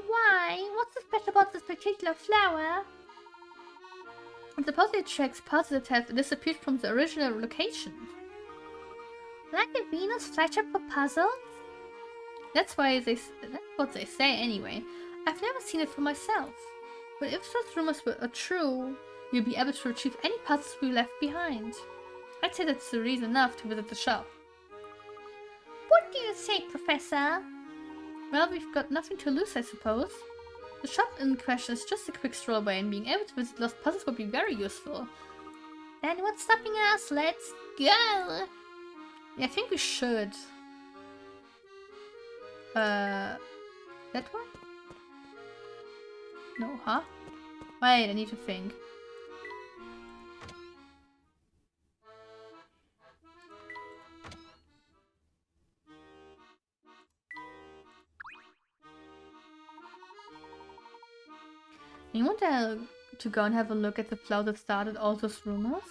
E: Why? What's so special about this particular flower? It supposedly attracts puzzles that have disappeared from the original location. Like a Venus flagship for puzzles? That's what they say anyway. I've never seen it for myself. But if those rumors are true, you'll be able to retrieve any puzzles we left behind. I'd say that's the reason enough to visit the shop. What do you say, Professor? Well, we've got nothing to lose, I suppose. The shop in question is just a quick stroll away, and being able to visit lost puzzles would be very useful. Then what's stopping us? Let's go! Yeah, I think we should. That one? No, huh? Wait, I need to think. You want to go and have a look at the flower that started all those rumors?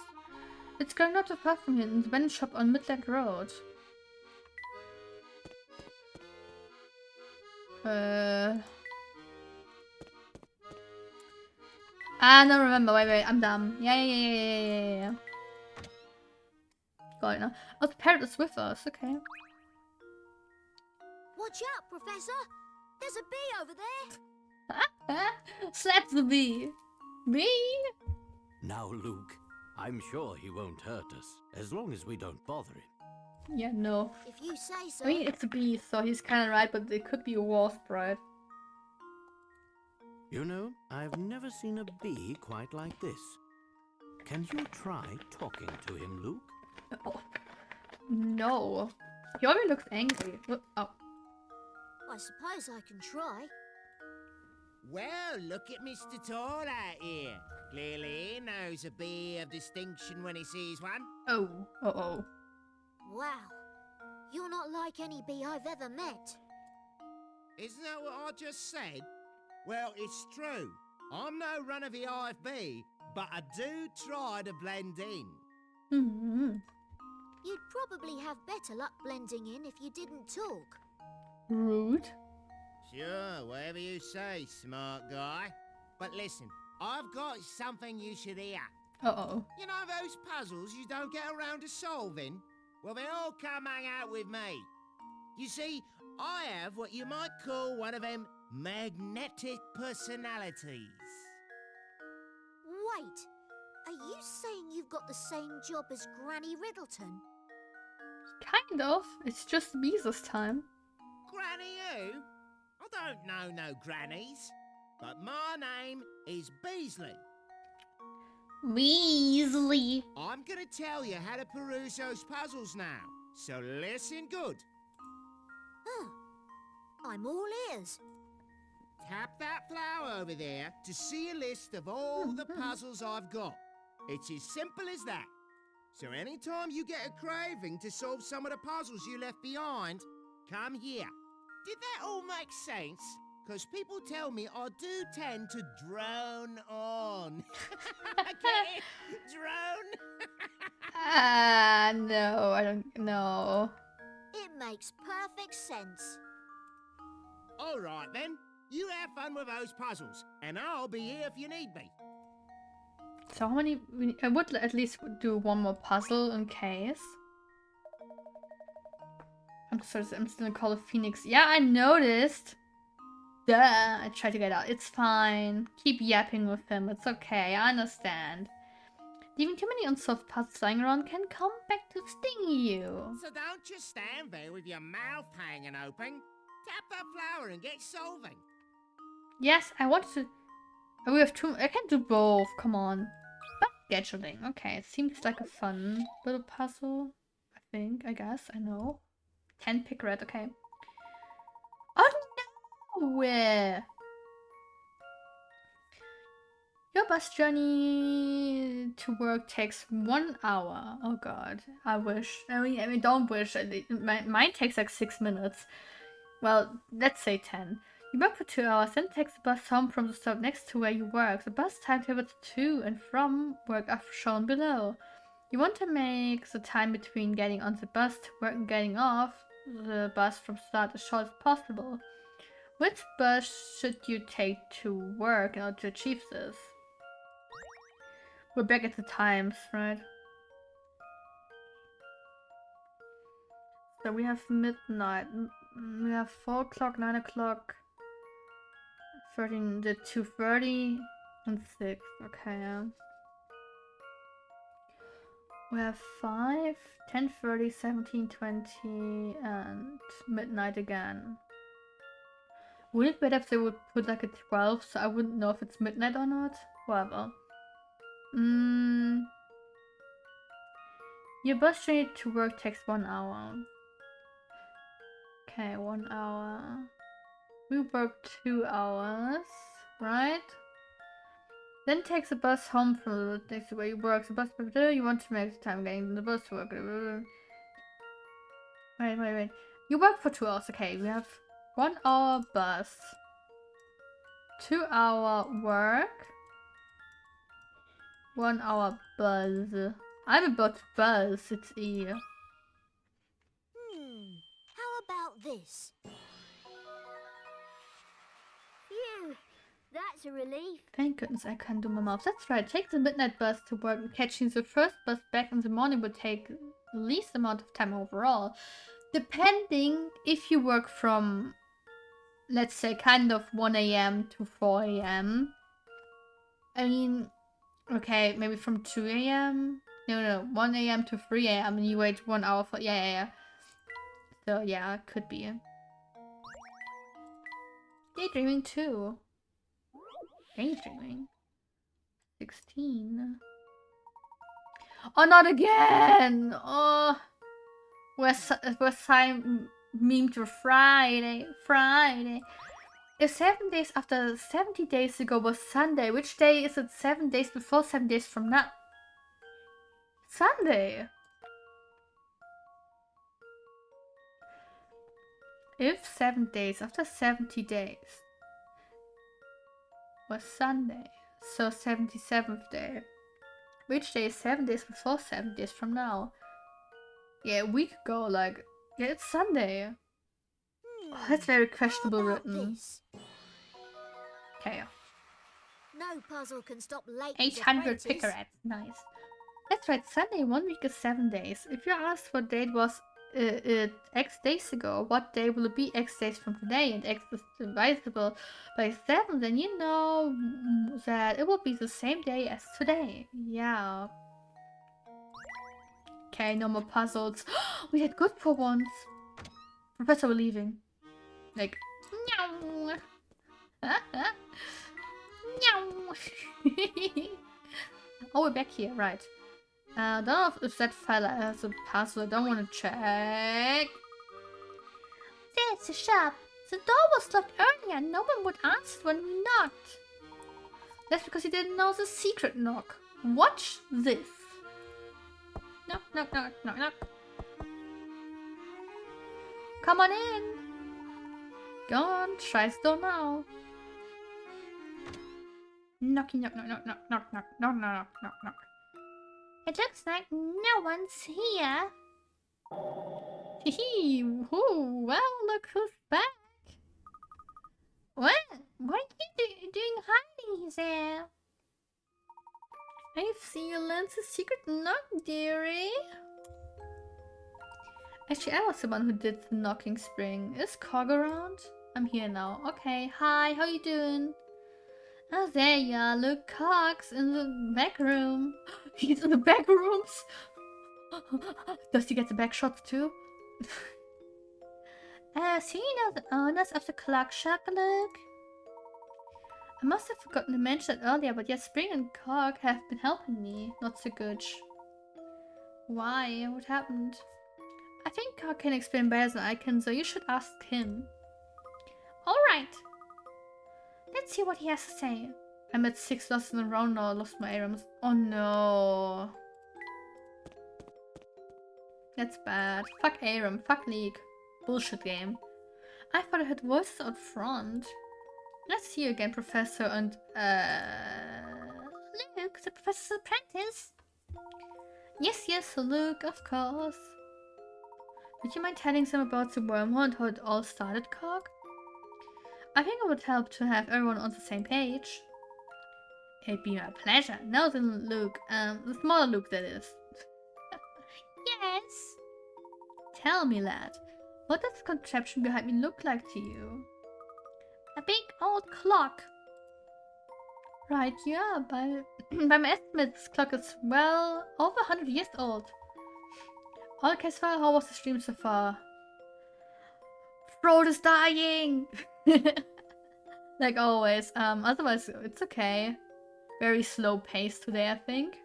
E: It's going not too far from here in the vending shop on Midland Road. No, remember. Wait, I'm dumb. Yeah. Got it now. Oh, the parrot is with us. Okay.
G: Watch out, Professor! There's a bee over there!
A: Slap the bee. Bee?
C: Now, Luke, I'm sure he won't hurt us, as long as we don't bother him.
A: Yeah, no.
G: If you say so.
A: I mean, it's a bee, so he's kind of right, but it could be a wasp, right?
C: You know, I've never seen a bee quite like this. Can you try talking to him, Luke?
A: Oh. No. He already looks angry. Oh.
G: I suppose I can try.
H: Well, look at Mr. Tall out here. Clearly he knows a bee of distinction when he sees one.
A: Oh. Uh-oh.
G: Wow. You're not like any bee I've ever met.
H: Isn't that what I just said? Well, it's true. I'm no run-of-the-eye bee, but I do try to blend in.
G: You'd probably have better luck blending in if you didn't talk.
A: Rude.
H: Sure, whatever you say, smart guy. But listen, I've got something you should hear.
A: Uh-oh.
H: You know those puzzles you don't get around to solving? Well, they all come hang out with me. You see, I have what you might call one of them magnetic personalities.
G: Wait, are you saying you've got the same job as Granny Riddleton?
A: Kind of. It's just bees this time.
H: Granny who? I don't know no grannies. But my name is Beasley.
A: Weasley.
H: I'm gonna tell you how to peruse those puzzles now. So listen good.
G: Huh. I'm all ears.
H: Tap that flower over there to see a list of all the puzzles I've got. It's as simple as that. So anytime you get a craving to solve some of the puzzles you left behind, come here. Did that all make sense? Because people tell me I do tend to drone on. Get it? Drone?
A: No, I don't know.
G: It makes perfect sense.
H: All right then. You have fun with those puzzles, and I'll be here if you need me.
A: So how many? I would at least do one more puzzle in case. I'm sorry, I'm still gonna call it Phoenix. Yeah, I noticed. Duh, I tried to get out. It's fine. Keep yapping with him. It's okay. I understand. Leaving too many unsolved puzzles lying around can come back to sting you.
H: So don't just stand there with your mouth hanging open. Tap that flower and get solving.
A: Yes, I wanted to. Oh, we have two. I can do both. Come on. But scheduling. Okay, it seems like a fun little puzzle. I think. I guess. I know. 10 pick red. Okay. Oh no! Your bus journey to work takes 1 hour. Oh god. I wish. I mean, don't wish. Mine takes like 6 minutes. Well, let's say 10. You work for 2 hours, then take the bus home from the stop next to where you work. The bus timetables to and from work are shown below. You want to make the time between getting on the bus to work and getting off the bus from start as short as possible. Which bus should you take to work in order to achieve this? We're back at the times, right? So we have midnight. We have 4 o'clock, 9 o'clock, 13, the 2:30 and 6. Okay, yeah. We have 5, 10:30, 17:20 and midnight again. Would it be better if they would put like a 12 so I wouldn't know if it's midnight or not? Whatever. Your bus journey to work takes 1 hour. Okay, 1 hour. We work 2 hours, right? Then takes a bus home from the next where you work. The bus, you want to make the time getting the bus to work. Wait. You work for 2 hours. Okay, we have 1 hour bus, 2 hour work, 1 hour buzz. I'm about to buzz. It's E.
G: How about this? Phew, that's a relief.
A: Thank goodness I can do my mouth. That's right. Take the midnight bus to work. Catching the first bus back in the morning would take the least amount of time overall. Depending if you work from, let's say, kind of 1 a.m. to 4 a.m. I mean, okay, maybe from 2 a.m. No, 1 a.m. to 3 a.m. and you wait 1 hour for, yeah. So, yeah, could be. Daydreaming too. Daydreaming. 16. Oh, not again! Oh, we're meme to Friday. If 7 days after 70 days ago was Sunday, which day is it 7 days before 7 days from now? Sunday! If 7 days after 70 days was Sunday, so 77th day. Which day is 7 days before 7 days from now? Yeah, a week ago, like, yeah, it's Sunday. Oh, that's very questionable written. Okay.
G: No puzzle can stop late.
A: 800 picarets, nice. That's right, Sunday 1 week is 7 days. If you asked what date was X days ago, what day will it be X days from today, and X is divisible by 7, then you know that it will be the same day as today. Yeah. Okay, no more puzzles. We had good for once. Professor, we're leaving. Like, meow. Meow. Oh, we're back here, right. I don't know if that fella has a puzzle. I don't want to check.
E: There's the shop. The door was locked earlier and no one would answer when we knocked.
A: That's because he didn't know the secret knock. Watch this. Knock, knock, knock, knock, knock. Come on in. Go on, try the door now. Knocky, knock, knock, knock, knock, knock, knock, knock, knock, knock, knock.
E: It looks like no one's here.
A: Hee whoo, well, look who's back.
E: What are you doing hiding there?
A: I've seen you learn the secret knock, dearie. Actually, I was the one who did the knocking spring. Is Cog around? I'm here now. Okay, hi, how you doing? Oh, there you are. Look, Cog's in the back room. He's in the back rooms. Does he get the back shots too?
E: So you know the owners of the clock shop, Luke?
A: I must have forgotten to mention that earlier, but yes, Spring and Cog have been helping me. Not so good. Why? What happened? I think Cog can explain better than I can, so you should ask him.
E: Alright. Let's see what he has to say.
A: I'm at 6 losses in a row now. I lost my items. Oh no. That's bad. Fuck Aram. Fuck League. Bullshit game. I thought I heard voices out front. Let's see you again, Professor, and
E: Luke, the professor's apprentice.
A: Yes, Luke, of course. Would you mind telling some about the wormhole and how it all started, Cog? I think it would help to have everyone on the same page. It'd be my pleasure. Now then, Luke. The smaller Luke, that is.
E: Yes.
A: Tell me, lad. What does the contraption behind me look like to you?
E: A big old clock.
A: Right, yeah. By my estimate, this clock is, well, over 100 years old. Okay, so how was the stream so far? Frodo is dying! Like always. Otherwise, it's okay. Very slow pace today, I think.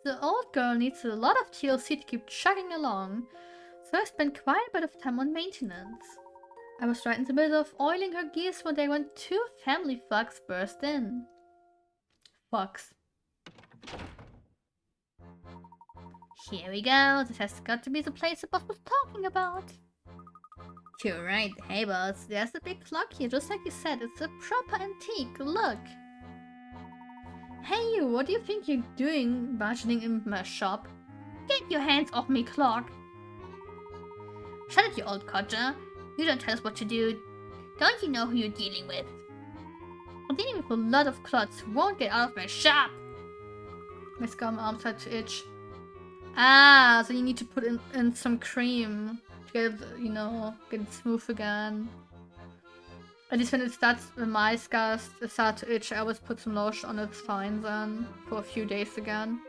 A: The old girl needs a lot of TLC to keep chugging along, so I spent quite a bit of time on maintenance. I was right in the middle of oiling her gears one day when two family thugs burst in. Fucks.
E: Here we go. This has got to be the place the boss was talking about.
A: You're right. Hey boss, there's a big clock here, just like you said. It's a proper antique. Look. Hey you, what do you think you're doing barging in my shop?
E: Get your hands off me, clock.
A: Shut it, you old codger. You don't tell us what to do. Don't you know who you're dealing with? I'm dealing with a lot of clots who won't get out of my shop. My scum arms start to itch. Ah, so you need to put in some cream to get it, you know, get it smooth again. At least when my scars start to itch, I always put some lotion on, it's fine then, for a few days again.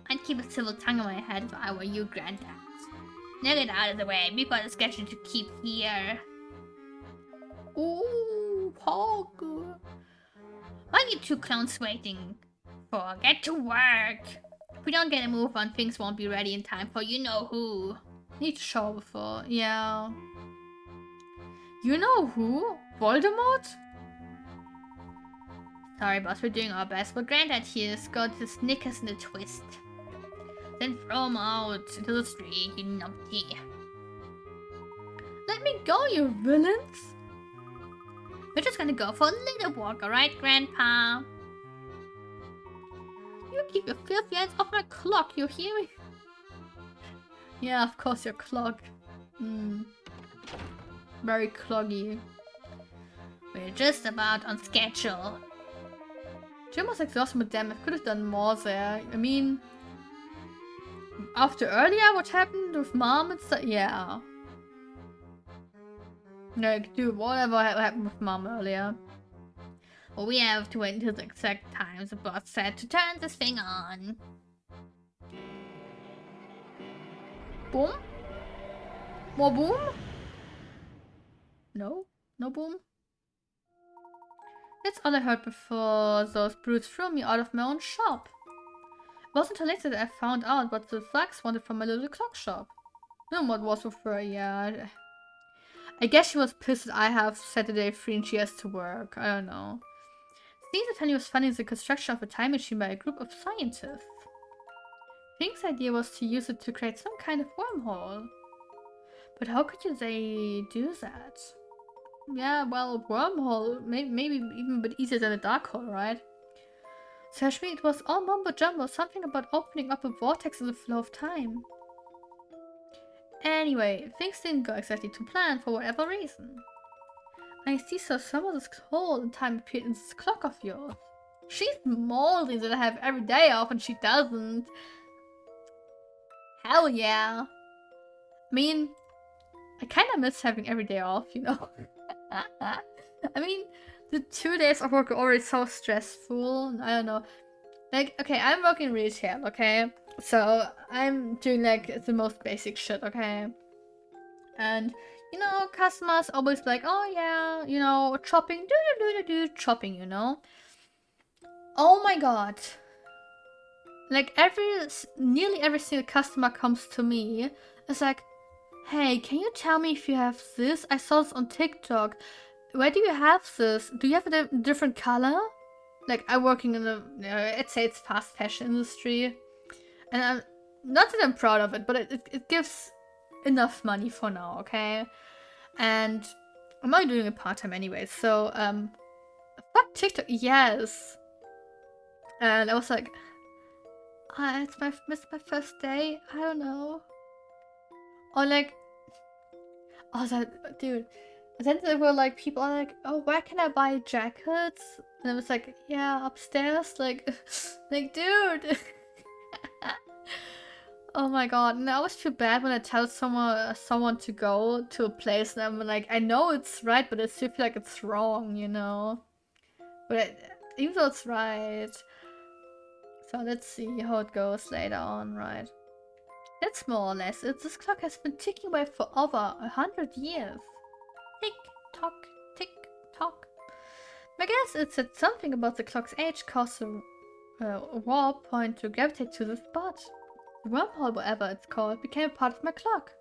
E: I'd keep a civil tongue in my head if I were you, Granddad. Now get out of the way, we've got a schedule to keep here.
A: Ooh, Hog.
E: What are you two clowns waiting for? Get to work! If we don't get a move on, things won't be ready in time for you-know-who.
A: Need to shower before, yeah. You know who? Voldemort?
E: Sorry boss, we're doing our best, but Granddad here's got his knickers in a twist. Then throw him out into the street, you numpty.
A: Let me go, you villains!
E: We're just gonna go for a little walk, alright, Grandpa?
A: You keep your filthy hands off my clock, you hear me? Yeah, of course, your clock. Very cloggy.
E: We're just about on schedule.
A: Jim was exhausted, but damn, I could have done more there. I mean, after earlier, what happened with Mom and stuff? Yeah. Like, dude, whatever happened with Mom earlier.
E: Well, we have to wait until the exact time the boss said to turn this thing on.
A: Boom? More boom? No? No boom? That's all I heard before those brutes threw me out of my own shop. It wasn't until later that I found out what the thugs wanted from my little clock shop. What was with her, yeah. I guess she was pissed that I have Saturday free and she has to work. I don't know. Seems to tell you was funding the construction of a time machine by a group of scientists. Fink's idea was to use it to create some kind of wormhole. But how could they do that? Yeah, well, wormhole, maybe even a bit easier than a dark hole, right? So actually it was all mumbo jumbo, something about opening up a vortex in the flow of time. Anyway, things didn't go exactly to plan for whatever reason. I see so some of this hole in time appeared in this clock of yours. She's moldy that I have every day off and she doesn't. Hell yeah. I mean, I kind of miss having every day off, you know. I mean, the 2 days of work are already so stressful. I don't know. Like, okay, I'm working retail, okay? So, I'm doing, like, the most basic shit, okay? And, you know, customers always like, oh yeah, you know, chopping, chopping, you know? Oh my god. Like, nearly every single customer comes to me. It's like, hey, can you tell me if you have this? I saw this on TikTok. Where do you have this? Do you have a different color? Like, I'm working in the, I'd say it's fast fashion industry. And I'm, not that I'm proud of it, but it gives enough money for now, okay? And I'm only doing it part-time anyway, so, fuck TikTok, yes. And I was like, It's my first day. I don't know. Or like, oh, that dude. And then there were like people are like, oh, where can I buy jackets? And I was like, yeah, upstairs. Like, like, dude. Oh my god! And I always feel bad when I tell someone to go to a place, and I'm like, I know it's right, but I still feel like it's wrong, you know. But even though it's right, so let's see how it goes later on, right? That's more or less it. This clock has been ticking away for over 100 years. Tick tock, tick tock. I guess it said something about the clock's age caused a warp point to gravitate to the spot. The wormhole, whatever it's called, became a part of my clock.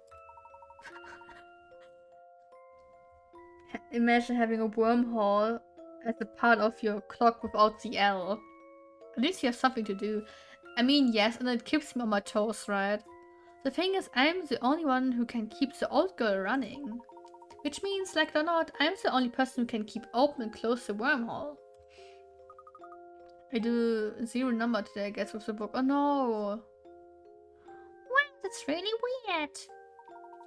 A: Imagine having a wormhole as a part of your clock without the L. At least you have something to do. I mean, yes, and it keeps me on my toes, right? The thing is, I'm the only one who can keep the old girl running. Which means, like it or not, I'm the only person who can keep open and close the wormhole. I do 0 number today, I guess, with the book. Oh no!
E: Wow, that's really weird.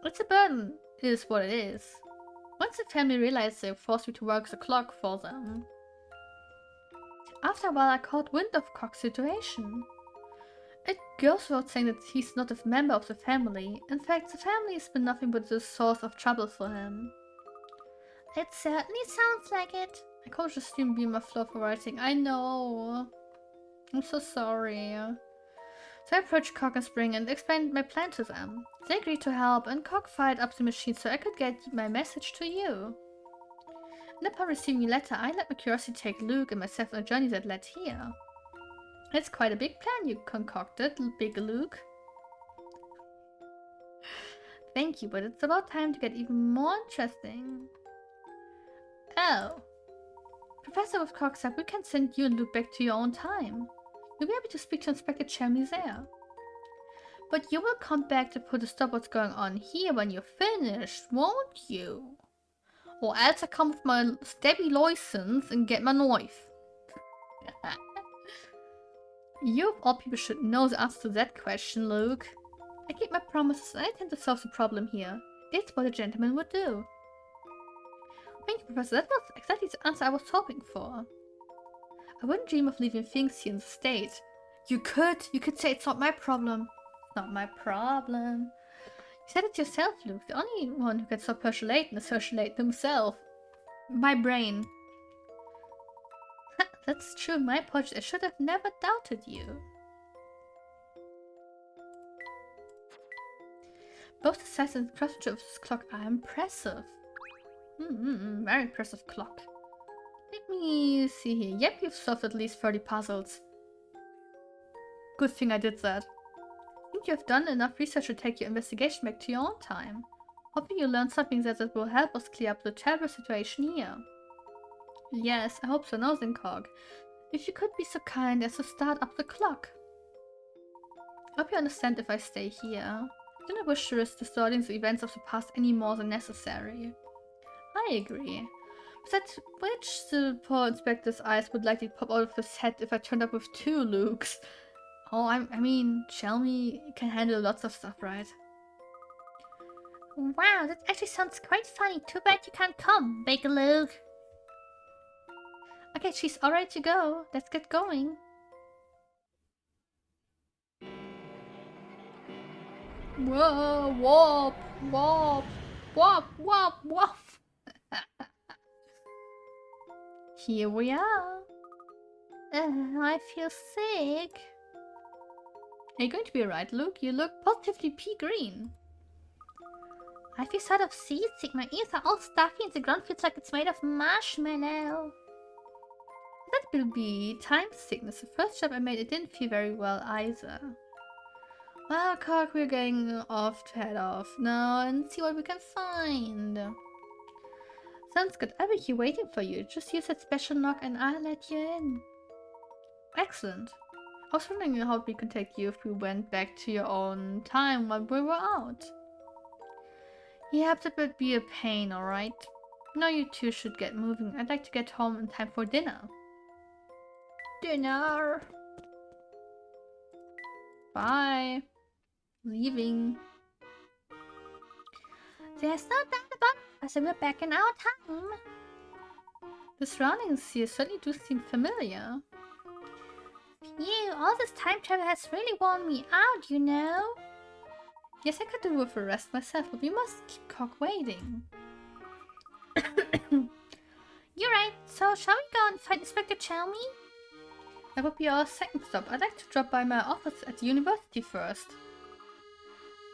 A: It's a burden, it is what it is. Once the family realized they forced me to work the clock for them. After a while I caught wind of Cock's situation. It goes without saying that he's not a member of the family. In fact, the family has been nothing but a source of trouble for him.
E: It certainly sounds like it.
A: I can't just assume be my flaw for writing. I know. I'm so sorry. So I approached Cock and Spring and explained my plan to them. They agreed to help, and Cock fired up the machine so I could get my message to you. And upon receiving your letter, I let my curiosity take Luke and myself on a journey that led here. It's quite a big plan you concocted, Big Luke. Thank you, but it's about time to get even more interesting. Oh. Professor with Cock said we can send you and Luke back to your own time. You'll be able to speak to Inspector Chemley there. But you will come back to put a stop what's going on here when you're finished, won't you? Or else I come with my stabby license and get my knife. You of all people should know the answer to that question, Luke. I keep my promises and I intend to solve the problem here. It's what a gentleman would do. Thank you, Professor. That was exactly the answer I was hoping for. I wouldn't dream of leaving things here in the state. You could say it's not my problem. It's not my problem. You said it yourself, Luke. The only one who can stop Herschel Layton is Herschel Layton himself. My brain. That's true, my apologies. I should have never doubted you. Both the size and craftsmanship of this clock are impressive. Very impressive clock. Let me see here. Yep, you've solved at least 30 puzzles. Good thing I did that. I think you have done enough research to take your investigation back to your own time. Hoping you learn something that will help us clear up the terrible situation here. Yes, I hope so, now Zincog. If you could be so kind as to start up the clock. I hope you understand if I stay here. I do not wish to risk distorting the events of the past any more than necessary. I agree. Besides which, the poor inspector's eyes would likely pop out of his head if I turned up with 2 Lukes. Oh, I mean, Shelmy can handle lots of stuff, right?
E: Wow, that actually sounds quite funny. Too bad you can't come, Big Luke.
A: Okay, she's all ready to go. Let's get going. Whoa, whoop, whoop, whoop, whoop, whoop. Here we are.
E: I feel sick.
A: Are you going to be alright, Luke? You look positively pea green.
E: I feel sort of seasick. My ears are all stuffy and the ground feels like it's made of marshmallow.
A: That will be time sickness. The first job I made, it didn't feel very well either. Well, Cock, we're going off to head off now and see what we can find. Sounds good. I'll be here waiting for you. Just use that special knock and I'll let you in. Excellent. I was wondering how we could take you if we went back to your own time while we were out. Yeah, that would be a pain, alright? Now you two should get moving. I'd like to get home in time for dinner.
E: Dinner.
A: Bye. Leaving.
E: There's no doubt about it, Professor. We're back in our time.
A: The surroundings here certainly do seem familiar.
E: Phew, all this time travel has really worn me out, you know.
A: Yes, I could do with a rest myself, but we must keep Cock waiting.
E: You're right. So, shall we go and find Inspector Chelmy?
A: That would be our second stop. I'd like to drop by my office at the university first.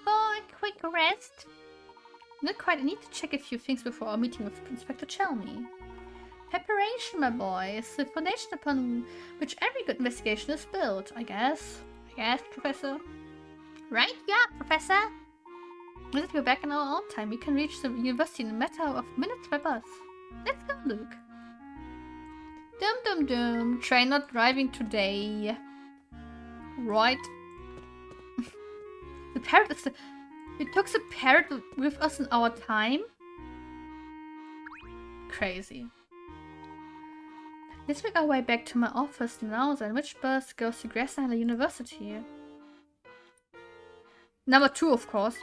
E: For a quick rest?
A: Not quite. I need to check a few things before our meeting with Inspector Chelmy. Preparation, my boy, is the foundation upon which every good investigation is built, I guess. Professor.
E: Right, yeah, Professor.
A: Now that we're back in our own time, we can reach the university in a matter of minutes by bus. Let's go, Luke. Dum dum dum. Train not driving today. Right. The parrot is It took the parrot with us in our time? Crazy. Let's make our way back to my office now then. Which bus goes to Grasshopper University? Number 2, of course.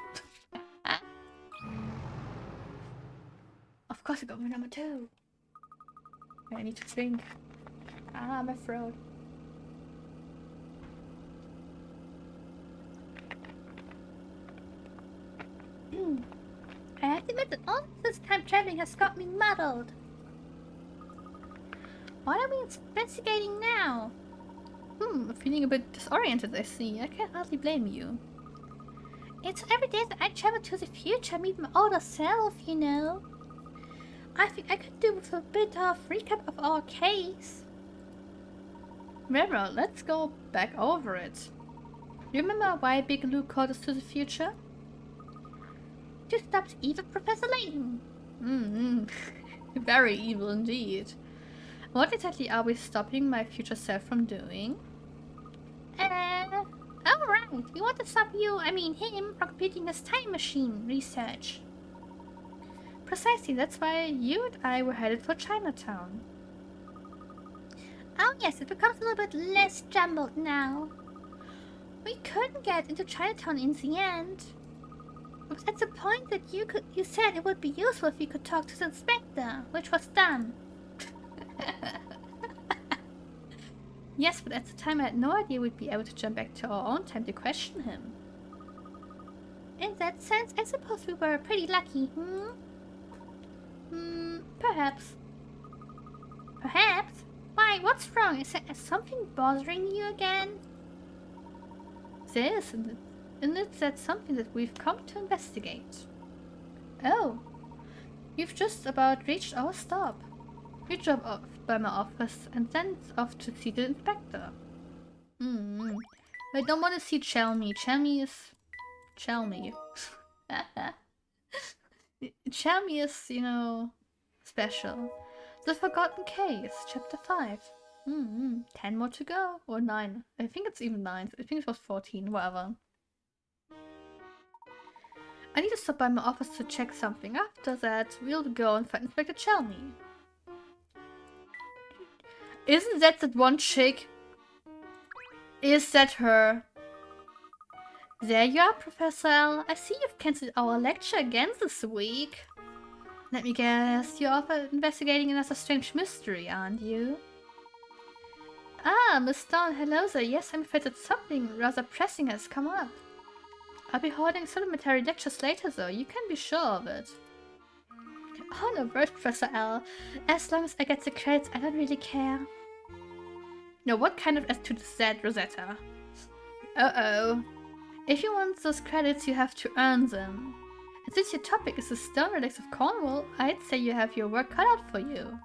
A: Of course I got my number 2. I need to drink. Ah, my throat.
E: I have to admit that all this time traveling has got me muddled. What are we investigating now?
A: Feeling a bit disoriented, I see. I can't hardly blame you.
E: It's every day that I travel to the future, meet my older self, you know. I think I could do with a bit of recap of our case.
A: Well, let's go back over it. Remember why Big Luke called us to the future?
E: To stop the evil Professor Layton.
A: Very evil indeed. What exactly are we stopping my future self from doing?
E: Alright. We want to stop him from completing his time machine research.
A: Precisely, that's why you and I were headed for Chinatown.
E: Oh yes, it becomes a little bit less jumbled now. We couldn't get into Chinatown in the end. It was at the point that you said it would be useful if you could talk to the inspector, which was done.
A: Yes, but at the time I had no idea we'd be able to jump back to our own time to question him.
E: In that sense, I suppose we were pretty lucky, Perhaps. Perhaps? Why, what's wrong? Is something bothering you again?
A: There is, and that's something that we've come to investigate. Oh, you've just about reached our stop. You drove off by my office and then off to see the inspector. I don't want to see Chelmy. Chelmy is... Chelmy. Chelmy is, you know, special. The Forgotten Case, Chapter 5. 10 more to go. Or 9. I think it's even 9. I think it was 14, whatever. I need to stop by my office to check something. After that, we'll go and find Inspector Chelmy. Isn't that one chick? Is that her? There you are, Professor L. I see you've cancelled our lecture again this week. Let me guess, you're off investigating another strange mystery, aren't you? Ah, Miss Stone, hello there. Yes, I'm afraid that something rather pressing has come up. I'll be holding supplementary lectures later, though. You can be sure of it. Oh, no worries, Professor L. As long as I get the credits, I don't really care. No, what kind of attitude is that, Rosetta? Uh-oh. If you want those credits, you have to earn them. And since your topic is the stone relics of Cornwall, I'd say you have your work cut out for you.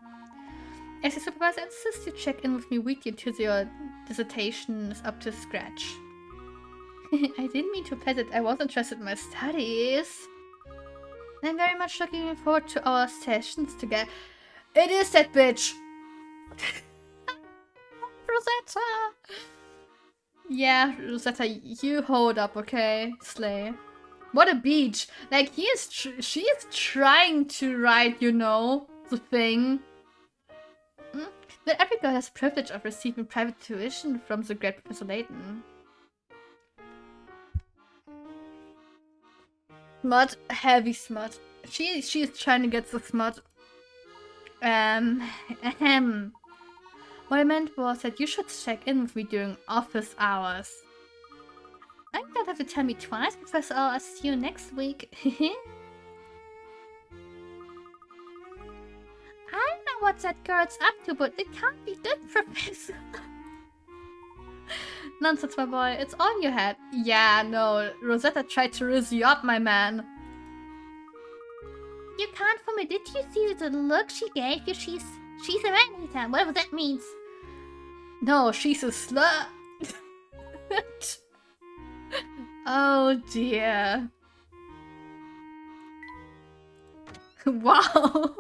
A: As your supervisor, I insist you check in with me weekly until your dissertation is up to scratch. I didn't mean to imply that I was interested in my studies. I'm very much looking forward to our sessions together. It is that bitch! Rosetta! Yeah, Rosetta, you hold up, okay? Slay. What a beach! Like, she is trying to write, you know, the thing. But every girl has the privilege of receiving private tuition from the great Professor Layton. Smut, heavy smut. She is trying to get the smut. Ahem. What I meant was that you should check in with me during office hours. I don't have to tell me twice, Professor. I'll see you next week.
E: I don't know what that girl's up to, but it can't be good, Professor.
A: Nonsense, my boy. It's on your head. Yeah, no. Rosetta tried to rizz you up, my man.
E: You can't fool me. Did you see the look she gave you? She's a man-eater, whatever that means.
A: No, she's a slut. Oh dear. Wow.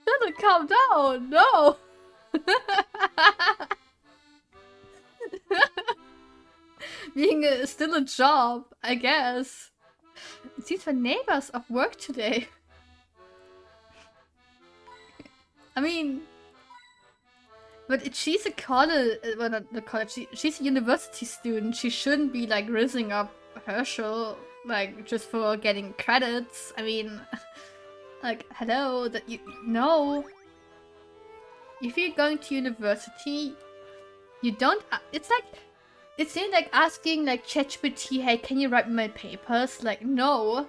A: Doesn't calm down. No. Being still a job, I guess. It seems my neighbors off work today. I mean, but she's a college, well, not the college, she's a university student. She shouldn't be like rizzing up Herschel, like just for getting credits. I mean, like, hello, that you no. If you're going to university, you don't. It's like, it seems like asking like ChatGPT, hey, can you write me my papers? Like, no,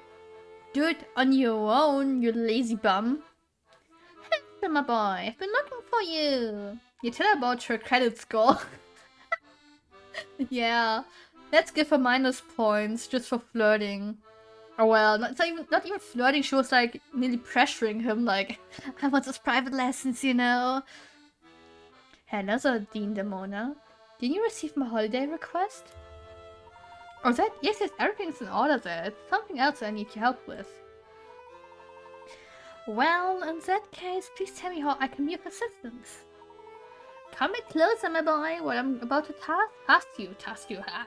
A: do it on your own, you lazy bum. Hey, my boy, I've been looking for you. You tell her about her credit score. Yeah, let's give her minus points just for flirting. Oh well, not even flirting. She was like nearly pressuring him, like, I want those private lessons, you know. Hello, Dean Demona. Did you receive my holiday request? Oh, that? Yes, everything's in order there. It's something else I need your help with. Well, in that case, please tell me how I can be of assistance. Come a bit closer, my boy. What I'm about to task you, huh?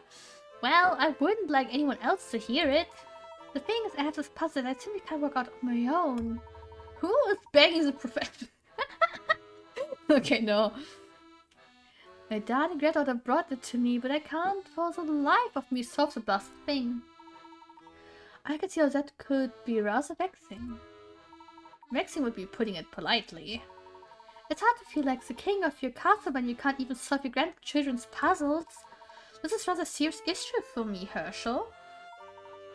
A: Well, I wouldn't like anyone else to hear it. The thing is, I have this puzzle that I simply can't work out on my own. Who is begging the professor? Okay, no. My darling granddaughter brought it to me, but I can't for the life of me solve the best thing. I could see how that could be rather vexing. Vexing would be putting it politely. It's hard to feel like the king of your castle when you can't even solve your grandchildren's puzzles. This is rather a serious issue for me, Herschel.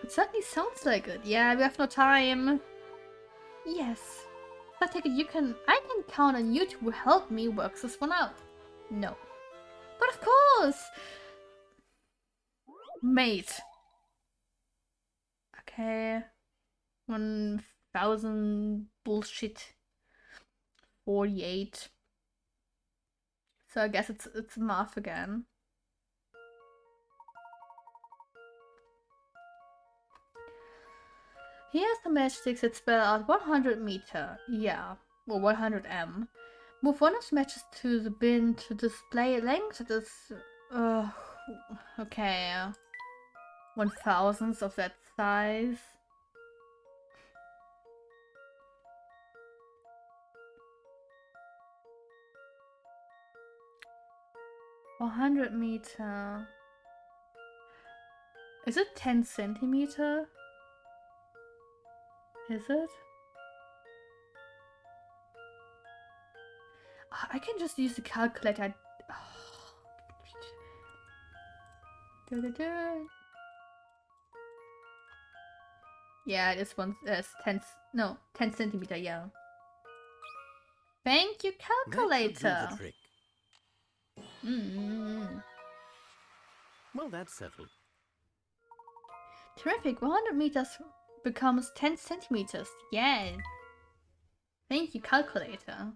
A: It certainly sounds like it. Yeah, we have no time. Yes. I take it I can count on you to help me work this one out. No. But of course! Mate. Okay. 1000 bullshit. 48. So I guess it's math again. Here's the matchsticks that spell out 100 meter. Yeah. Or 100 m. Move one of the matches to the bin to display length that is... okay. 1,000th of that size. $100 meter. Is it 10 centimeter? Is it? Oh, I can just use the calculator. Oh. Yeah, this one's 10 centimeter, yeah. Thank you, calculator.
C: That should do the trick.
A: Mm-hmm.
C: Well, that's settled.
A: Terrific. 100 meters becomes 10 centimeters. Yay. Thank you, calculator.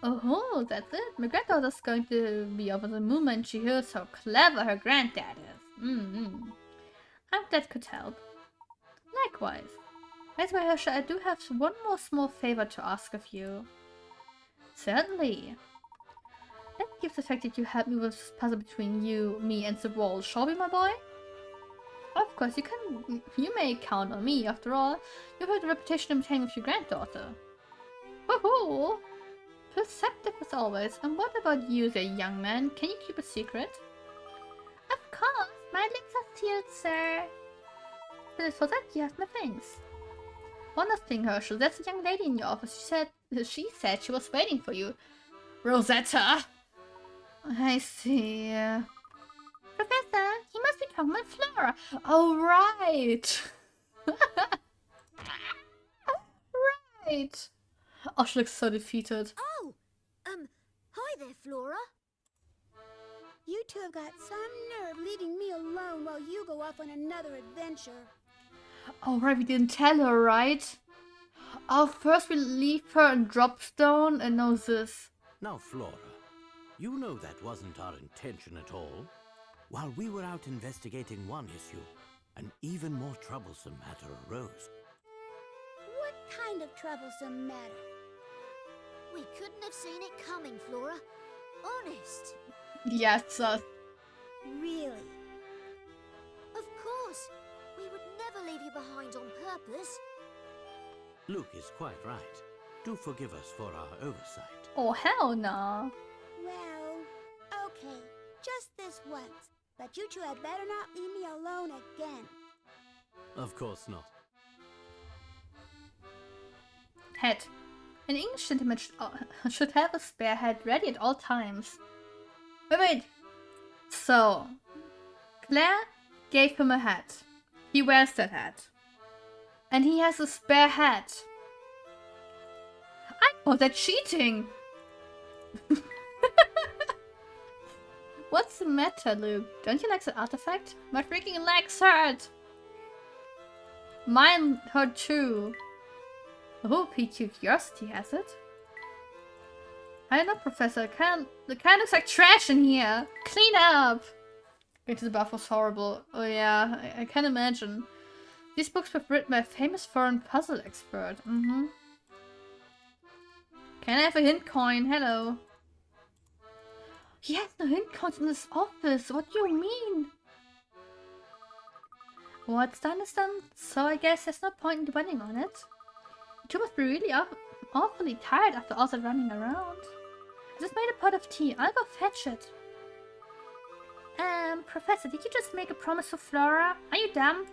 A: Oh, that's it. My granddaughter's going to be over the moon when she hears how clever her granddad is. I'm glad that could help. Likewise. By the way, Herschel, I do have one more small favor to ask of you. Certainly. Let's give the fact that you helped me with this puzzle between me and the wall, shall we, my boy? Of course, you may count on me. After all, you've had a reputation of playing with your granddaughter. Woohoo! Perceptive as always. And what about you there, young man? Can you keep a secret?
E: Of course, my lips are sealed, sir.
A: For that, you have my thanks. One last thing, Herschel. That's a young lady in your office. She said she was waiting for you. Rosetta! I see.
E: Professor, he must be talking about Flora.
A: Oh, right! Right! Oh, she looks so defeated.
G: Oh, hi there, Flora.
I: You two have got some nerve leaving me alone while you go off on another adventure.
A: Oh, right, we didn't tell her, right? Oh, first we leave her in Dropstone and now this.
C: Now, Flora, you know that wasn't our intention at all. While we were out investigating one issue, an even more troublesome matter arose.
I: What kind of troublesome matter?
G: We couldn't have seen it coming, Flora. Honest.
A: Yes,
I: Really?
G: Of course. We would never leave you behind on purpose.
C: Luke is quite right. Do forgive us for our oversight.
A: Oh, hell no.
I: Well, okay. Just this once. But you two had better not leave me alone again.
C: Of course not.
A: Head. An English gentleman should have a spare head ready at all times. Wait. So, Claire gave him a hat. He wears that hat. And he has a spare hat. I call that cheating! What's the matter, Luke? Don't you like that artifact? My freaking legs hurt! Mine hurt too. I hope Curiosity has it. I don't know, Professor. It kind of looks like trash in here. Clean up! Going to the bath was horrible. Oh yeah, I can imagine. These books were written by a famous foreign puzzle expert. Can I have a hint coin? Hello. He has no hint coins in this office. What do you mean? What's done is done, so I guess there's no point in dwelling on it. You must be really awfully tired after all that running around. I just made a pot of tea. I'll go fetch it.
E: Professor, did you just make a promise to Flora? Are you dumb?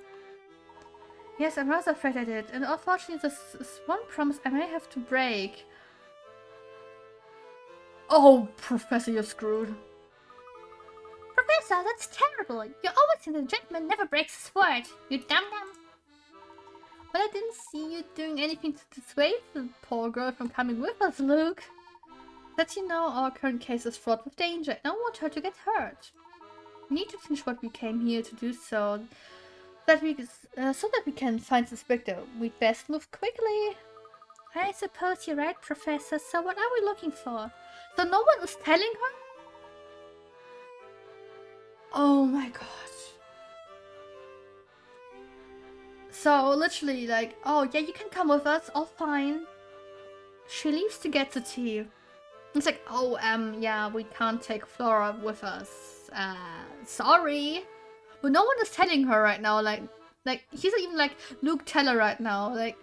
A: Yes, I'm rather afraid I did. And unfortunately, this is one promise I may have to break. Oh, Professor, you're screwed.
E: Professor, that's terrible. You always say the gentleman never breaks his word. You dum-dum.
A: But I didn't see you doing anything to dissuade the poor girl from coming with us, Luke. That you know, our current case is fraught with danger. I don't want her to get hurt. We need to finish what we came here to do so that we can find this victor. We'd best move quickly.
E: I suppose you're right, Professor. So what are we looking for?
A: So no one was telling her? Oh my god. So literally like, oh yeah, you can come with us, all fine. She leaves to get the tea. It's like, oh, yeah, we can't take Flora with us. Sorry. But no one is telling her right now, like, he's not even like, Luke, tell her right now, like.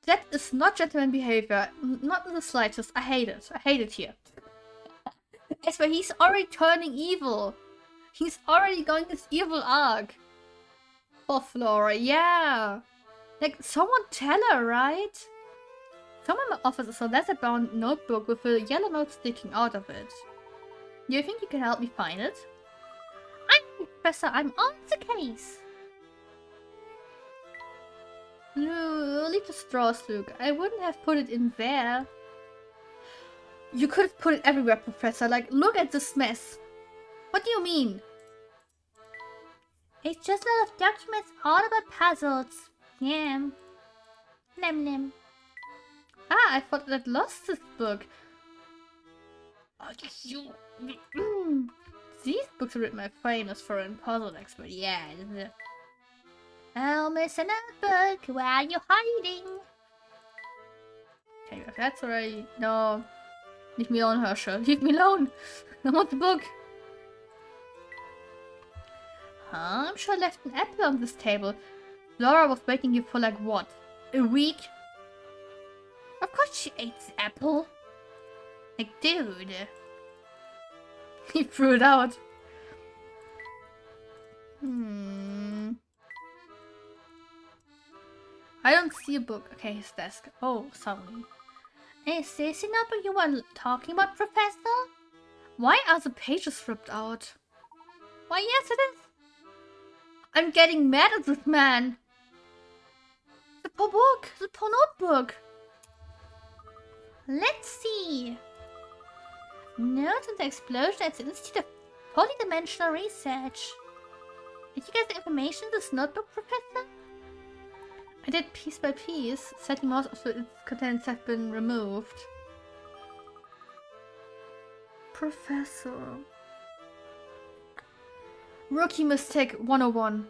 A: That is not gentleman behavior, not in the slightest. I hate it. I hate it here. I swear, he's already turning evil. He's already going this evil arc. For Flora, yeah. Like, someone tell her, right? Someone offers us a leather-bound notebook with a yellow note sticking out of it. Do you think you can help me find it?
E: Professor, I'm on the case.
A: No, leave the straws, Luke. I wouldn't have put it in there. You could have put it everywhere, Professor. Like, look at this mess. What do you mean?
E: It's just a lot of documents all about puzzles. Yeah. Lem lem.
A: Ah, I thought I'd lost this book. Oh, These books are written by a famous foreign puzzle expert. Yeah.
E: I'll miss a notebook. Where are you hiding?
A: Okay, if that's already... No. Leave me alone, Herschel. Leave me alone. I want the book. Huh? I'm sure I left an apple on this table. Laura was waiting here for like what? A week? Of course she ate the apple. Like, dude. He threw it out. I don't see a book. Okay, his desk. Oh, sorry.
E: Is this the number you were talking about, Professor?
A: Why are the pages ripped out? Why, yes, it is. I'm getting mad at this man. The poor book. The poor notebook.
E: Let's see. Notes on the explosion at the Institute of Polydimensional Research. Did you get the information in this notebook, Professor?
A: I did piece by piece. Sadly, most of its contents have been removed. Professor. Rookie mistake 101.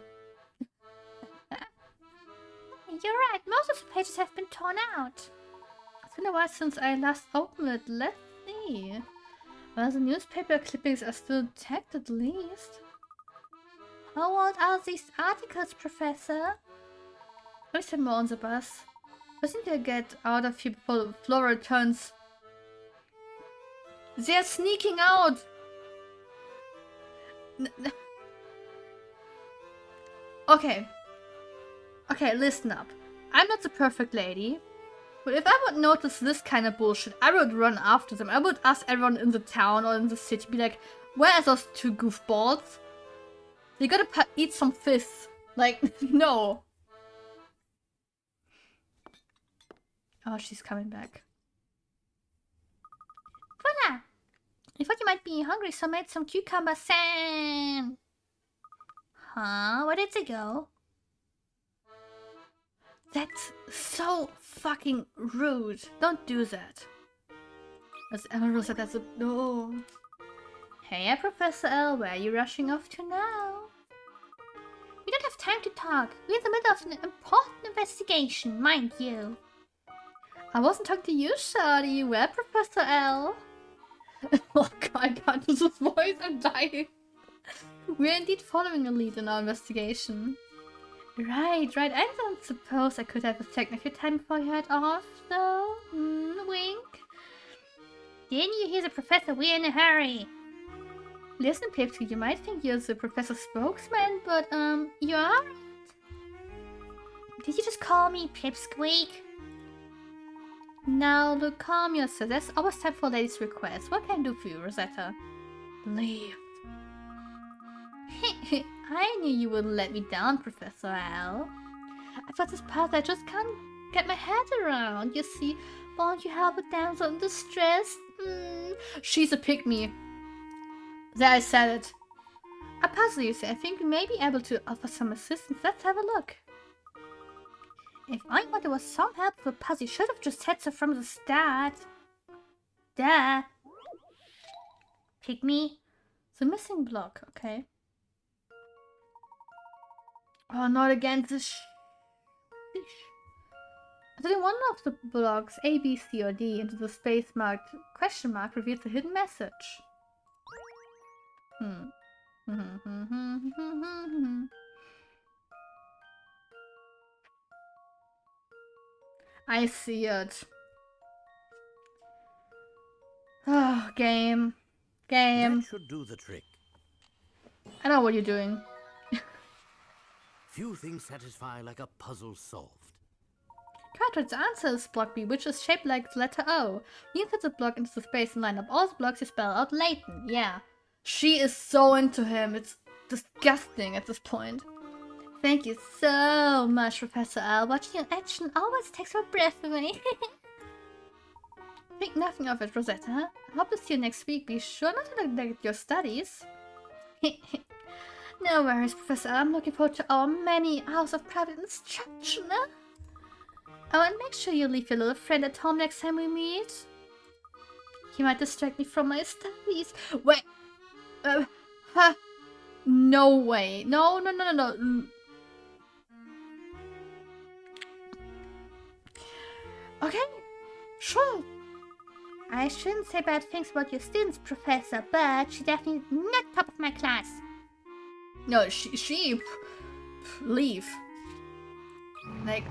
E: You're right, most of the pages have been torn out.
A: It's been a while since I last opened it. Let's see. Well, the newspaper clippings are still intact at least.
E: How old are these articles, Professor?
A: Let me send more on the bus. I think they'll get out of here before Flora returns. They're sneaking out! Okay. Okay, listen up. I'm not the perfect lady. But if I would notice this kind of bullshit, I would run after them. I would ask everyone in the town or in the city, be like, where are those two goofballs? They gotta eat some fish. Like, no. Oh, she's coming back.
E: Voila! I thought you might be hungry, so I made some cucumber sand. Huh? Where did they go?
A: That's so fucking rude. Don't do that. As Emma said, that's a no. Hey, Professor L, where are you rushing off to now?
E: We don't have time to talk. We're in the middle of an important investigation, mind you.
A: I wasn't talking to you, Shadi. Where, Professor L? Oh god, I can't do this voice. I'm dying. We're indeed following a lead in our investigation. Right. I don't suppose I could have a second of your time before you head off, though. Wink.
E: Didn't you hear the professor? We're in a hurry.
A: Listen, Pipsky, you might think you're the professor's spokesman, but, you are?
E: Did you just call me Pipsqueak?
A: Now, look, calm yourself. There's always time for ladies' requests. What can I do for you, Rosetta? Leave. I knew you wouldn't let me down, Professor L. I've got this path I just can't get my head around. You see, won't you help a damsel in distress? She's a pygmy. There, I said it. A puzzle, you say. I think we may be able to offer some assistance. Let's have a look. If I wanted was some help for a puzzle, you should have just said so from the start. Duh.
E: Pygmy.
A: The missing block, okay. Oh, not again this Did one of the blocks A, B, C, or D into the space marked question mark reveals a hidden message? I see it. Oh, game.
C: That should do the trick.
A: I know what you're doing.
C: Few things satisfy like a puzzle solved.
A: Cartwright's answer is block B, which is shaped like the letter O. You insert the block into the space and line up all the blocks, you spell out Layton. Yeah. She is so into him. It's disgusting at this point. Thank you so much, Professor L. Watching you in action always takes my breath away. Think nothing of it, Rosetta. I hope to see you next week. Be sure not to neglect your studies. No worries, Professor. I'm looking forward to our many hours of private instruction. Oh, and make sure you leave your little friend at home next time we meet. He might distract me from my studies. Wait. No way. No. Okay. Sure.
E: I shouldn't say bad things about your students, Professor, but she's definitely not top of my class.
A: No, she leave. Like,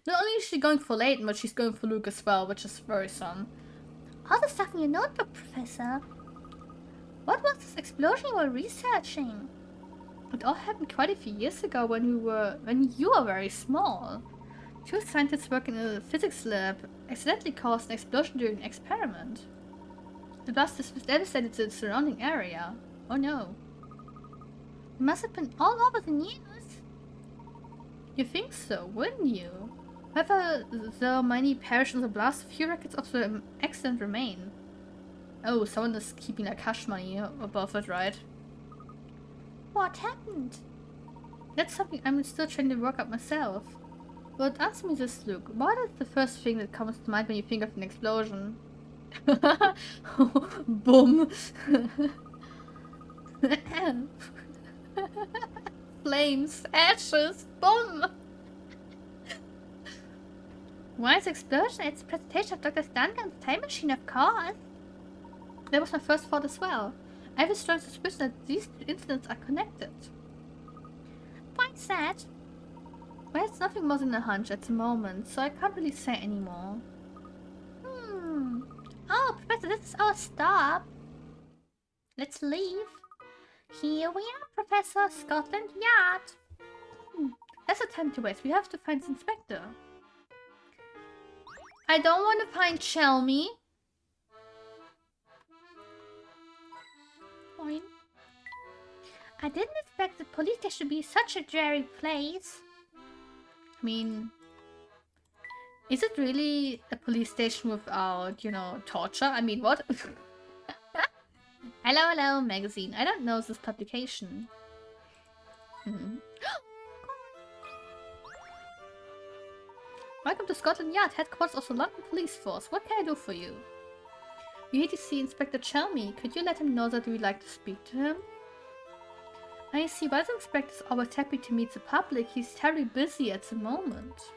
A: not only is she going for Layton, but she's going for Luke as well, which is worrisome.
E: All the stuff in your notebook, Professor. What was this explosion you were researching?
A: It all happened quite a few years ago when you were very small. Two scientists working in a physics lab accidentally caused an explosion during an experiment. The blast devastated the surrounding area. Oh no.
E: It must have been all over the news.
A: You think so, wouldn't you? However, though many perished in the blast, few records of the accident remain. Oh, someone is keeping like hush money above it, right?
E: What happened?
A: That's something I'm still trying to work out myself. But answer me this, Luke. What is the first thing that comes to mind when you think of an explosion? Boom! Flames, ashes, boom!
E: Why is the explosion? It's a presentation of Dr. Duncan's time machine, of course.
A: That was my first thought as well. I have a strong suspicion that these incidents are connected.
E: Why's that?
A: Well, it's nothing more than a hunch at the moment, so I can't really say anymore.
E: Oh, Professor, this is our stop. Let's leave. Here we are, Professor. Scotland Yard.
A: That's a time to waste. We have to find the inspector. I don't want to find Chelmy.
E: Fine. I didn't expect the police station to be such a dreary place.
A: I mean, is it really a police station without, you know, torture? I mean, what? Hello, hello, magazine. I don't know this publication. Welcome to Scotland Yard, headquarters of the London Police Force. What can I do for you? We need to see Inspector Chelmy. Could you let him know that we'd like to speak to him? I see. While the inspector's always happy to meet the public, he's terribly busy at the moment.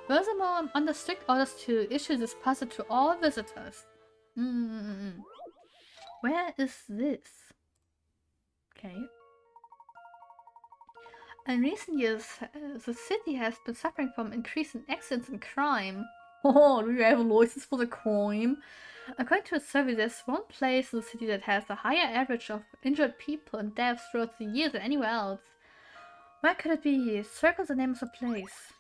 A: Furthermore, I'm under strict orders to issue this puzzle to all visitors. Where is this? Okay. In recent years, the city has been suffering from increasing accidents and crime. Oh, do you have a license for the crime? According to a survey, there's one place in the city that has a higher average of injured people and deaths throughout the year than anywhere else. Where could it be? Circle the name of the place.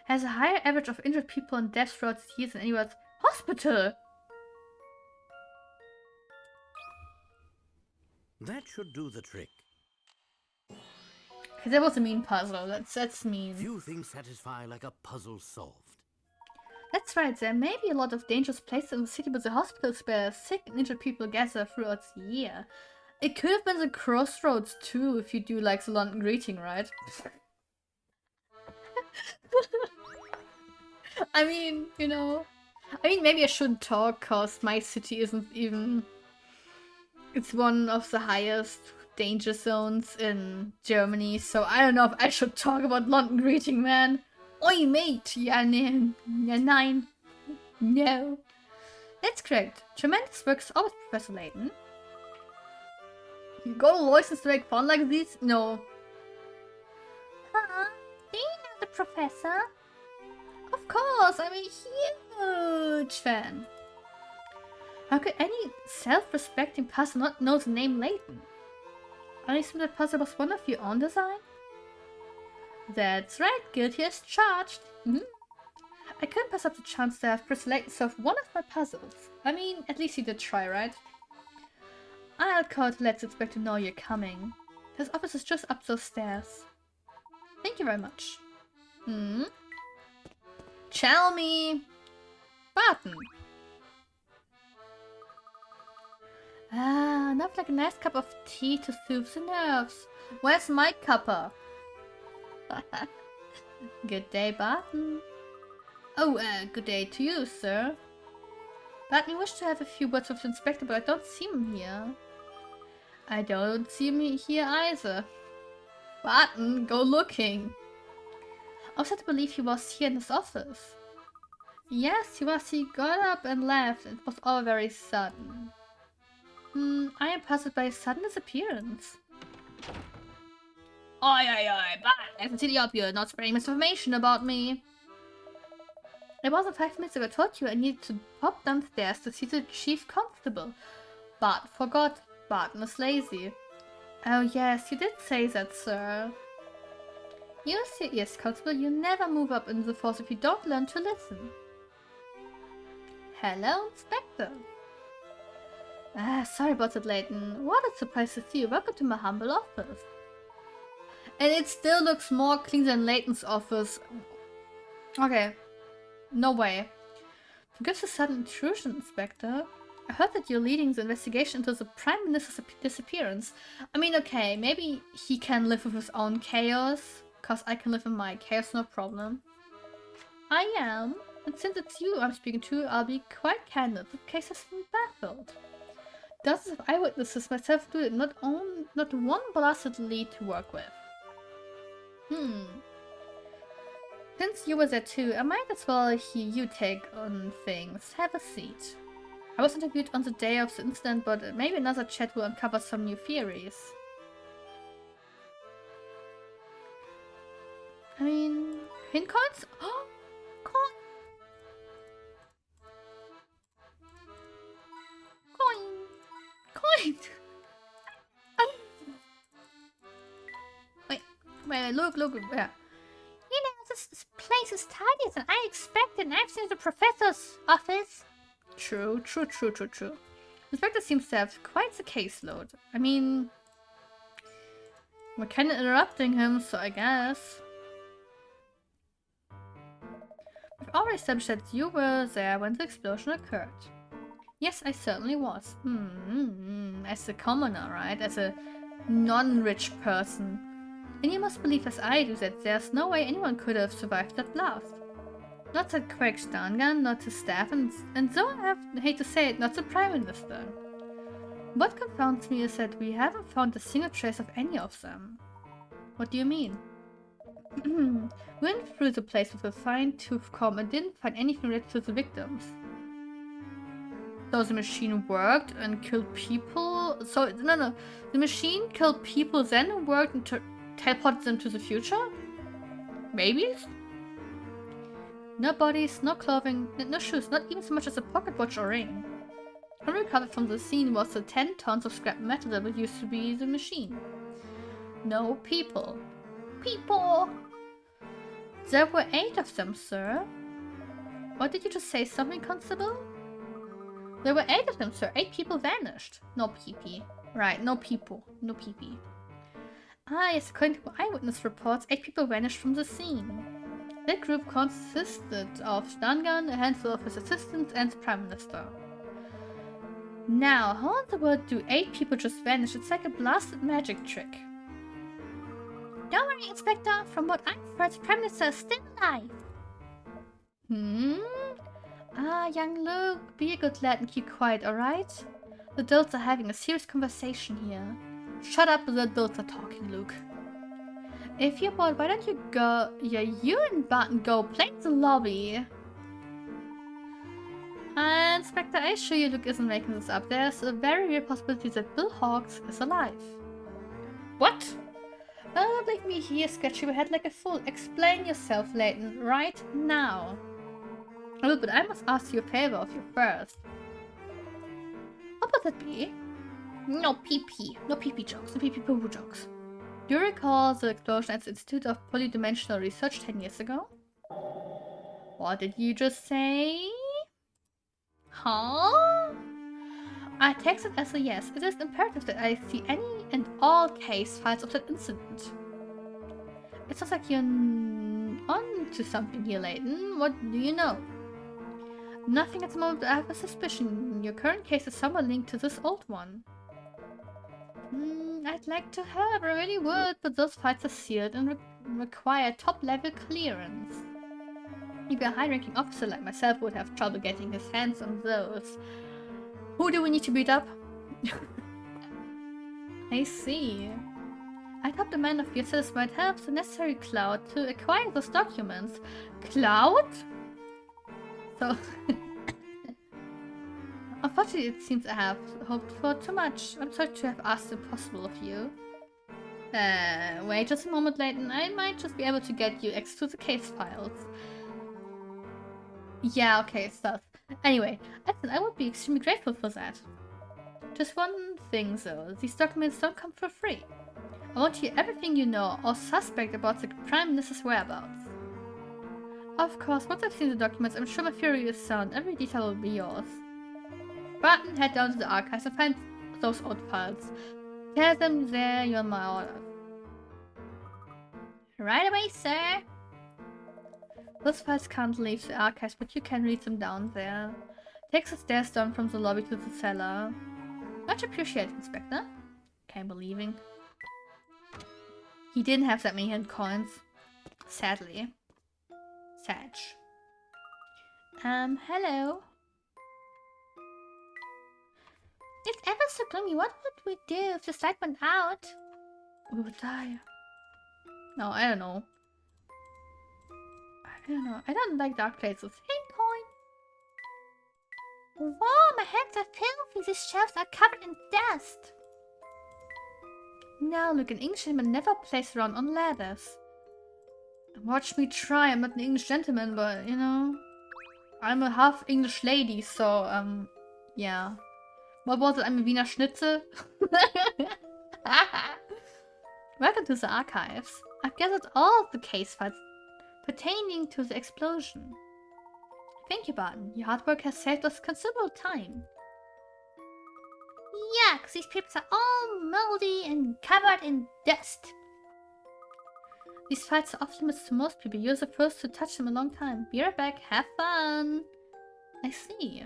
A: Has a higher average of injured people and deaths throughout the year than anywhere else. Hospital!
C: That should do the trick.
A: Okay, that was a mean puzzle. That's mean.
C: Few things satisfy like a puzzle solved.
A: That's right, there may be a lot of dangerous places in the city, but the hospitals where sick and injured people gather throughout the year. It could have been the crossroads too, if you do like the London greeting, right? I mean, you know. I mean, maybe I shouldn't talk, cause my city isn't even... It's one of the highest danger zones in Germany, so I don't know if I should talk about London greeting, man. Oi, mate! Yeah, nine. No. That's correct. Tremendous work as always, Professor Layton. You got a license to make fun like this? No.
E: Do you know the Professor?
A: Of course, I'm a huge fan. How could any self-respecting person not know the name Layton? I assume that puzzle was one of your own design? That's right, guilty as charged. I couldn't pass up the chance to have Professor Layton solve one of my puzzles. I mean, at least you did try, right? I'll call to let the inspector know you're coming. His office is just up those stairs. Thank you very much. Chelmy! Button! Ah, enough like a nice cup of tea to soothe the nerves. Where's my cuppa? Good day, Barton. Oh, good day to you, sir. Barton, I wish to have a few words with the inspector, but I don't see him here. I don't see him here either. Barton, go looking. I was led to believe he was here in his office. Yes, he was. He got up and left. It was all very sudden. I am puzzled by his sudden disappearance. Oi, Barton, I can see the obvious, not spreading misinformation about me. It wasn't 5 minutes ago I told you I needed to pop downstairs to see the chief constable. But forgot. Barton is lazy. Oh yes, you did say that, sir. You serious, Constable? You never move up in the force if you don't learn to listen. Hello, Inspector. Sorry about that, Layton. What a surprise to see you. Welcome to my humble office. And it still looks more clean than Layton's office. Okay. No way. Forgive the sudden intrusion, Inspector. I heard that you're leading the investigation into the Prime Minister's disappearance. I mean, okay, maybe he can live with his own chaos, cause I can live in my chaos, no problem. I am, and since it's you I'm speaking to, I'll be quite candid. The case has been baffled. Dozens of eyewitnesses, myself included, not one blasted lead to work with. Since you were there too, I might as well hear you take on things. Have a seat. I was interviewed on the day of the incident, but maybe another chat will uncover some new theories. I mean, hint coins? Oh, coin! Coin! Wait, look, yeah.
E: You know, this place is tidier than I expected, and I've seen the professor's office.
A: True. The inspector seems to have quite the caseload. I mean, we're kinda interrupting him, so I guess. We've already established that you were there when the explosion occurred. Yes, I certainly was. As a commoner, right? As a non-rich person. And you must believe as I do that there's no way anyone could have survived that blast. Not the Craig Stangan, not the staff, and so I hate to say it, not the Prime Minister. What confounds me is that we haven't found a single trace of any of them. What do you mean? We went through the place with a fine-tooth comb and didn't find anything related to the victims. So the machine worked and killed people? So, no. The machine killed people, then worked and teleported them to the future? Babies? No bodies, no clothing, no shoes, not even so much as a pocket watch or ring. What recovered from the scene was the 10 tons of scrap metal that used to be the machine. No people. People! There were 8 of them, sir. What did you just say, something, Constable? There were 8 of them, sir. 8 people vanished. No pee-pee. Right, no people. No pee-pee. Ah, yes, according to eyewitness reports, 8 people vanished from the scene. That group consisted of Stangan, a handful of his assistants, and the Prime Minister. Now, how in the world do 8 people just vanish? It's like a blasted magic trick.
E: Don't worry, Inspector. From what I've heard, the Prime Minister is still alive.
A: Ah, young Luke, be a good lad and keep quiet, alright? The adults are having a serious conversation here. Shut up, the adults are talking, Luke. If you're bored, why don't you go... Yeah, you and Barton go play in the lobby. Inspector, I assure you Luke isn't making this up. There's a very real possibility that Bill Hawks is alive. What? Don't leave me here scratching your head like a fool. Explain yourself, Layton, right now. Oh, but I must ask you a favor of you first. What would that be? No pee-pee. No pee-pee jokes. No pee-pee poo-poo jokes. Do you recall the explosion at the Institute of Polydimensional Research 10 years ago? What did you just say? Huh? I texted as a yes. It is imperative that I see any and all case files of that incident. It sounds like you're on to something here, Layton. What do you know? Nothing at the moment, but I have a suspicion. Your current case is somewhat linked to this old one. I'd like to help, I really would, but those files are sealed and require top-level clearance. Even a high-ranking officer like myself would have trouble getting his hands on those. Who do we need to beat up? I see. I thought the man of your service might have the necessary clout to acquire those documents. Clout? So... Unfortunately, it seems I have hoped for too much. I'm sorry to have asked the impossible of you. Wait just a moment, Layton. I might just be able to get you access to the case files. Yeah, okay, stuff. Anyway, I would be extremely grateful for that. Just one thing though, these documents don't come for free. I want to hear everything you know or suspect about the Prime Minister's whereabouts. Of course, once I've seen the documents, I'm sure my fury is sound. Every detail will be yours. Barton, head down to the archives and find those old files. Tell them there you're on my orders.
E: Right away, sir.
A: Those files can't leave the archives, but you can read them down there. Takes the stairs down from the lobby to the cellar. Much appreciated, Inspector. Can't believing. He didn't have that many hidden coins. Sadly. Sag.
E: Hello. It's ever so gloomy. What would we do if the light went out?
A: We would die. No, I don't know. I don't know. I don't like dark places.
E: Hey, coin. Whoa, my hands are filthy. These shelves are covered in dust.
A: Now look, an English gentleman never plays around on ladders. Watch me try. I'm not an English gentleman, but you know, I'm a half English lady, so yeah. What was it? I'm a Wiener Schnitzel. Welcome to the archives. I've gathered all of the case files pertaining to the explosion. Thank you, Barton. Your hard work has saved us considerable time.
E: Yuck, these papers are all moldy and covered in dust.
A: These files are off limits to most people. You're the first to touch them in a long time. Be right back. Have fun. I see.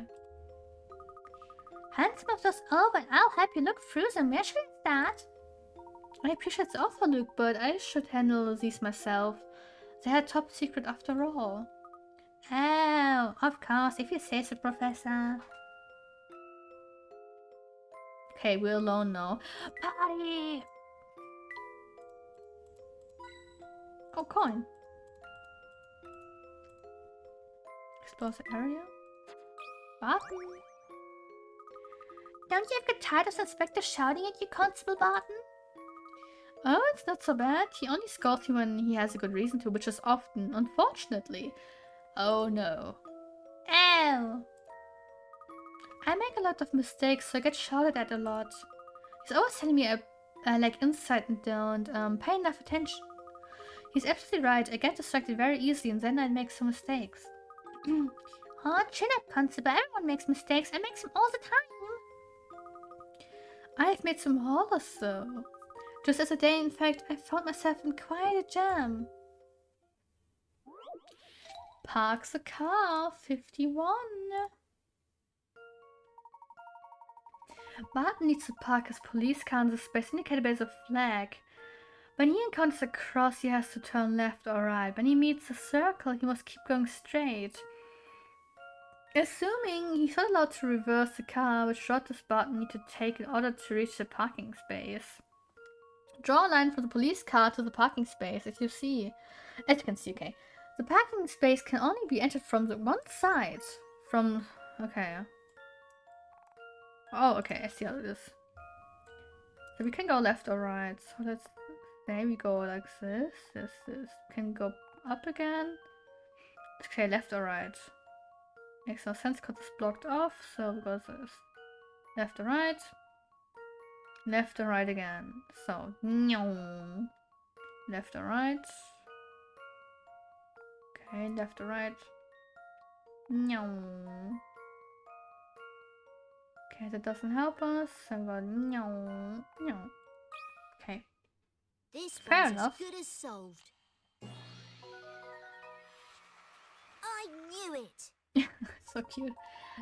E: Hand some of those over and I'll help you look through them. Where should we start?
A: I appreciate the offer, Luke, but I should handle these myself. They're top secret after all.
E: Oh, of course, if you say so, Professor.
A: Okay, we're alone now.
E: Party!
A: Oh, coin. Explore the area. Barton.
E: Don't you ever get tired of the Inspector shouting at you, Constable Barton?
A: Oh, it's not so bad. He only scolds you when he has a good reason to, which is often, unfortunately. Oh no.
E: Oh.
A: I make a lot of mistakes, so I get shouted at a lot. He's always telling me I lack insight and don't pay enough attention. He's absolutely right. I get distracted very easily and then I make some mistakes.
E: Oh, chin up, Constable. Everyone makes mistakes. I make them all the time.
A: I've made some haulers though. Just as a day, in fact, I found myself in quite a jam. Park the car, 51. Barton needs to park his police car in the space indicated by the flag. When he encounters a cross, he has to turn left or right. When he meets a circle, he must keep going straight. Assuming he's not allowed to reverse the car, which route does Barton need to take in order to reach the parking space? Draw a line from the police car to the parking space, as you can see, okay. The parking space can only be entered from the one side. Okay. Oh, okay, I see how it is. So we can go left or right. So there we go, like this. This. Can go up again. Okay, left or right. Makes no sense because it's blocked off, so we go this. Left or right. Left or right again. So, no. Left or right. Okay, left or right. No. Okay, that doesn't help us. So go no. Okay.
G: This
A: Fair
G: one's
A: enough.
G: as good as solved. I knew it.
A: So cute.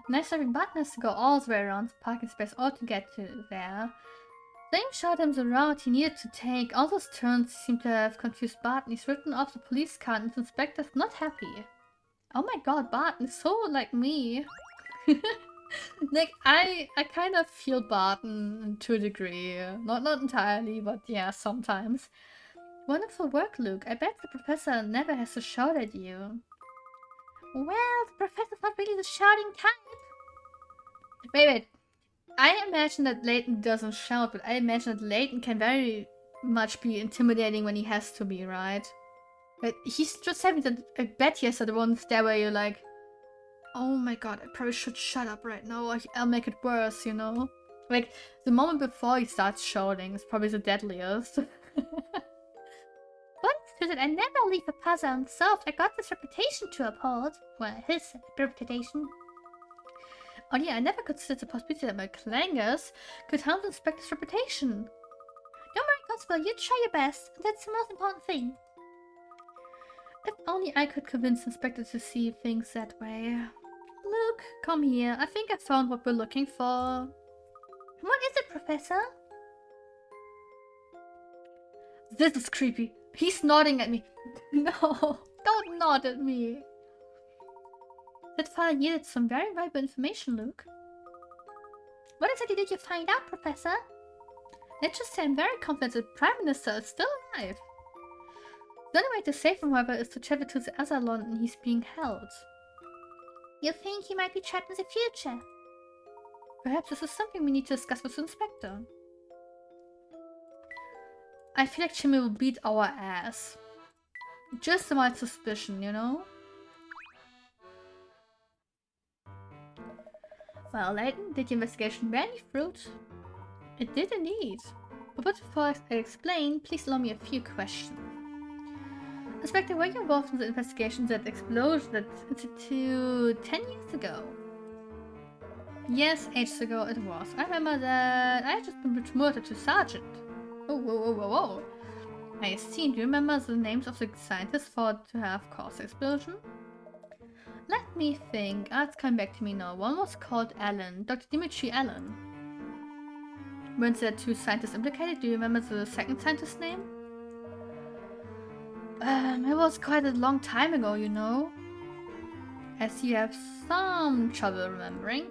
A: Nice having Barton has to go all the way around the parking space all to get to there. Dame showed him the route he needed to take. All those turns seem to have confused Barton. He's written off the police car and the inspector's not happy. Oh my god, Barton is so like me. Like, I kind of feel Barton to a degree. Not entirely, but yeah, sometimes. Wonderful work, Luke. I bet the professor never has to shout at you.
E: Well, the professor's not really the shouting type.
A: Wait. I imagine that Layton doesn't shout, but I imagine that Layton can very much be intimidating when he has to be, right? But he's just having that. I bet he has that one stare where you're like, Oh my god, I probably should shut up right now. I'll make it worse, you know? Like, the moment before he starts shouting is probably the deadliest.
E: But it's true that I never leave a puzzle unsolved. I got this reputation to uphold. Well, his reputation.
A: Oh yeah, I never considered the possibility that my clangers could harm the Inspector's reputation.
E: Don't worry, Constable, you try your best. That's the most important thing.
A: If only I could convince the Inspector to see things that way. Look, come here. I think I found what we're looking for.
E: What is it, Professor?
A: This is creepy. He's nodding at me. No, don't nod at me. That file yielded some very valuable information, Luke.
E: What exactly did you find out, Professor?
A: Let's just say I'm very confident the Prime Minister is still alive. The only way to save him, however, is to travel to the other London he's being held.
E: You think he might be trapped in the future?
A: Perhaps this is something we need to discuss with the Inspector. I feel like Jimmy will beat our ass. Just a mild suspicion, you know? Well, Layton, did your investigation bear any fruit? It did indeed. But before I explain, please allow me a few questions. Inspector, were you involved in the investigation that exploded at Institute 10 years ago? Yes, ages ago it was. I remember that I had just been promoted to sergeant. Oh, whoa, whoa, whoa, whoa. I see. Do you remember the names of the scientists thought to have caused the explosion? Let me think. It's coming back to me now. One was called Allen, Dr. Dimitri Allen. Weren't there two scientists implicated? Do you remember the second scientist's name? It was quite a long time ago, you know. I see you have some trouble remembering.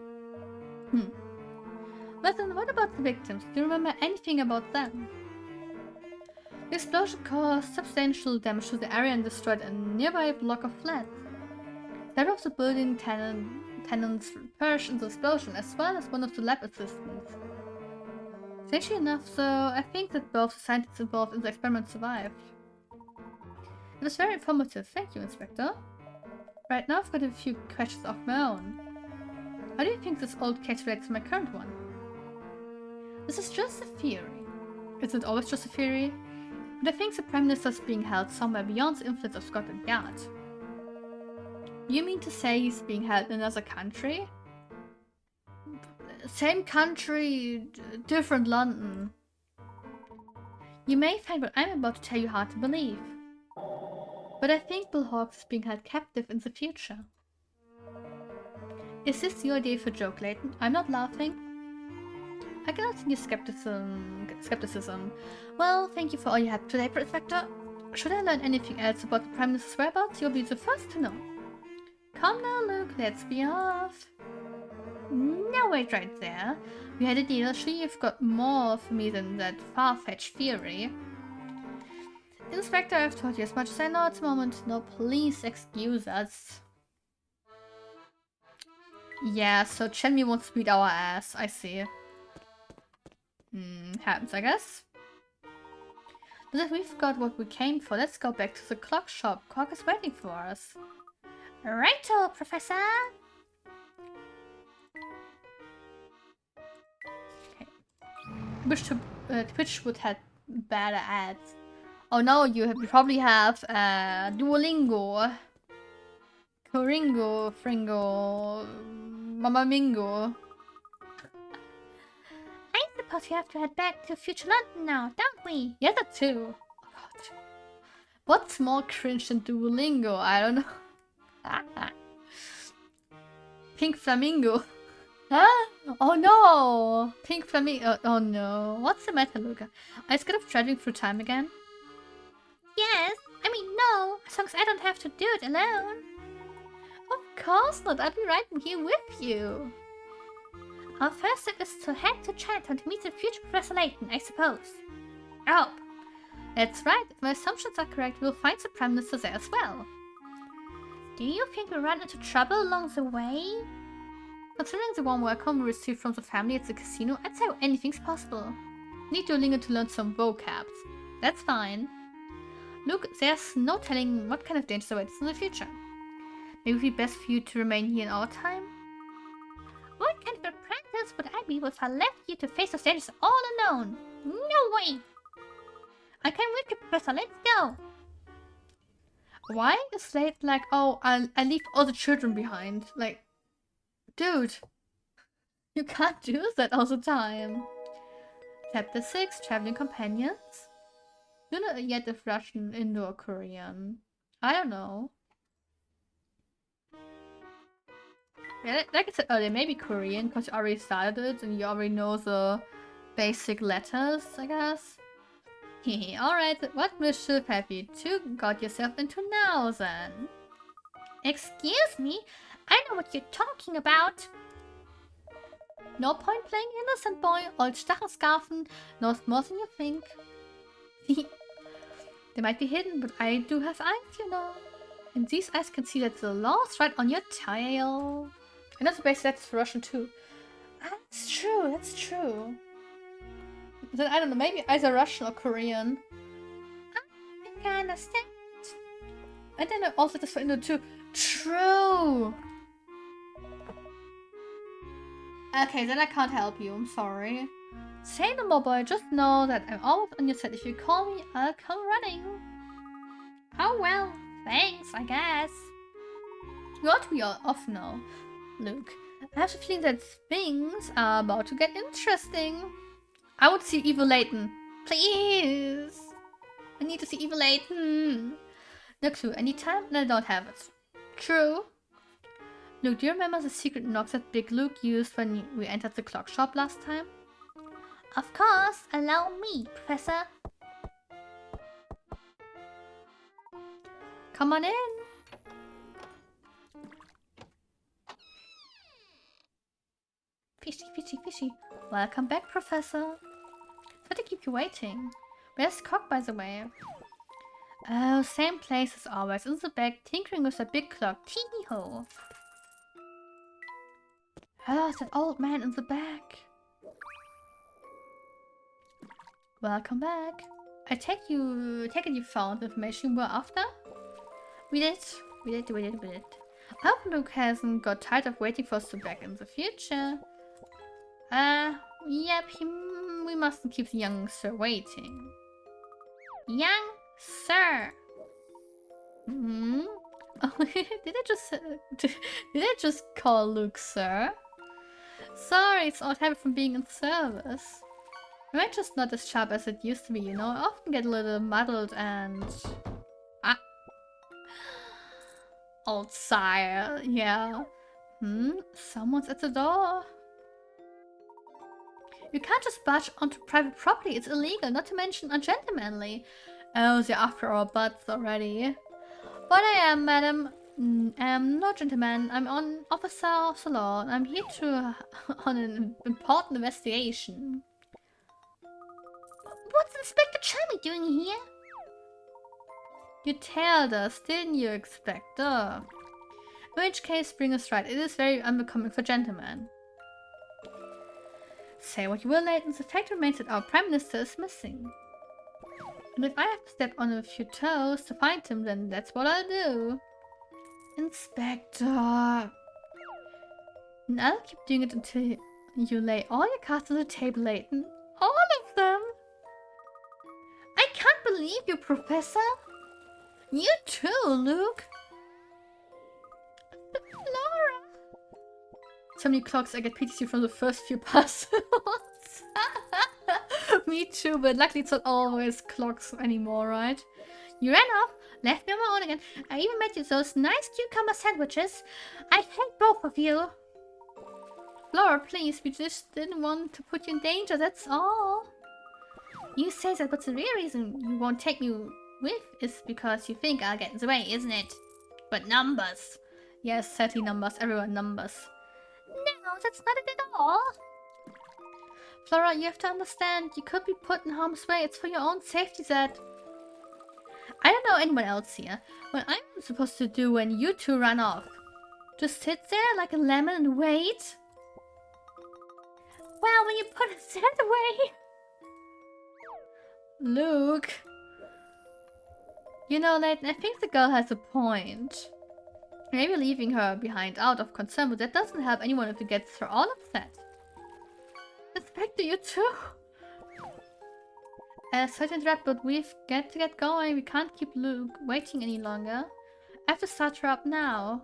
A: But then what about the victims? Do you remember anything about them? The explosion caused substantial damage to the area and destroyed a nearby block of flats. Several of the building tenants perished in the explosion, as well as one of the lab assistants. Strangely enough, though, I think that both the scientists involved in the experiment survived. It was very informative. Thank you, Inspector. Right now I've got a few questions of my own. How do you think this old case relates to my current one? This is just a theory. Is it always just a theory? But I think the Prime Minister is being held somewhere beyond the influence of Scotland Yard. You mean to say he's being held in another country? Same country, different London. You may find what I'm about to tell you hard to believe. But I think Bill Hawkes is being held captive in the future. Is this your idea for a joke, Layton? I'm not laughing. I cannot see your skepticism. Well, thank you for all your help today, Inspector. Should I learn anything else about the Prime Minister's whereabouts, you'll be the first to know. Come now, Luke, let's be off. No, wait right there. We had a deal. Sure, you've got more for me than that far-fetched theory. Inspector, I've told you as much as I know at the moment. No, please excuse us. Yeah, so Chenmi wants to beat our ass. I see. Happens, I guess. But if we've got what we came for, let's go back to the clock shop. Clock is waiting for us.
E: Righto, Professor.
A: Okay. Twitch would have better ads. Oh no, you probably have Duolingo, Coringo, Fringo, Mamamingo.
E: I suppose we have to head back to future London now, don't we?
A: Yeah, that too. Oh god. What's more cringe than Duolingo? I don't know. Pink Flamingo. Huh? Oh no! Pink Flamingo. Oh no. What's the matter, Luca? Are you scared of traveling through time again?
E: Yes. I mean, no. As long as I don't have to do it alone.
A: Of course not. I'll be right here with you.
E: Our first step is to head to Chinatown to meet the future Professor Layton, I suppose. I hope.
A: That's right. If my assumptions are correct, we'll find the Prime Minister there as well.
E: Do you think we'll run into trouble along the way?
A: Considering the warm welcome we received from the family at the casino, I'd say anything's possible. Need Duolingo to learn some vocabs. That's fine. Look, there's no telling what kind of dangers awaits in the future. Maybe it would be best for you to remain here in our time?
E: What kind of apprentice would I be if I left you to face those dangers all alone? No way! I can't wait, Professor. Let's go!
A: Why is Slade like, oh, I leave all the children behind? Like, dude, you can't do that all the time. Chapter 6, Traveling Companions. Do not yet if Russian, Indo, or Korean. I don't know. Yeah, like I said earlier, maybe Korean, because you already started it and you already know the basic letters, I guess. Hehe, alright, what mischief have you two got yourself into now then?
E: Excuse me? I know what you're talking about.
A: No point playing innocent boy, old Stachelskarfen knows more than you think. They might be hidden, but I do have eyes, you know. And these eyes can see that the law's right on your tail. And that's basically that's for Russian too. That's true, that's true. Then I don't know, maybe either Russian or Korean.
E: I think I understand.
A: And then also this for Indo too. True! Okay, then I can't help you, I'm sorry. Say no more, boy, just know that I'm always on your side. If you call me, I'll come running.
E: Oh well, thanks, I guess.
A: You ought to be off now, Luke. I have the feeling that things are about to get interesting. I want to see Evil Layton. Please! I need to see Evil Layton. No clue. Anytime? No, I don't have it. True. Luke, do you remember the secret knocks that Big Luke used when we entered the clock shop last time?
E: Of course. Allow me, Professor.
A: Come on in. Fishy, fishy, fishy. Welcome back, Professor. Sorry to keep you waiting. Where's the cock, by the way? Oh, same place as always, in the back, tinkering with a big clock. Tee-hoo. Oh, that old man in the back. Welcome back. I take it you found the information you were after? We did. I hope Luke hasn't got tired of waiting for us to back in the future. Yep, we mustn't keep the young sir waiting.
E: Young sir.
A: Hmm? Oh, did I just call Luke sir? Sorry, it's odd habit from being in service. I'm just not as sharp as it used to be, you know? I often get a little muddled and... Old sire, yeah. Someone's at the door. You can't just barge onto private property, it's illegal, not to mention ungentlemanly. Oh, they're after our butts already. But I am, madam. I'm no gentleman, I'm an officer of the law. I'm here to on an important investigation.
E: What's Inspector Chummy doing here?
A: You tailed us, didn't you, Inspector? In which case, bring us right. It is very unbecoming for gentlemen. Say what you will, Leighton, the fact remains that our Prime Minister is missing. And if I have to step on a few toes to find him, then that's what I'll do. Inspector. And I'll keep doing it until you lay all your cards on the table, Leighton. All of them! I can't believe you, Professor! You too, Luke! Laura! So many clocks, I get PTSD from the first few puzzles. Me too, but luckily it's not always clocks anymore, right? You ran off, left me on my own again. I even made you those nice cucumber sandwiches. I hate both of you. Laura, please, we just didn't want to put you in danger, that's all. You say that, but the real reason you won't take me with is because you think I'll get in the way, isn't it? But numbers. Yes, sadly numbers, everyone numbers.
E: No, that's not it at all.
A: Flora, you have to understand, you could be put in harm's way. It's for your own safety that... I don't know anyone else here. What I'm supposed to do when you two run off? Just sit there like a lemon and wait?
E: Well, when you put it that way...
A: Luke... You know, Leighton, I think the girl has a point. Maybe leaving her behind out of concern, but that doesn't help anyone if it gets her all upset. Respect to you too. Sorry to interrupt, but we've got to get going. We can't keep Luke waiting any longer. I have to start her up now.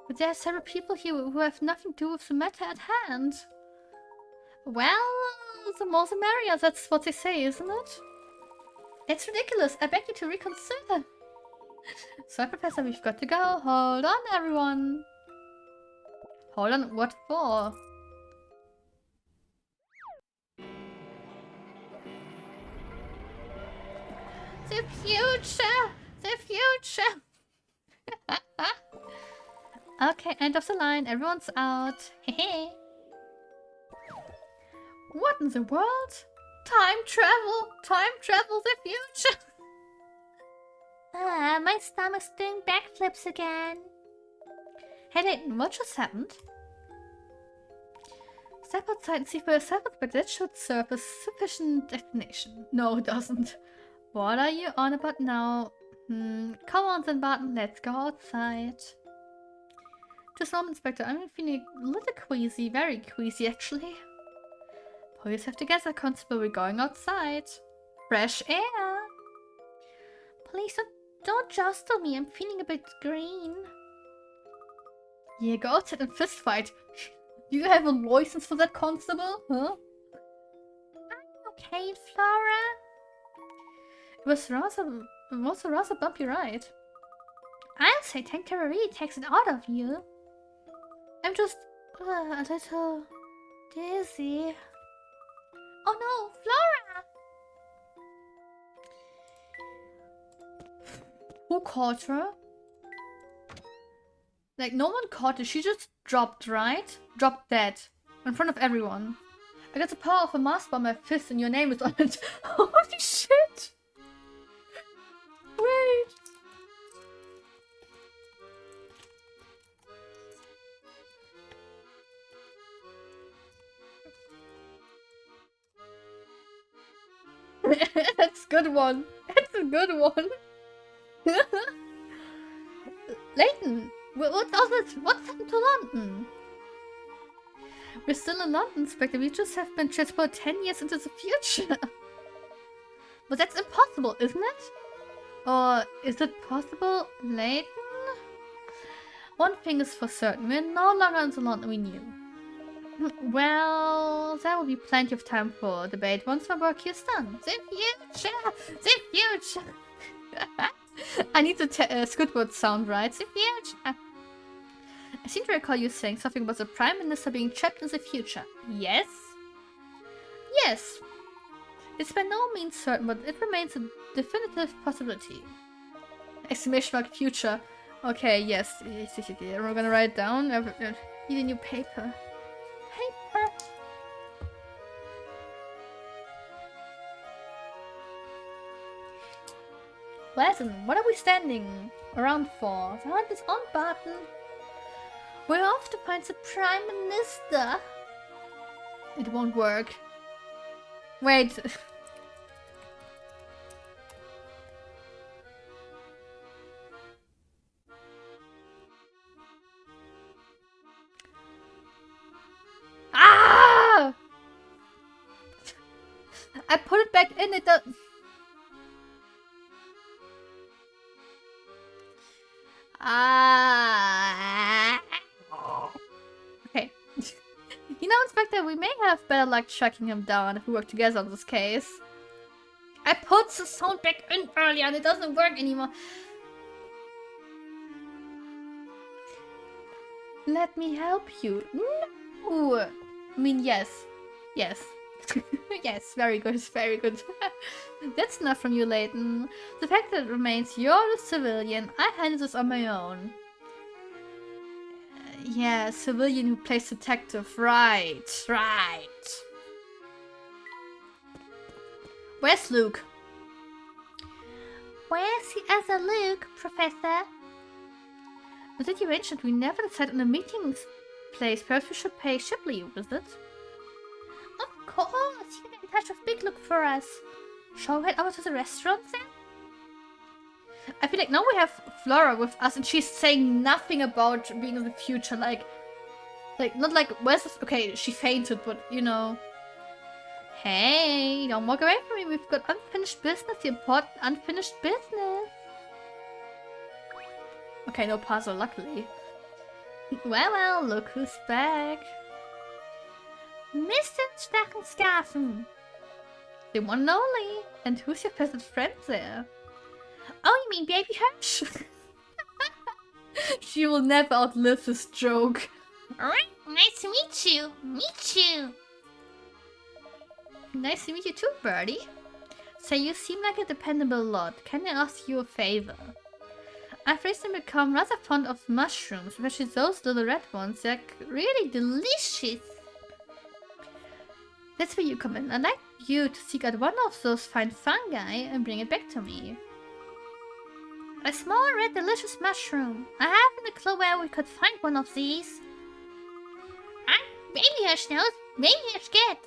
A: But there are several people here who have nothing to do with the matter at hand. Well, the more the merrier, that's what they say, isn't it? It's ridiculous. I beg you to reconsider. Sorry, Professor, we've got to go. Hold on, everyone. Hold on, what for? The future! The future! Okay, end of the line. Everyone's out. Hehe. What in the world? Time travel! Time travel the future!
E: Ah, my stomach's doing backflips again.
A: Hey Layton, what just happened? Step outside and see for yourself, but that should serve as sufficient explanation. No, it doesn't. What are you on about now? Come on then, Barton, let's go outside. Just a moment, Inspector. I'm feeling a little queasy, very queasy actually. Pull yourself together, Constable, we're going outside. Fresh air.
E: Please don't jostle me, I'm feeling a bit green.
A: Yeah, go outside and fist fight. Do you have a license for that, Constable? Huh?
E: Okay, Flora?
A: It was a rather bumpy ride.
E: I'll say temporarily takes it out of you.
A: I'm just a little dizzy.
E: Oh no, Flora!
A: Who caught her? Like, no one caught her. She just dropped, right? Dropped dead. In front of everyone. I got the power of a mask by my fist and your name is on it. Holy shit! Wait. That's a good one. That's a good one. Layton, what's all this? What's happened to London? We're still in London, Spectre. We just have been transported 10 years into the future. But that's impossible, isn't it? Or is it possible, Layton? One thing is for certain. We're no longer in the London we knew. Well, there will be plenty of time for debate once my work here's done. The future! The future! I need the Squidward sound right. The future! I seem to recall you saying something about the Prime Minister being trapped in the future. Yes? Yes. It's by no means certain, but it remains a definitive possibility. Exclamation mark future. Okay, yes. We're gonna write it down. Need a new paper. Paper! Well then, what are we standing around for? The hunt is on, Barton. We're off to find the Prime Minister. It won't work. Wait. Ah! I put it back in, it does. Okay. You know, Inspector, we may have better luck tracking him down if we work together on this case. I put the sound back in earlier and it doesn't work anymore. Let me help you. No! I mean, yes. Yes. Yes, very good, very good. That's enough from you, Layton. The fact that it remains you're the civilian, I handle this on my own. Yeah, civilian who plays detective. Right, right. Where's Luke?
E: Where's the other Luke, Professor?
A: But did you mention we never decided on a meeting place? Perhaps we should pay Shipley a visit?
E: Of course, you get in touch with Big Luke for us. Shall we head over to the restaurant then?
A: I feel like now we have Flora with us and she's saying nothing about being in the future. Like not like, where's this? Okay, she fainted, but you know. Hey, don't walk away from me. We've got unfinished business, the important unfinished business. Okay, no puzzle, luckily. Well, look who's back. Mr. Stachenskarfen. The one and only. And who's your best friend there?
E: Oh, you mean Baby Hirsch?
A: She will never outlive this joke.
E: Alright, nice to meet you. Meet you.
A: Nice to meet you too, Birdie. So you seem like a dependable lot. Can I ask you a favor? I've recently become rather fond of mushrooms, especially those little red ones. They're really delicious. That's where you come in. I'd like you to seek out one of those fine fungi and bring it back to me.
E: A small red delicious mushroom. I haven't a clue where we could find one of these. Baby Hirsch knows. Baby Hirsch get.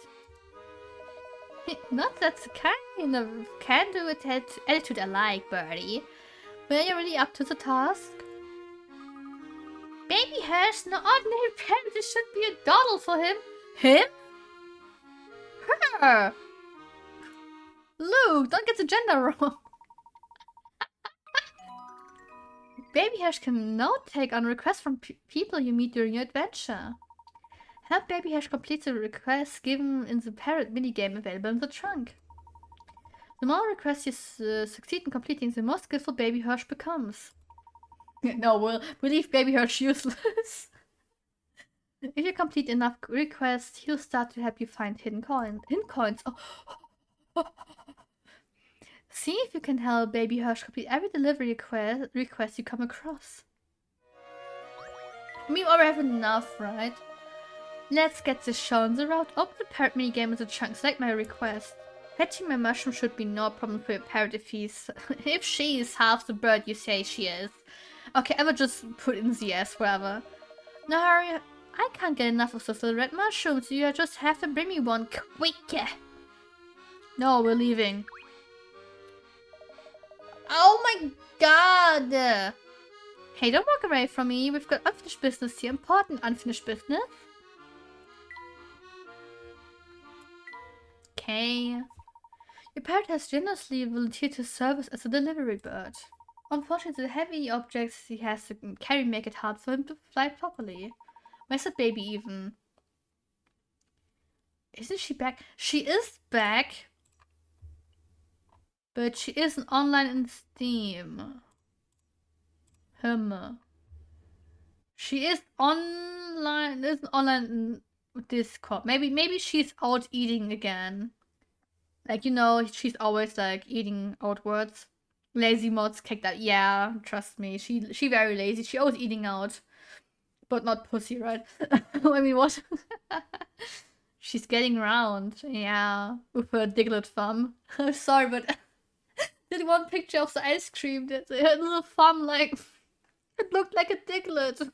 A: Not that's the kind of can-do attitude I like, Birdie. But are you really up to the task?
E: Baby Hirsch, no ordinary parent. This should be a doddle for him.
A: Him? Her! Luke, don't get the gender wrong. Baby Hirsch can now take on requests from people you meet during your adventure. Help Baby Hirsch complete the requests given in the parrot minigame available in the trunk. The more requests you succeed in completing, the more skillful Baby Hirsch becomes. No, we'll leave Baby Hirsch useless. If you complete enough requests, he'll start to help you find hidden coins. Hidden coins? Oh. See if you can help Baby Hirsch complete every delivery request you come across. I mean, we already have enough, right? Let's get this show on the road. Open the parrot minigame in the trunk. Select my request. Fetching my mushroom should be no problem for your parrot if she is half the bird you say she is. Okay, I will just put in the yes, whatever. No hurry, I can't get enough of those little red mushrooms. You just have to bring me one quick. No, we're leaving. Oh my god! Hey, don't walk away from me. We've got unfinished business here. Important unfinished business. Okay. Your parrot has generously volunteered to serve as a delivery bird. Unfortunately, the heavy objects he has to carry make it hard for him to fly properly. Where's the baby even? Isn't she back? She is back! But she isn't online in Steam. She is online. Isn't online in Discord. Maybe she's out eating again. Like, you know, she's always like eating outwards. Lazy mods kicked out. Yeah, trust me. She very lazy. She always eating out. But not pussy, right? I mean, what? She's getting around. Yeah, with her diglet thumb. I'm sorry, but did one picture of the ice cream that her little thumb, like, it looked like a diglet.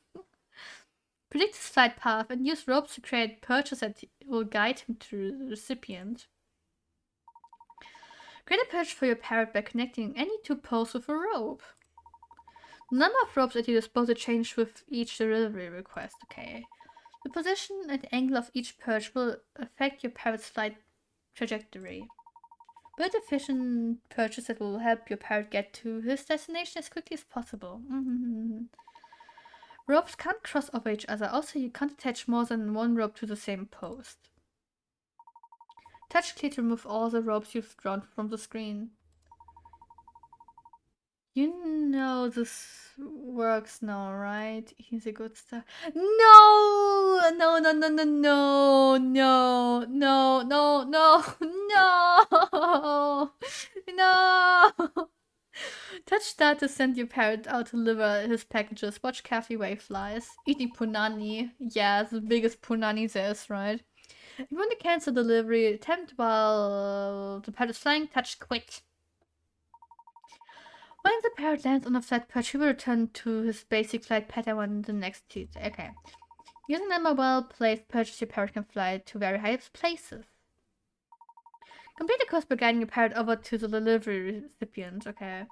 A: Predict his flight path and use ropes to create perches that will guide him to the recipient. Create a perch for your parrot by connecting any two poles with a rope. The number of ropes at your disposal change with each delivery request. Okay. The position and angle of each perch will affect your parrot's flight trajectory. Build efficient perches that will help your parrot get to his destination as quickly as possible. Ropes can't cross over each other. Also, you can't attach more than one rope to the same post. Touch clear to remove all the ropes you've drawn from the screen. You know this works now, right? He's a good star. No! No, no, no, no, no, no, no, no, no, no, no! Touch start to send your parrot out to deliver his packages. Watch carefully where he flies. Eating punani. Yeah, the biggest punani there is, right? If you want to cancel delivery, attempt while the parrot is flying, touch quit. When the parrot lands on a flat perch, he will return to his basic flight pattern on the next Tuesday. Okay. Using them a well-placed perches, your parrot can fly to very high places. Complete the course by guiding your parrot over to the delivery recipient. Okay.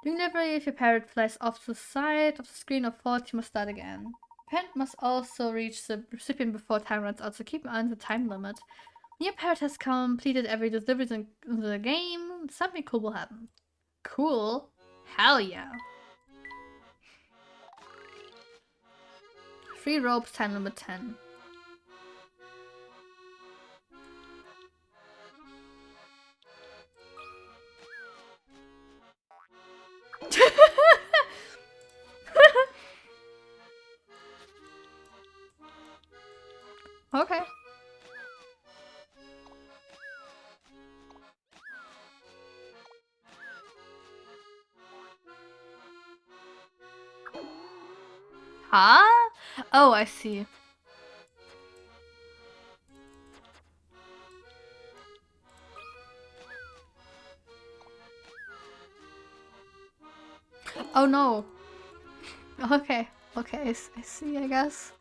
A: During delivery, if your parrot flies off to the side of the screen or falls, you must start again. Parrot must also reach the recipient before time runs out, so keep an eye on the time limit. When your parrot has completed every delivery in the game, something cool will happen. Cool? Hell yeah. 3 ropes, time limit 10. Okay. Huh? Oh, I see. Oh no. Okay. Okay, I see, I guess.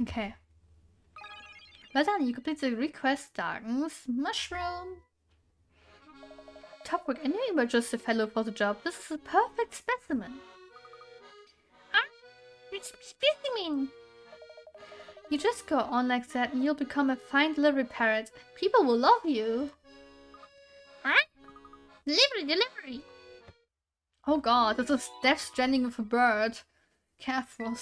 A: Okay. Well done, you complete the request, Darkness Mushroom. Top work, I knew you were just a fellow for the job. This is a perfect specimen.
E: It's specimen.
A: You just go on like that and you'll become a fine delivery parrot. People will love you.
E: Huh? Delivery.
A: Oh god, this is Death Stranding with a bird. Careful.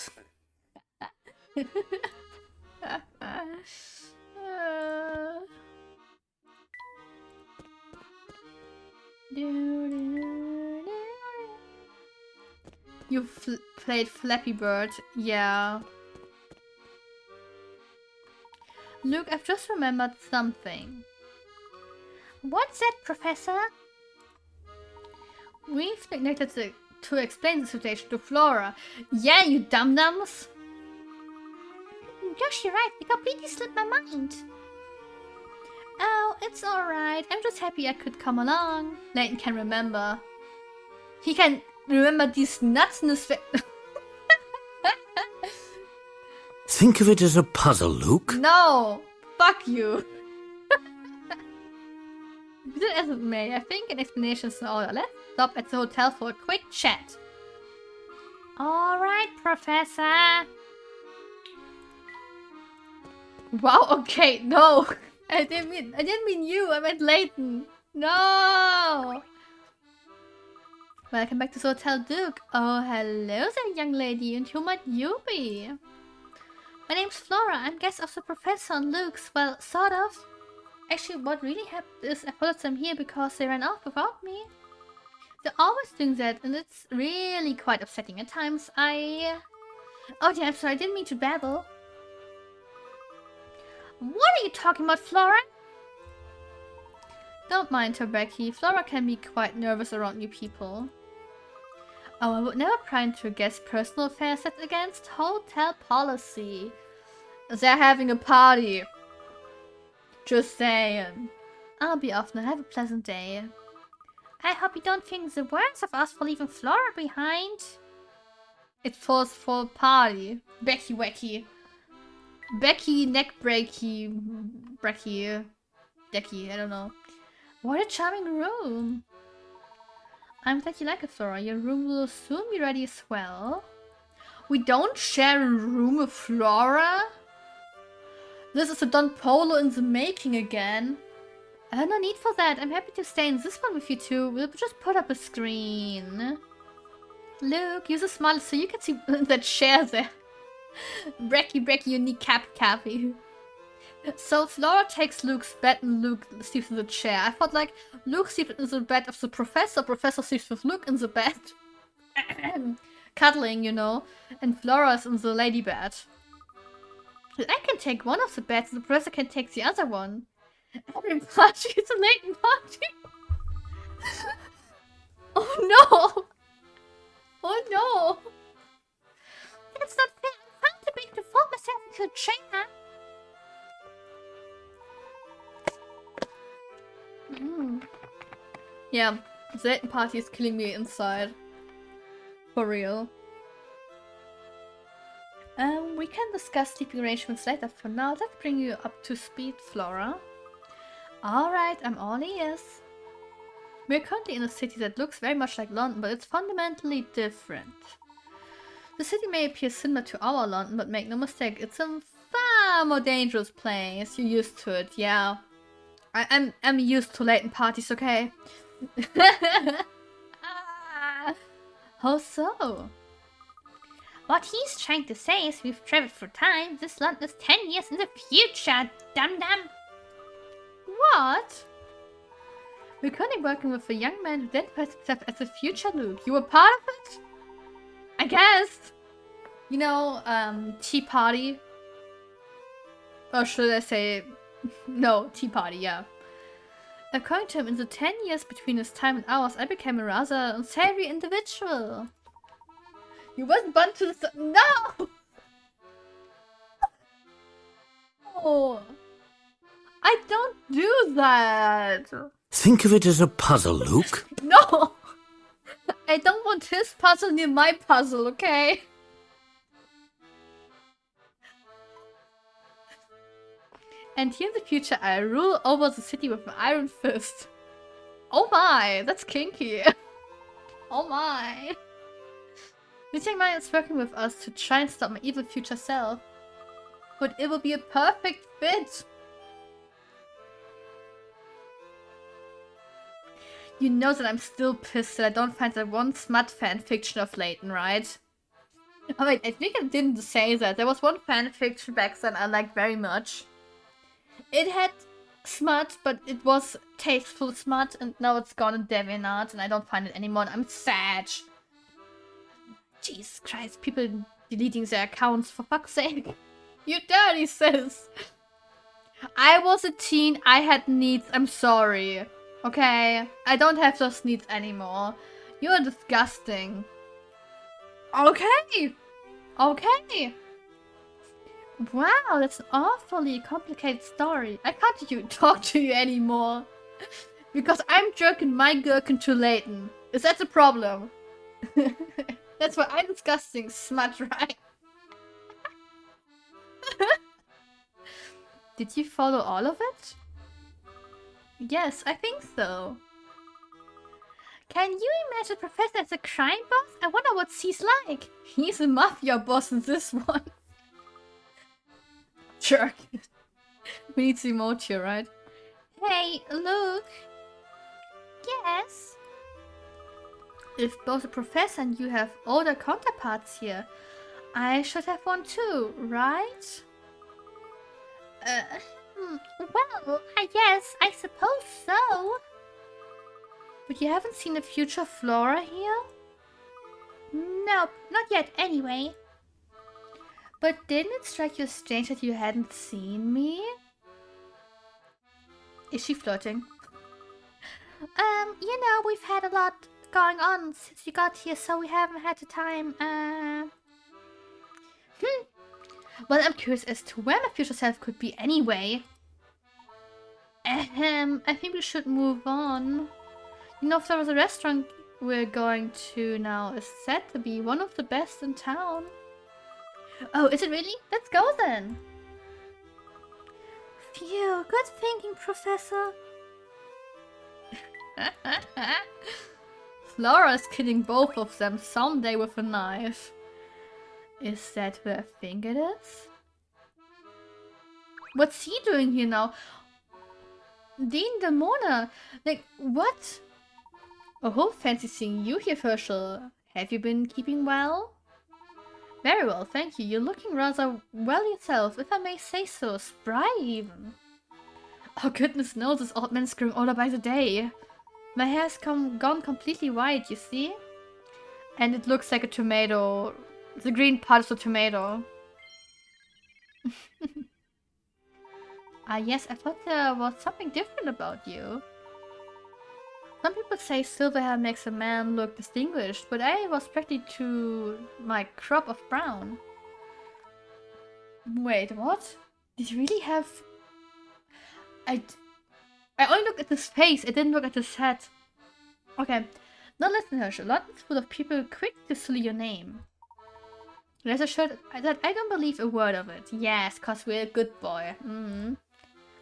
A: You played Flappy Bird, yeah. Luke, I've just remembered something.
E: What's that, Professor?
A: We've neglected to explain the situation to Flora. Yeah, you dum-dums.
E: Gosh, you're right. It completely slipped my mind.
A: Oh, it's alright. I'm just happy I could come along. Layton can remember. He can remember these nuts in his face.
C: Think of it as a puzzle, Luke.
A: No! Fuck you! Be that as it may, I think an explanation is in order. Let's stop at the hotel for a quick chat.
E: Alright, Professor.
A: Wow, okay, no! I didn't mean you, I meant Layton. No! Welcome back to the Hotel Duke. Oh, hello there, young lady, and who might you be?
E: My name's Flora. I'm guest of the Professor and Luke's, well, sort of.
A: Actually, what really happened is I followed them here because they ran off without me. They're always doing that, and it's really quite upsetting at times. Oh yeah, I'm sorry, I didn't mean to babble.
E: What are you talking about, Flora?
A: Don't mind her, Becky. Flora can be quite nervous around new people. Oh, I would never pry into a guest's personal affairs. That's against hotel policy. They're having a party. Just saying. I'll be off now. Have a pleasant day.
E: I hope you don't think the worst of us for leaving Flora behind.
A: It's for party. Becky Wacky. Becky neck breaky. Brecky. Decky, I don't know. What a charming room. I'm glad you like it, Flora. Your room will soon be ready as well. We don't share a room with Flora? This is a Don Polo in the making again. No need for that. I'm happy to stay in this one with you two. We'll just put up a screen. Luke, use a smile so you can see that chair there. Brecky, unique cappy. So Flora takes Luke's bed and Luke sleeps in the chair. I thought like Luke sleeps in the bed of the Professor sleeps with Luke in the bed. Cuddling, you know. And Flora's in the lady bed. I can take one of the beds and the Professor can take the other one. Every party is a Layton party. Oh no! Oh no!
E: That's not fair. I'm trying to make the fold myself into a chair.
A: Yeah, the Layton party is killing me inside. For real. We can discuss sleeping arrangements later. For now, let's bring you up to speed, Flora. Alright, I'm all ears. We're currently in a city that looks very much like London, but it's fundamentally different. The city may appear similar to our London, but make no mistake, it's a far more dangerous place. You're used to it, yeah. I'm used to late parties, okay? How so?
E: What he's trying to say is we've traveled through time. This London is 10 years in the future, dum-dum.
A: What? We're currently working with a young man who identifies himself as a future Luke. You were part of it? I guess. You know, Tea Party. Or should I say... No, Tea Party, yeah. According to him, in the 10 years between his time and ours, I became a rather unsavory individual. You wasn't born to the... No! Oh. I don't do that.
C: Think of it as a puzzle, Luke.
A: No! I don't want his puzzle near my puzzle, okay? And here in the future, I rule over the city with an iron fist. Oh my, that's kinky. Oh my. This young man is working with us to try and stop my evil future self. But it will be a perfect fit. You know that I'm still pissed that I don't find that one smut fanfiction of Layton, right? Oh wait, I think I didn't say that. There was one fanfiction back then I liked very much. It had smut, but it was tasteful smut, and now it's gone in DeviantArt, and I don't find it anymore, and I'm sad. Jesus Christ, people deleting their accounts, for fuck's sake. You dirty sis. I was a teen, I had needs, I'm sorry. Okay? I don't have those needs anymore. You're disgusting. Okay! Okay! Wow, that's an awfully complicated story. I can't talk to you anymore. Because I'm jerking my gherkin to Layton. Is that the problem? That's why I'm disgusting smut, right? Did you follow all of it? Yes, I think so.
E: Can you imagine Professor as a crime boss? I wonder what he's like.
A: He's a mafia boss in this one. Jerk. We need to emote here, right?
E: Hey, Luke. Yes?
A: If both the professor and you have older counterparts here, I should have one too, right?
E: Well, yes, I suppose so.
A: But you haven't seen a future Flora here?
E: Nope, not yet anyway.
A: But didn't it strike you as strange that you hadn't seen me? Is she flirting?
E: You know, we've had a lot going on since you got here, so we haven't had the time,
A: Well, I'm curious as to where my future self could be anyway. I think we should move on. You know, if there was a restaurant we're going to now is said to be one of the best in town. Oh, is it really? Let's go then.
E: Phew, good thinking, Professor.
A: Flora's killing both of them someday with a knife. Is that who I think it is? What's he doing here now? Dean Demona! Like, what? Oh, fancy seeing you here, Herschel. Have you been keeping well? Very well, thank you. You're looking rather well yourself, if I may say so. Spry, even. Oh, goodness knows, this old man's growing older by the day. My hair's gone completely white, you see? And it looks like a tomato. The green part is a tomato. Ah, yes, I thought there was something different about you. Some people say silver hair makes a man look distinguished, but I was practically to my crop of brown. Wait, what? Did you really have... I only looked at his face, I didn't look at his head. Okay, now listen, Herschel. London's full of people quick to sully your name. Rest assured that I don't believe a word of it. Yes, cause we're a good boy.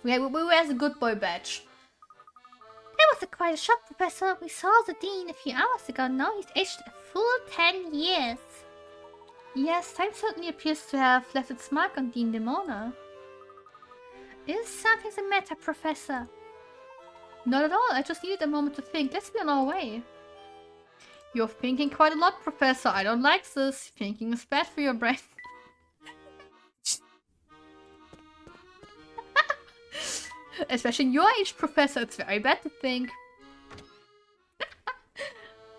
A: We wear the good boy badge.
E: That was quite a shock, Professor. We saw the Dean a few hours ago. Now he's aged a full 10 years.
A: Yes, time certainly appears to have left its mark on Dean Demona.
E: Is something the matter, Professor?
A: Not at all. I just needed a moment to think. Let's be on our way. You're thinking quite a lot, Professor. I don't like this. Thinking is bad for your brain. Especially in your age, Professor. It's very bad to think.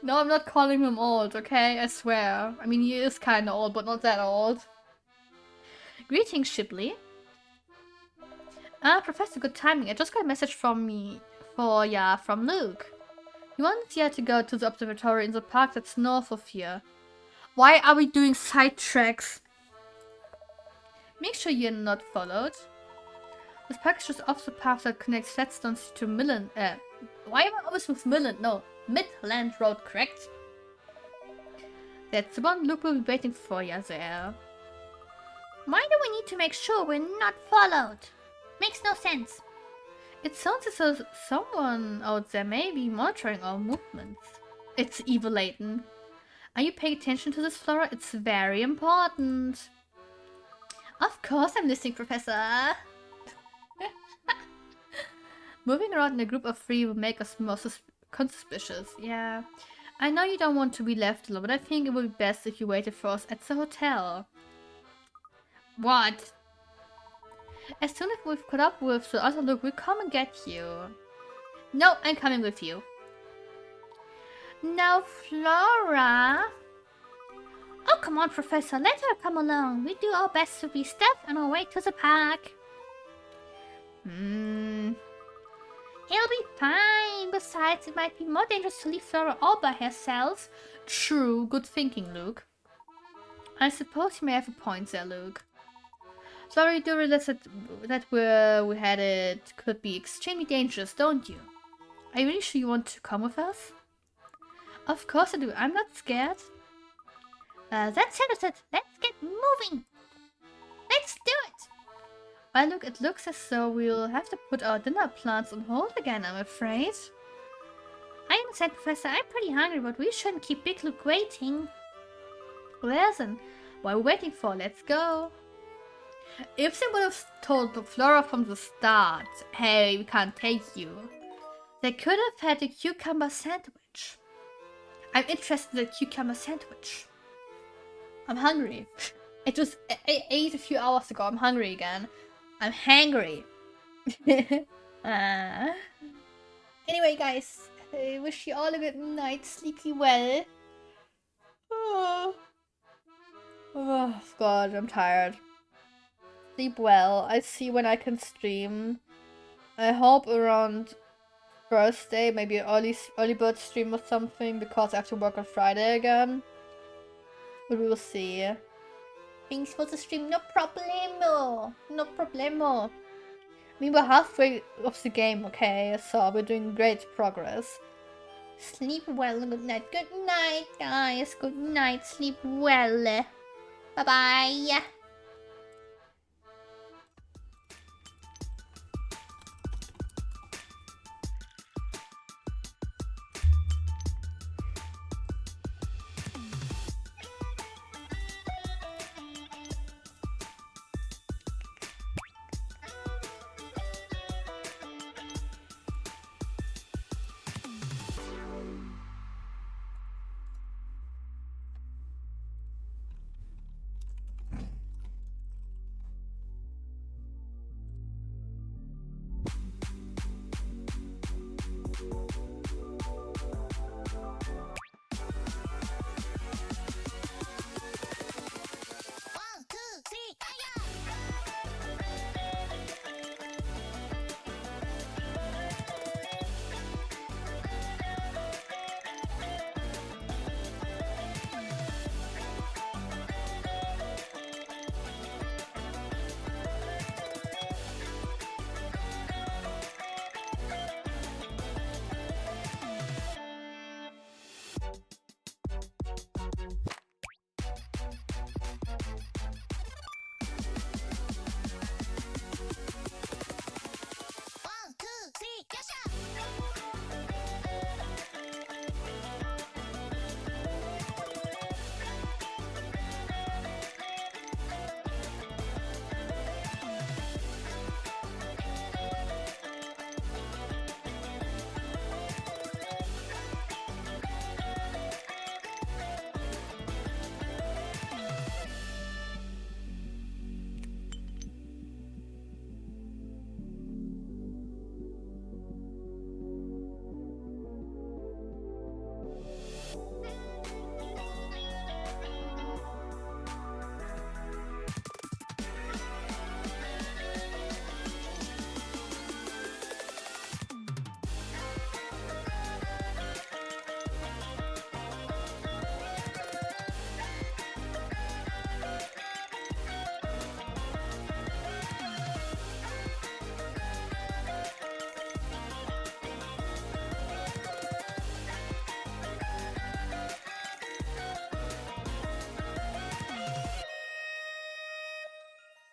A: No, I'm not calling him old, okay? I swear. I mean, he is kinda old, but not that old. Greetings, Shipley. Professor, good timing. I just got a message from Luke. He wants you to go to the observatory in the park that's north of here. Why are we doing side tracks? Make sure you're not followed. This park is just off the path that connects Flatstones to Midland. Why am I always with Midland? No, Midland Road, correct? That's the one. Luke will be waiting for you there.
E: Why do we need to make sure we're not followed? Makes no sense.
A: It sounds as though someone out there may be monitoring our movements. It's evil Layton. Are you paying attention to this, Flora? It's very important. Of course I'm listening, Professor. Moving around in a group of 3 will make us more conspicuous. Yeah. I know you don't want to be left alone, but I think it would be best if you waited for us at the hotel. What? As soon as we've caught up with the other Luke, we'll come and get you. No, I'm coming with you.
E: No, Flora. Oh, come on, Professor. Let her come along. We do our best to be stealth on our way to the park. He'll be fine. Besides, it might be more dangerous to leave Flora all by herself.
A: True. Good thinking, Luke. I suppose you may have a point there, Luke. Flora, you do realize that where we headed could be extremely dangerous, don't you? Are you really sure you want to come with us? Of course I do. I'm not scared.
E: That settles it. Let's get moving. Let's do it.
A: Well, look, it looks as though we'll have to put our dinner plans on hold again, I'm afraid.
E: I understand, Professor. I'm pretty hungry, but we shouldn't keep Big Luke waiting.
A: Well then, what are we waiting for? Let's go. If they would have told Flora from the start, hey, we can't take you, they could have had a cucumber sandwich. I'm interested in the cucumber sandwich. I'm hungry. I ate a few hours ago. I'm hungry again. I'm hangry. Anyway, guys, I wish you all a good night. Sleepy well. Oh God, I'm tired. Sleep well. I see when I can stream. I hope around Thursday, maybe early bird stream or something, because I have to work on Friday again. But we will see. Thanks for the stream. No problemo. No problemo. I mean, we're halfway of the game, okay? So we're doing great progress. Sleep well and good night. Good night, guys. Good night. Sleep well. Bye-bye.